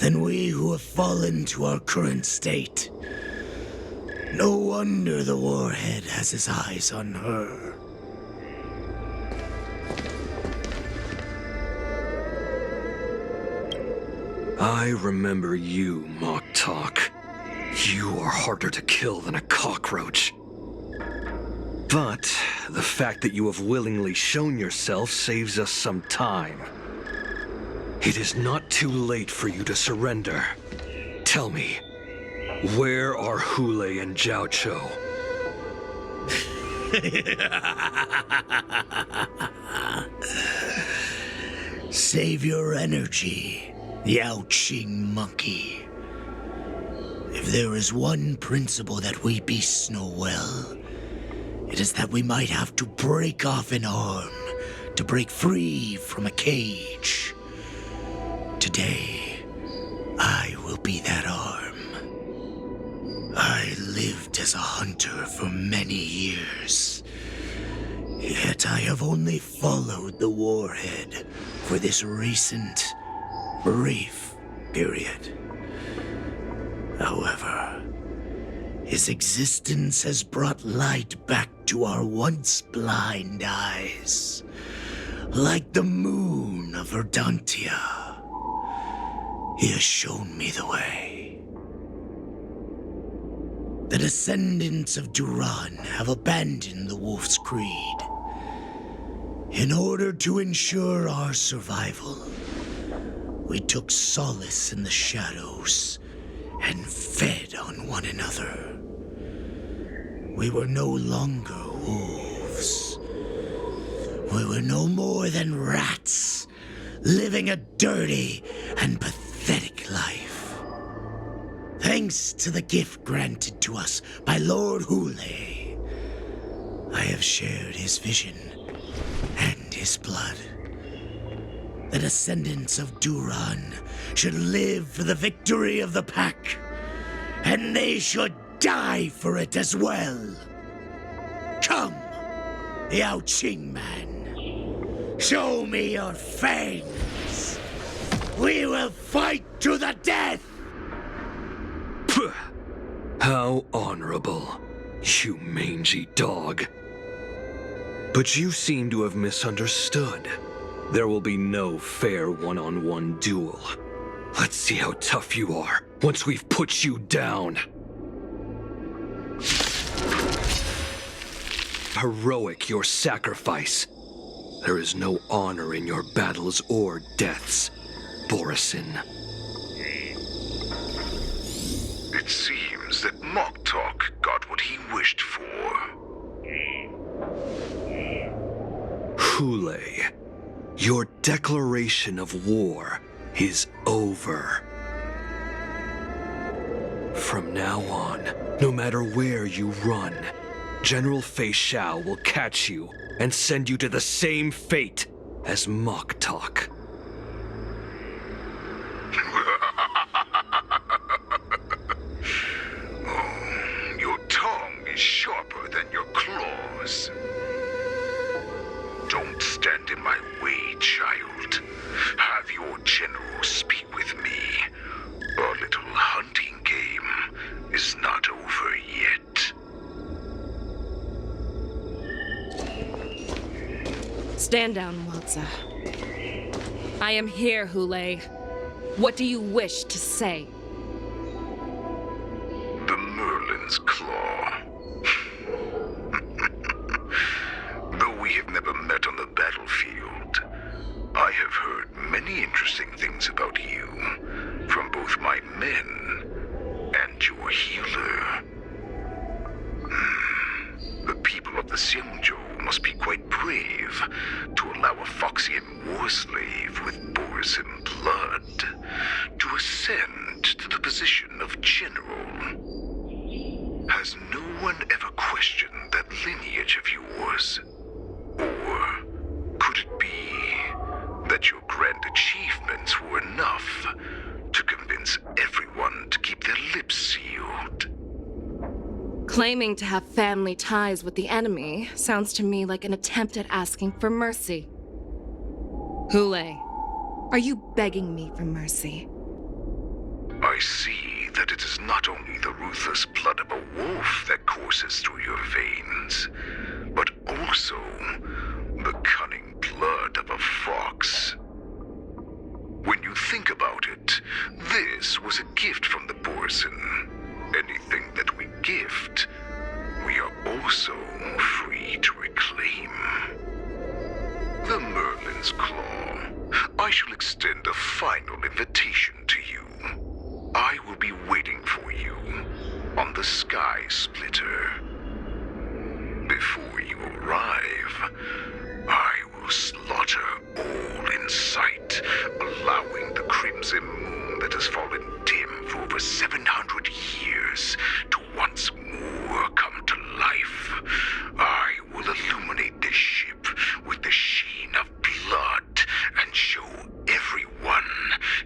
than we who have fallen to our current state. No wonder the Warhead has his eyes on her. I remember you, Mock Talk. You are harder to kill than a cockroach. But the fact that you have willingly shown yourself saves us some time. It is not too late for you to surrender. Tell me, where are Hule and Zhao Cho? Save your energy, Yao Qing monkey. If there is one principle that we beasts know well, it is that we might have to break off an arm to break free from a cage. Today, I will be that arm. I lived as a hunter for many years, yet I have only followed the Warhead for this recent, brief period. However, his existence has brought light back to our once blind eyes, like the moon of Verdantia. He has shown me the way. The descendants of Duran have abandoned the Wolf's Creed. In order to ensure our survival, we took solace in the shadows and fed on one another. We were no longer wolves. We were no more than rats, living a dirty and pathetic life. Thanks to the gift granted to us by Lord Hule, I have shared his vision and his blood. The descendants of Duran should live for the victory of the pack, and they should die for it as well. Come, Yao Qing man, show me your fangs. We will fight to the death! Puh. How honorable, you mangy dog. But you seem to have misunderstood. There will be no fair one-on-one duel. Let's see how tough you are once we've put you down. Heroic your sacrifice. There is no honor in your battles or deaths, Borisin. It seems that Mock Talk got what he wished for. Hule, your declaration of war is over. From now on, no matter where you run, General Fei Xiao will catch you and send you to the same fate as Mock Talk. Your tongue is sharper than your claws. Don't stand in my way, child. Have your general speak with me. Our little hunting game is not over yet. Stand down, Waltza. I am here, Hule. What do you wish to say? The Merlin's Claw. Though we have never met on the battlefield, I have heard many interesting things about you from both my men and your healer. The people of the Xianzhou must be quite brave to allow a Foxian war slave with Borisin blood to ascend to the position of general. Has no one ever questioned that lineage of yours? Or could it be that your grand achievements were enough to convince everyone to keep their lips sealed? Claiming to have family ties with the enemy sounds to me like an attempt at asking for mercy. Hule, are you begging me for mercy? I see that it is not only the ruthless blood of a wolf that courses through your veins, but also the cunning blood of a fox. When you think about it, this was a gift from the Borson. Anything that we gift, we are also free to reclaim. The Merlin's Claw. I shall extend a final invitation to you. I will be waiting for you on the Sky Splitter. Before you arrive, I will slaughter all in sight, allowing the crimson moon that has fallen dim for over 700 years to once more come to life. I will illuminate this ship with the sheen of blood and show everyone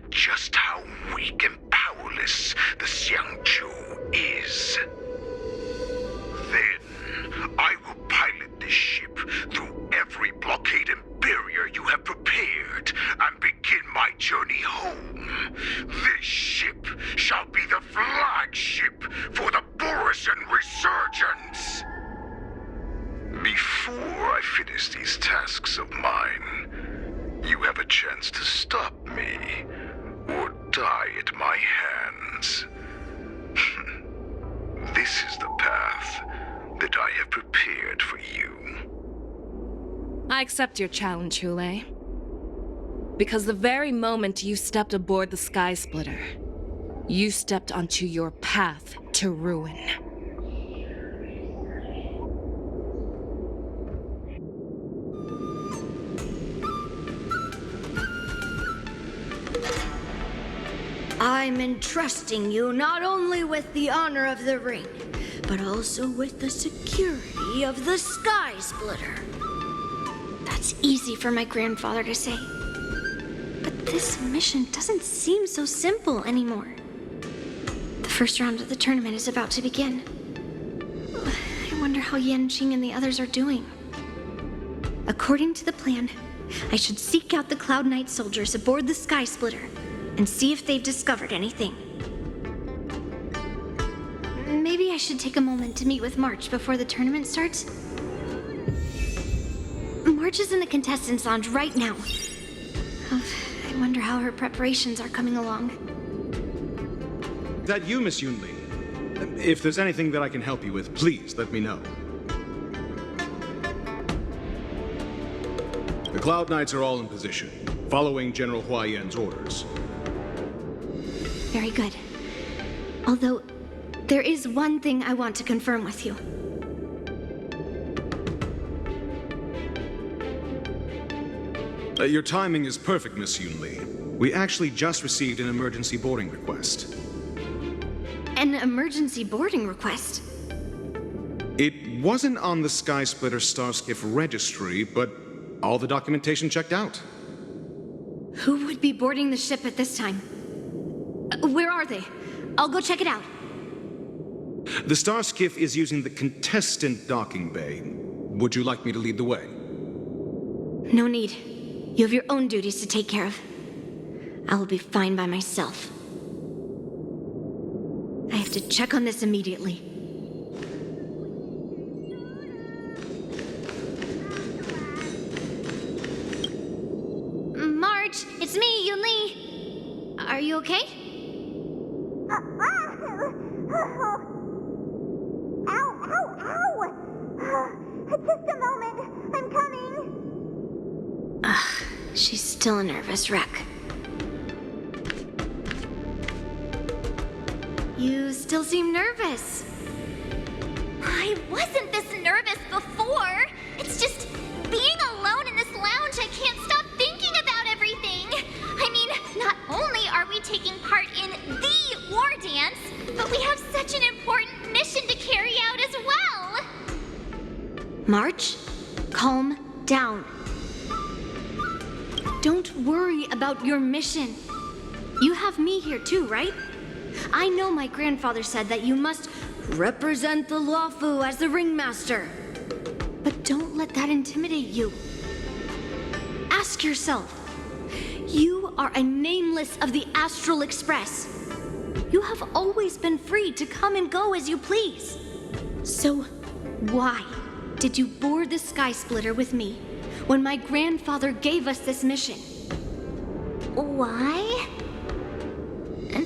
just how weak and powerless the Xiangzhou is. Then, I will pilot this ship through every blockade and barrier you have prepared and begin my journey home. This ship shall be the flagship for the Borison Resurgence. Before I finish these tasks of mine, you have a chance to stop me or die at my hands. This is the path that I have prepared for you. I accept your challenge, Hule. Because the very moment you stepped aboard the Sky Splitter, you stepped onto your path to ruin. I'm entrusting you not only with the honor of the ring, but also with the security of the Sky Splitter. That's easy for my grandfather to say. But this mission doesn't seem so simple anymore. The first round of the tournament is about to begin. I wonder how Yanqing and the others are doing. According to the plan, I should seek out the Cloud Knight soldiers aboard the Sky Splitter and see if they've discovered anything. Maybe I should take a moment to meet with March before the tournament starts. March is in the contestants' lounge right now. I wonder how her preparations are coming along. Is that you, Miss Yunli? If there's anything that I can help you with, please let me know. The Cloud Knights are all in position, following General Hua Yan's orders. Very good. Although, there is one thing I want to confirm with you. Your timing is perfect, Miss Yunli. We actually just received an emergency boarding request. An emergency boarding request? It wasn't on the Sky Splitter Starskiff registry, but all the documentation checked out. Who would be boarding the ship at this time? Where are they? I'll go check it out. The Starskiff is using the contestant docking bay. Would you like me to lead the way? No need. You have your own duties to take care of. I will be fine by myself. I have to check on this immediately. March, it's me, Yunli. Are you okay? Just a moment. I'm coming. Ugh, she's still a nervous wreck. You still seem nervous. I wasn't this nervous before. It's just being alone in this lounge, I can't stop thinking about everything. I mean, not only are we taking part in the war dance, but we have such an important mission to carry out as well. March, calm down. Don't worry about your mission. You have me here too, right? I know my grandfather said that you must represent the Luofu as the ringmaster. But don't let that intimidate you. Ask yourself, you are a nameless of the Astral Express. You have always been free to come and go as you please. So why did you board the Sky Splitter with me when my grandfather gave us this mission? Why?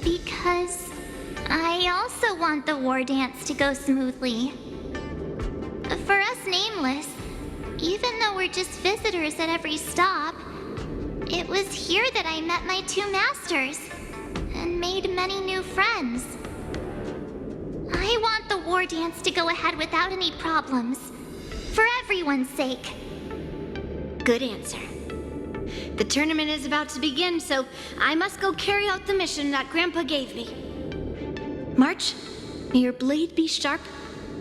Because I also want the war dance to go smoothly. For us Nameless, even though we're just visitors at every stop, it was here that I met my two masters and made many new friends. I want the war dance to go ahead without any problems, for everyone's sake. Good answer. The tournament is about to begin, so I must go carry out the mission that Grandpa gave me. March, may your blade be sharp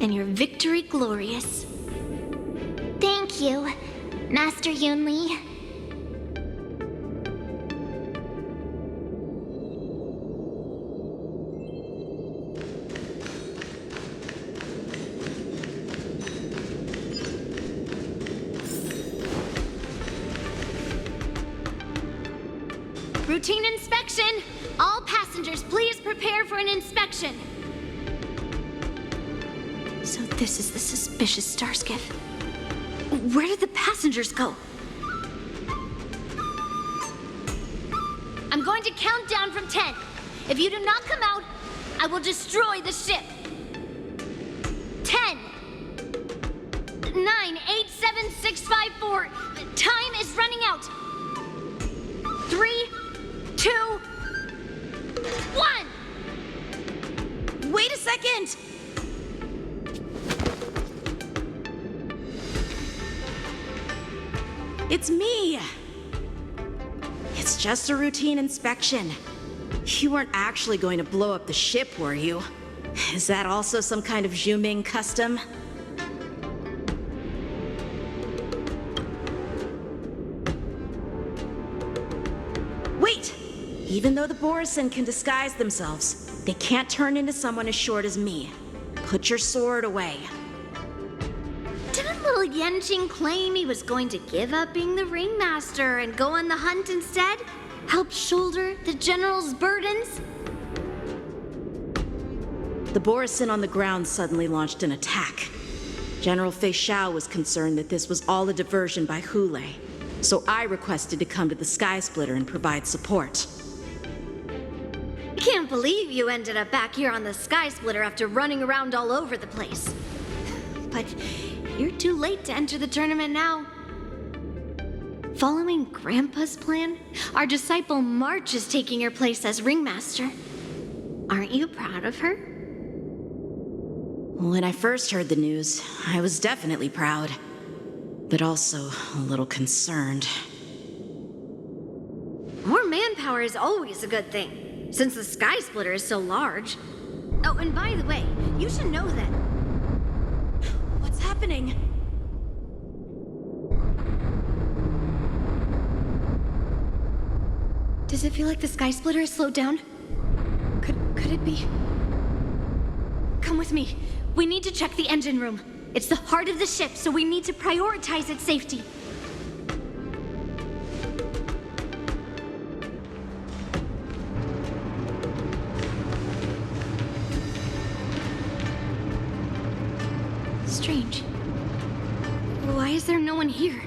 and your victory glorious. Thank you, Master Yunli. Routine inspection! All passengers, please prepare for an inspection. So this is the suspicious Starskiff. Where did the passengers go? I'm going to count down from 10. If you do not come out, I will destroy the ship. 10, 9, 8, 7, 6, 5, 4. Time is running out. 3, 2, 1. Wait a second. It's me! It's just a routine inspection. You weren't actually going to blow up the ship, were you? Is that also some kind of Zhuming custom? Wait! Even though the Borisin can disguise themselves, they can't turn into someone as short as me. Put your sword away. Didn't little Yanqing claim he was going to give up being the ringmaster and go on the hunt instead? Help shoulder the general's burdens? The Borisin on the ground suddenly launched an attack. General Fei Xiao was concerned that this was all a diversion by Hule, so I requested to come to the Sky Splitter and provide support. I can't believe you ended up back here on the Sky Splitter after running around all over the place. But you're too late to enter the tournament now. Following Grandpa's plan, our disciple March is taking your place as ringmaster. Aren't you proud of her? When I first heard the news, I was definitely proud, but also a little concerned. More manpower is always a good thing, since the Sky Splitter is so large. Oh, and by the way, you should know that... What's happening? Does it feel like the Sky Splitter has slowed down? Could it be? Come with me. We need to check the engine room. It's the heart of the ship, so we need to prioritize its safety. Strange. Why is there no one here?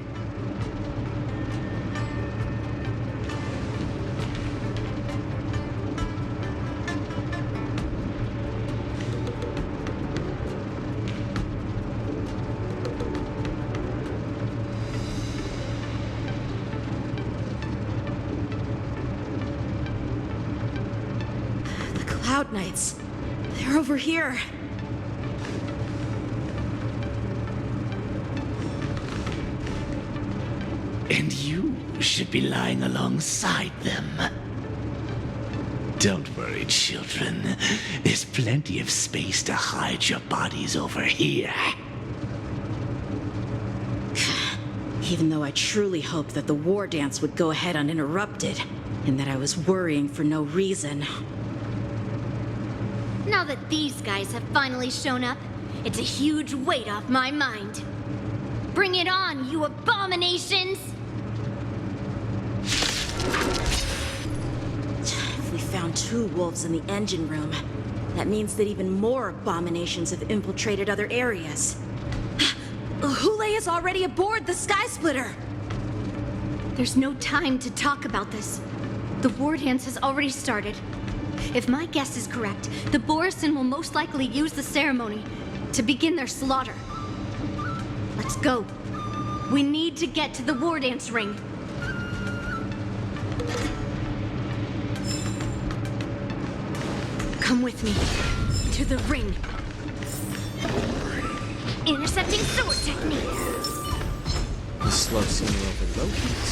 The Cloud Knights. They're over here. And you should be lying alongside them. Don't worry, children. There's plenty of space to hide your bodies over here. Even though I truly hoped that the war dance would go ahead uninterrupted, and that I was worrying for no reason. Now that these guys have finally shown up, it's a huge weight off my mind. Bring it on, you abominations! If we found 2 wolves in the engine room, that means that even more abominations have infiltrated other areas. Hule is already aboard the Sky Splitter! There's no time to talk about this. The war dance has already started. If my guess is correct, the Borisin will most likely use the ceremony to begin their slaughter. Let's go. We need to get to the war dance ring. Come with me. To the ring. Intercepting sword technique. The slow simmer over low heat.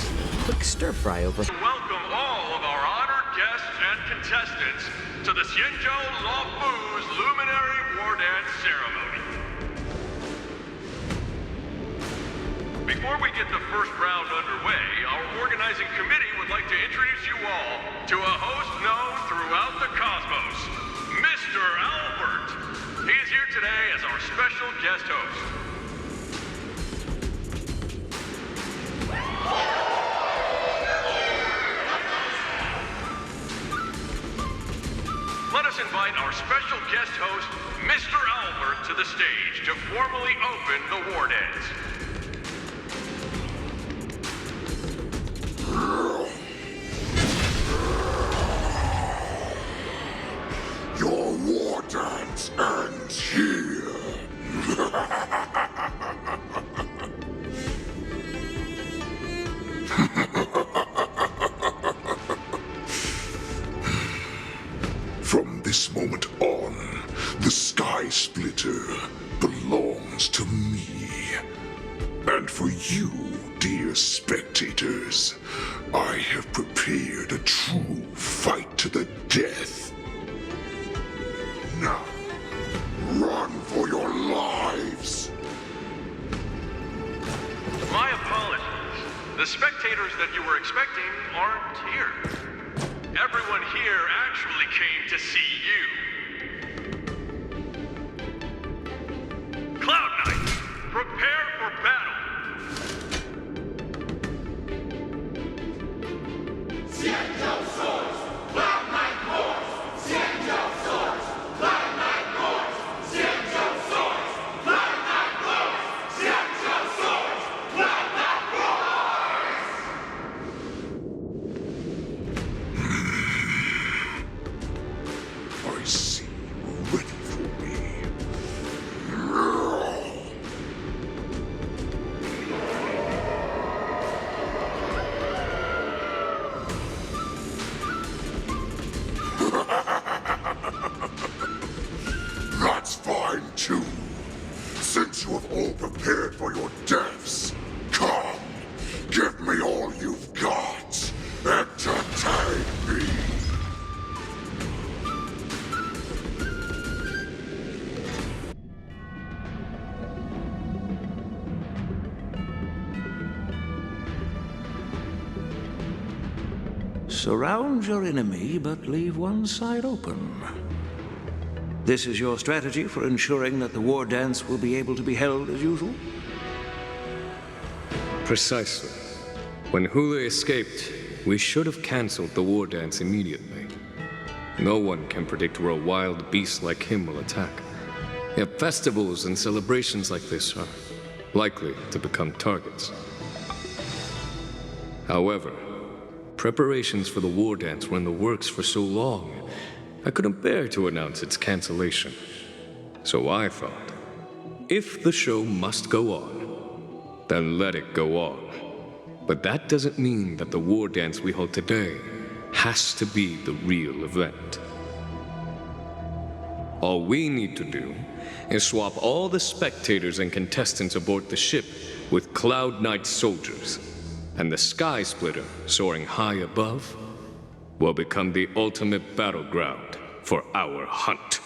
Quick stir fry over. Welcome all of our honored guests and contestants to the Xianzhou Luofu's Luminary War Dance Ceremony. Before we get the first round underway, our organizing committee would like to introduce you all to a host known throughout the cosmos, Mr. Albert. He is here today as our special guest host. Let us invite our special guest host, Mr. Albert, to the stage to formally open the war dance. Your war dance ends here. From this moment on, the Sky Splitter belongs to me. And for you, dear spectators, I have prepared a true fight to the death. Now, run for your lives! My apologies. The spectators that you were expecting aren't here. Everyone here actually came to see you. Cloud Knight, prepare for battle! Xianzhou swords! Cloud Knight roars! Xianzhou swords! Cloud Knight roars! Xianzhou swords! Cloud Knight roars! Xianzhou swords! Cloud Knight roars! I see you ready for me. That's fine too. Since you have all prepared for your deaths, come, give me all you've got. Entertain me. Surround your enemy, but leave one side open. This is your strategy for ensuring that the war dance will be able to be held as usual? Precisely. When Hule escaped, we should have cancelled the war dance immediately. No one can predict where a wild beast like him will attack. Yet festivals and celebrations like this are likely to become targets. However, preparations for the war dance were in the works for so long, I couldn't bear to announce its cancellation. So I thought, if the show must go on, then let it go on. But that doesn't mean that the war dance we hold today has to be the real event. All we need to do is swap all the spectators and contestants aboard the ship with Cloud Knight soldiers, and the Sky Splitter, soaring high above, will become the ultimate battleground for our hunt.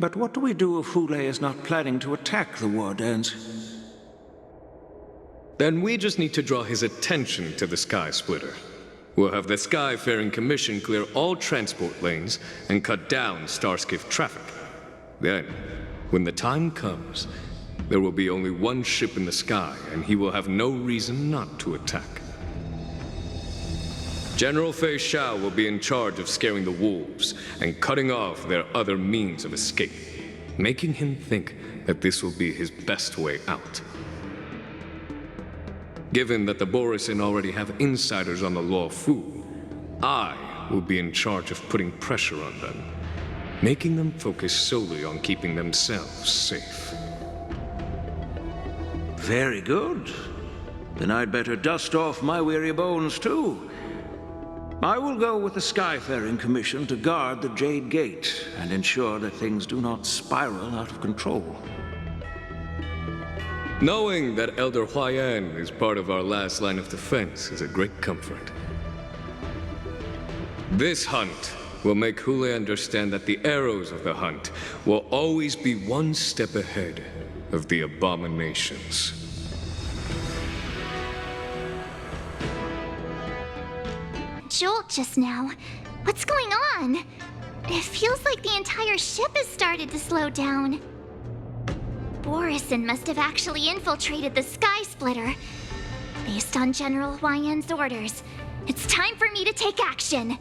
But what do we do if Hule is not planning to attack the war dance? Then we just need to draw his attention to the Sky Splitter. We'll have the Skyfaring Commission clear all transport lanes and cut down Starskiff traffic. Then, when the time comes, there will be only one ship in the sky, and he will have no reason not to attack. General Fei Shao will be in charge of scaring the wolves and cutting off their other means of escape, making him think that this will be his best way out. Given that the Borisin already have insiders on the Luo Fu, I will be in charge of putting pressure on them, making them focus solely on keeping themselves safe. Very good. Then I'd better dust off my weary bones too. I will go with the Skyfaring Commission to guard the Jade Gate and ensure that things do not spiral out of control. Knowing that Elder Huayan is part of our last line of defense is a great comfort. This hunt will make Hule understand that the arrows of the hunt will always be one step ahead of the abominations. Jolt just now. What's going on? It feels like the entire ship has started to slow down. Borisin must have actually infiltrated the Sky Splitter. Based on General Huayan's orders, it's time for me to take action.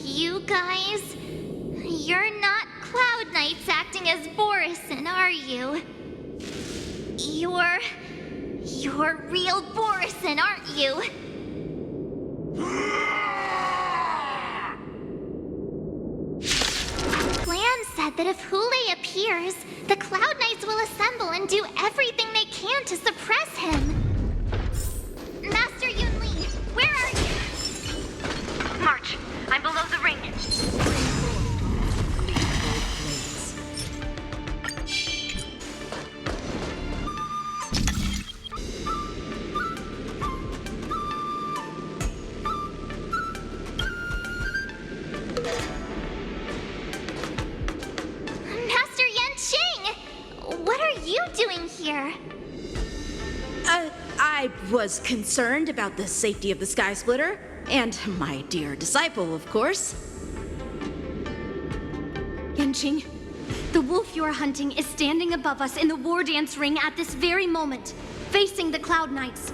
You guys, you're not Cloud Knights acting as Borisin, are you? You're real Borisin, aren't you? Plan said that if Hule appears, the Cloud Knights will assemble and do everything they can to suppress him. Master Yunli, where are you? March, I'm below the ring. Master Yanqing! What are you doing here? I was concerned about the safety of the Sky Splitter, and my dear disciple, of course. Yanqing, the wolf you are hunting is standing above us in the war dance ring at this very moment, facing the Cloud Knights.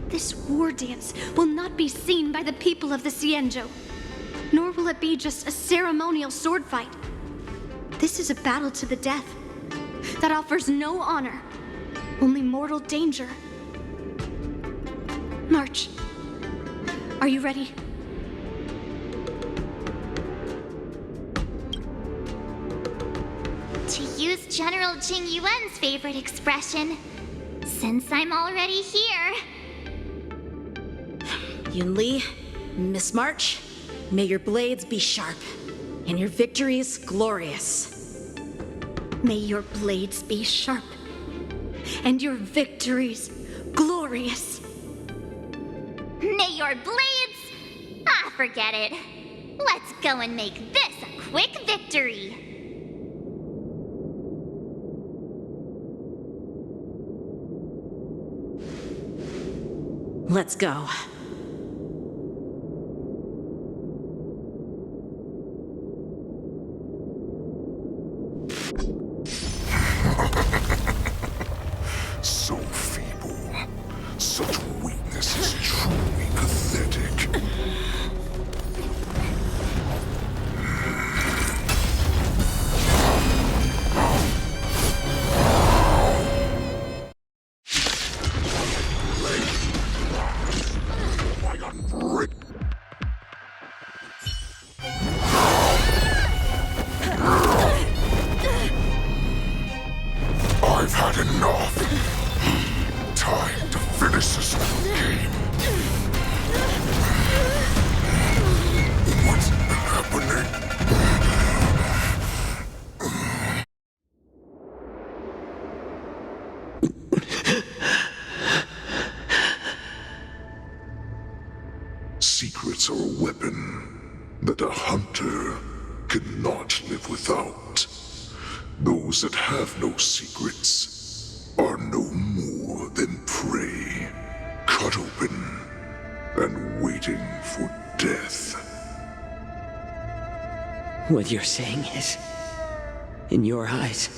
This war dance will not be seen by the people of the Xianzhou, nor will it be just a ceremonial sword fight. This is a battle to the death that offers no honor, only mortal danger. March, are you ready? To use General Jing Yuan's favorite expression, since I'm already here. Yunli, Miss March, may your blades be sharp, and your victories glorious. May your blades be sharp, and your victories glorious. May your blades... Ah, forget it. Let's go and make this a quick victory. Let's go. So feeble. Such weakness is truly pathetic. I've had enough. Time to finish this game. What's happening? Secrets are a weapon that a hunter cannot live without. Those that have no secrets are no more than prey, cut open and waiting for death. What you're saying is, in your eyes,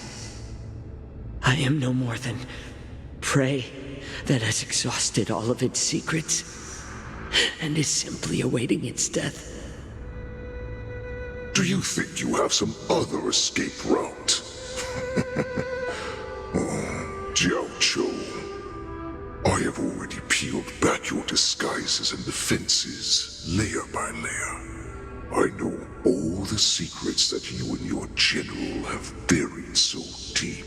I am no more than prey that has exhausted all of its secrets and is simply awaiting its death. Do you think you have some other escape route? Oh, Jiao-Cho, I have already peeled back your disguises and defenses, layer by layer. I know all the secrets that you and your general have buried so deep.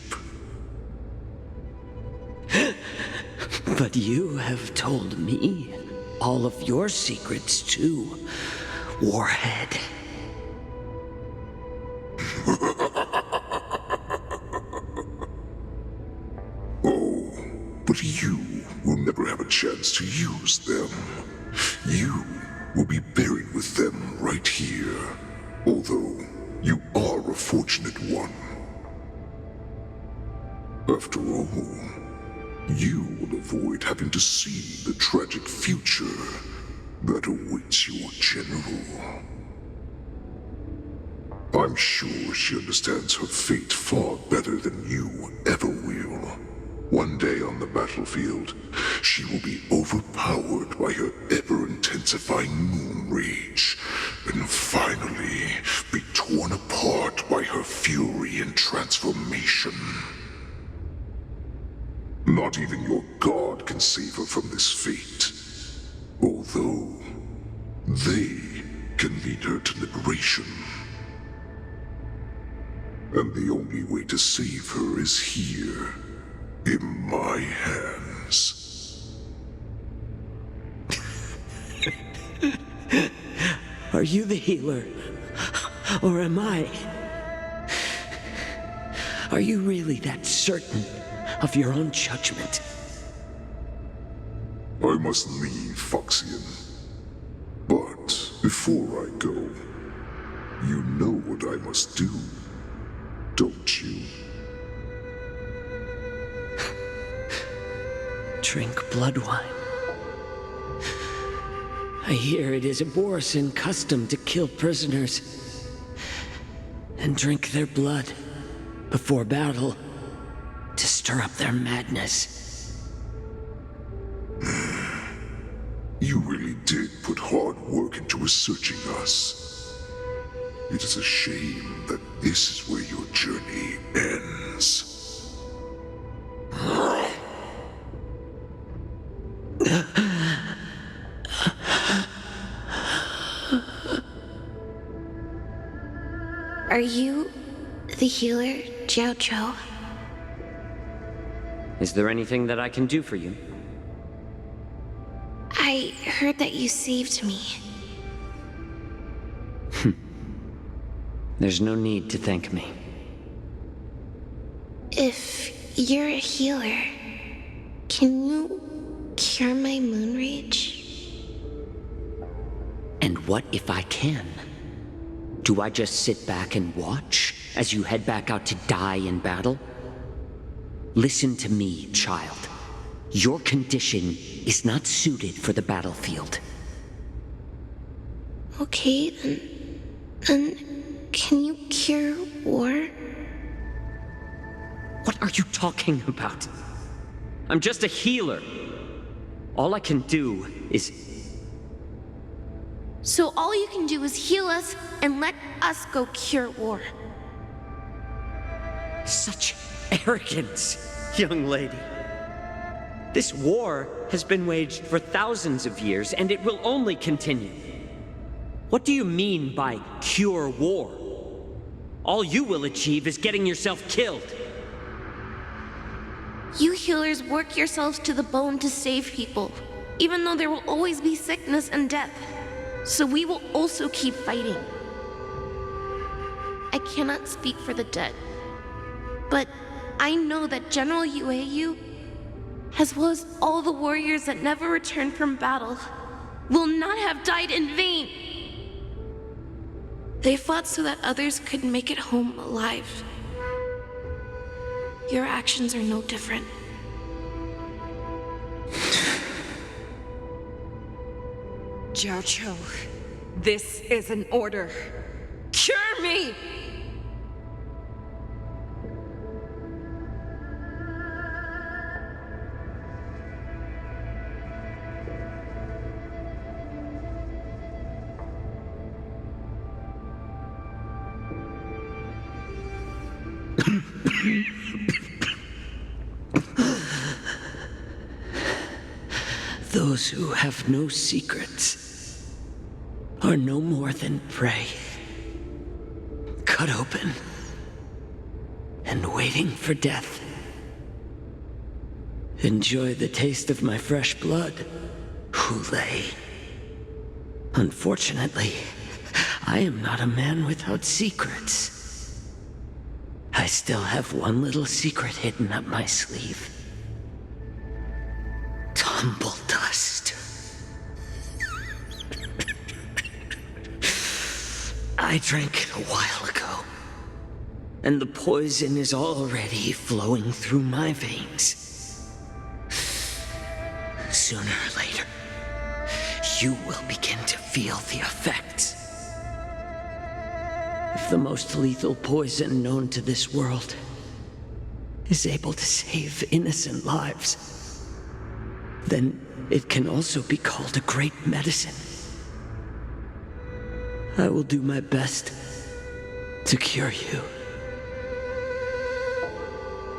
But you have told me all of your secrets too, Warhead. Oh, but you will never have a chance to use them. You will be buried with them right here, although you are a fortunate one. After all, you will avoid having to see the tragic future that awaits your general. I'm sure she understands her fate far better than you ever will. One day on the battlefield, she will be overpowered by her ever-intensifying moon rage, and finally be torn apart by her fury and transformation. Not even your god can save her from this fate, although they can lead her to liberation. And the only way to save her is here, in my hands. Are you the healer? Or am I? Are you really that certain of your own judgment? I must leave, Foxian. But before I go, you know what I must do, don't you? Drink blood wine. I hear it is a Borisin custom to kill prisoners and drink their blood before battle to stir up their madness. You really did put hard work into researching us. It is a shame that this is where your journey ends. Are you the healer, Jiao-Cho? Is there anything that I can do for you? I heard that you saved me. There's no need to thank me. If you're a healer, can you cure my moon rage? And what if I can? Do I just sit back and watch as you head back out to die in battle? Listen to me, child. Your condition is not suited for the battlefield. Okay, then can you cure war? What are you talking about? I'm just a healer. All I can do is... So all you can do is heal us and let us go cure war. Such arrogance, young lady. This war has been waged for thousands of years, and it will only continue. What do you mean by cure war? All you will achieve is getting yourself killed. You healers work yourselves to the bone to save people, even though there will always be sickness and death. So we will also keep fighting. I cannot speak for the dead, but I know that General Yueyu, as well as all the warriors that never returned from battle, will not have died in vain. They fought so that others could make it home alive. Your actions are no different. Jiaoqiu, this is an order. Cure me! Those who have no secrets are no more than prey, cut open and waiting for death. Enjoy the taste of my fresh blood, Hulei. Unfortunately, I am not a man without secrets. I still have one little secret hidden up my sleeve. Tumble dust. I drank it a while ago, and the poison is already flowing through my veins. Sooner or later, you will begin to feel the effects. If the most lethal poison known to this world is able to save innocent lives, then it can also be called a great medicine. I will do my best to cure you.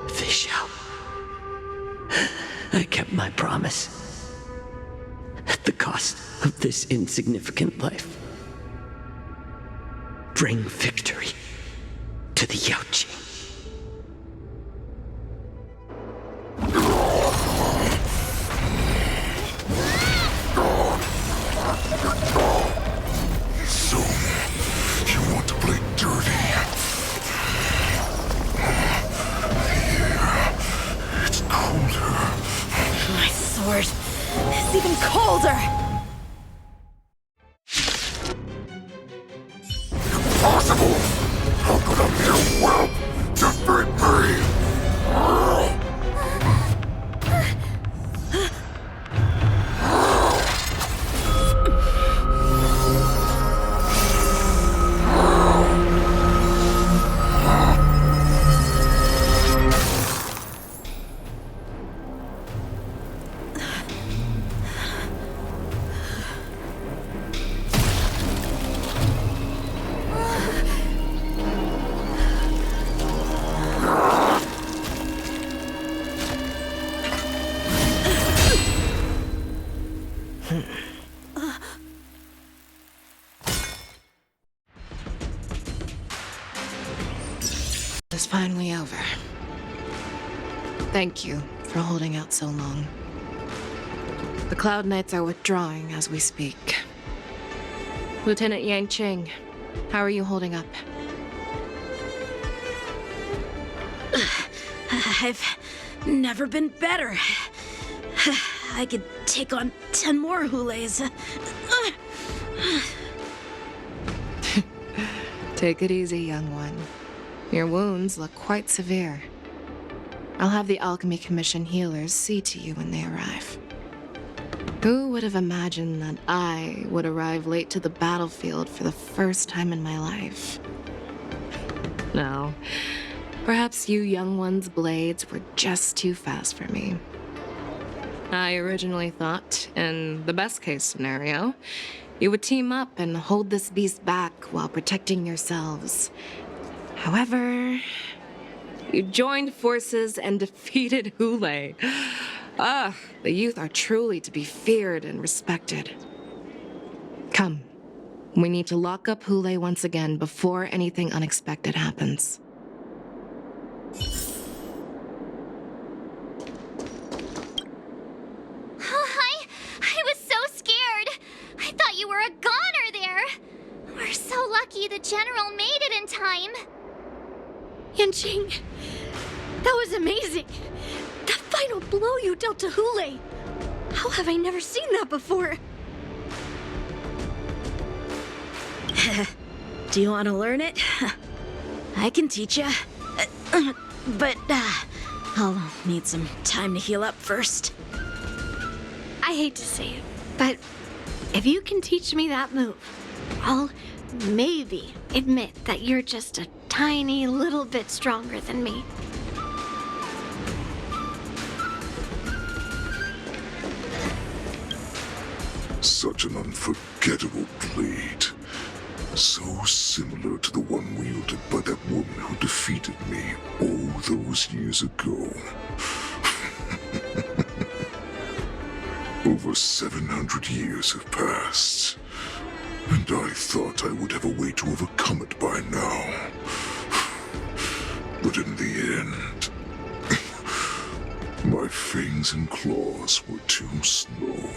Fischl, I kept my promise at the cost of this insignificant life. Bring victory to the Yaoqing. So, you want to play dirty? Here, it's colder. My sword is even colder! Impossible! How could a mere whelp defeat me? It's finally over. Thank you for holding out so long. The Cloud Knights are withdrawing as we speak. Lieutenant Yanqing, how are you holding up? I've never been better. I could take on 10 more Huleis. Take it easy, young one. Your wounds look quite severe. I'll have the Alchemy Commission healers see to you when they arrive. Who would have imagined that I would arrive late to the battlefield for the first time in my life? No. Perhaps you young one's blades were just too fast for me. I originally thought, in the best-case scenario, you would team up and hold this beast back while protecting yourselves. However, you joined forces and defeated Hulei. Ah, the youth are truly to be feared and respected. Come, we need to lock up Hulei once again before anything unexpected happens. I was so scared. I thought you were a goner there. We're so lucky the general made it in time. Yanqing, that was amazing. That final blow you dealt to Hulei. How have I never seen that before? Do you want to learn it? I can teach you. But I'll need some time to heal up first. I hate to say it, but if you can teach me that move, I'll maybe admit that you're just a tiny little bit stronger than me. Such an unforgettable blade. So similar to the one wielded by that woman who defeated me all those years ago. Over 700 years have passed, and I thought I would have a way to overcome it by now. But in the end, my fangs and claws were too slow.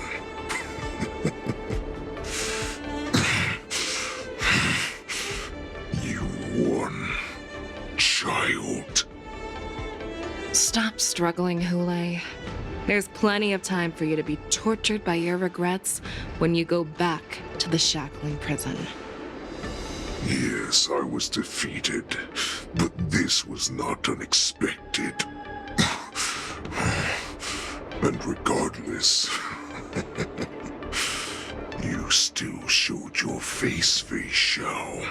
You won, child. Stop struggling, Hule. There's plenty of time for you to be tortured by your regrets when you go back to the shackling prison. Yes, I was defeated, but this was not unexpected. And regardless, you still showed your face, Fei Xiao.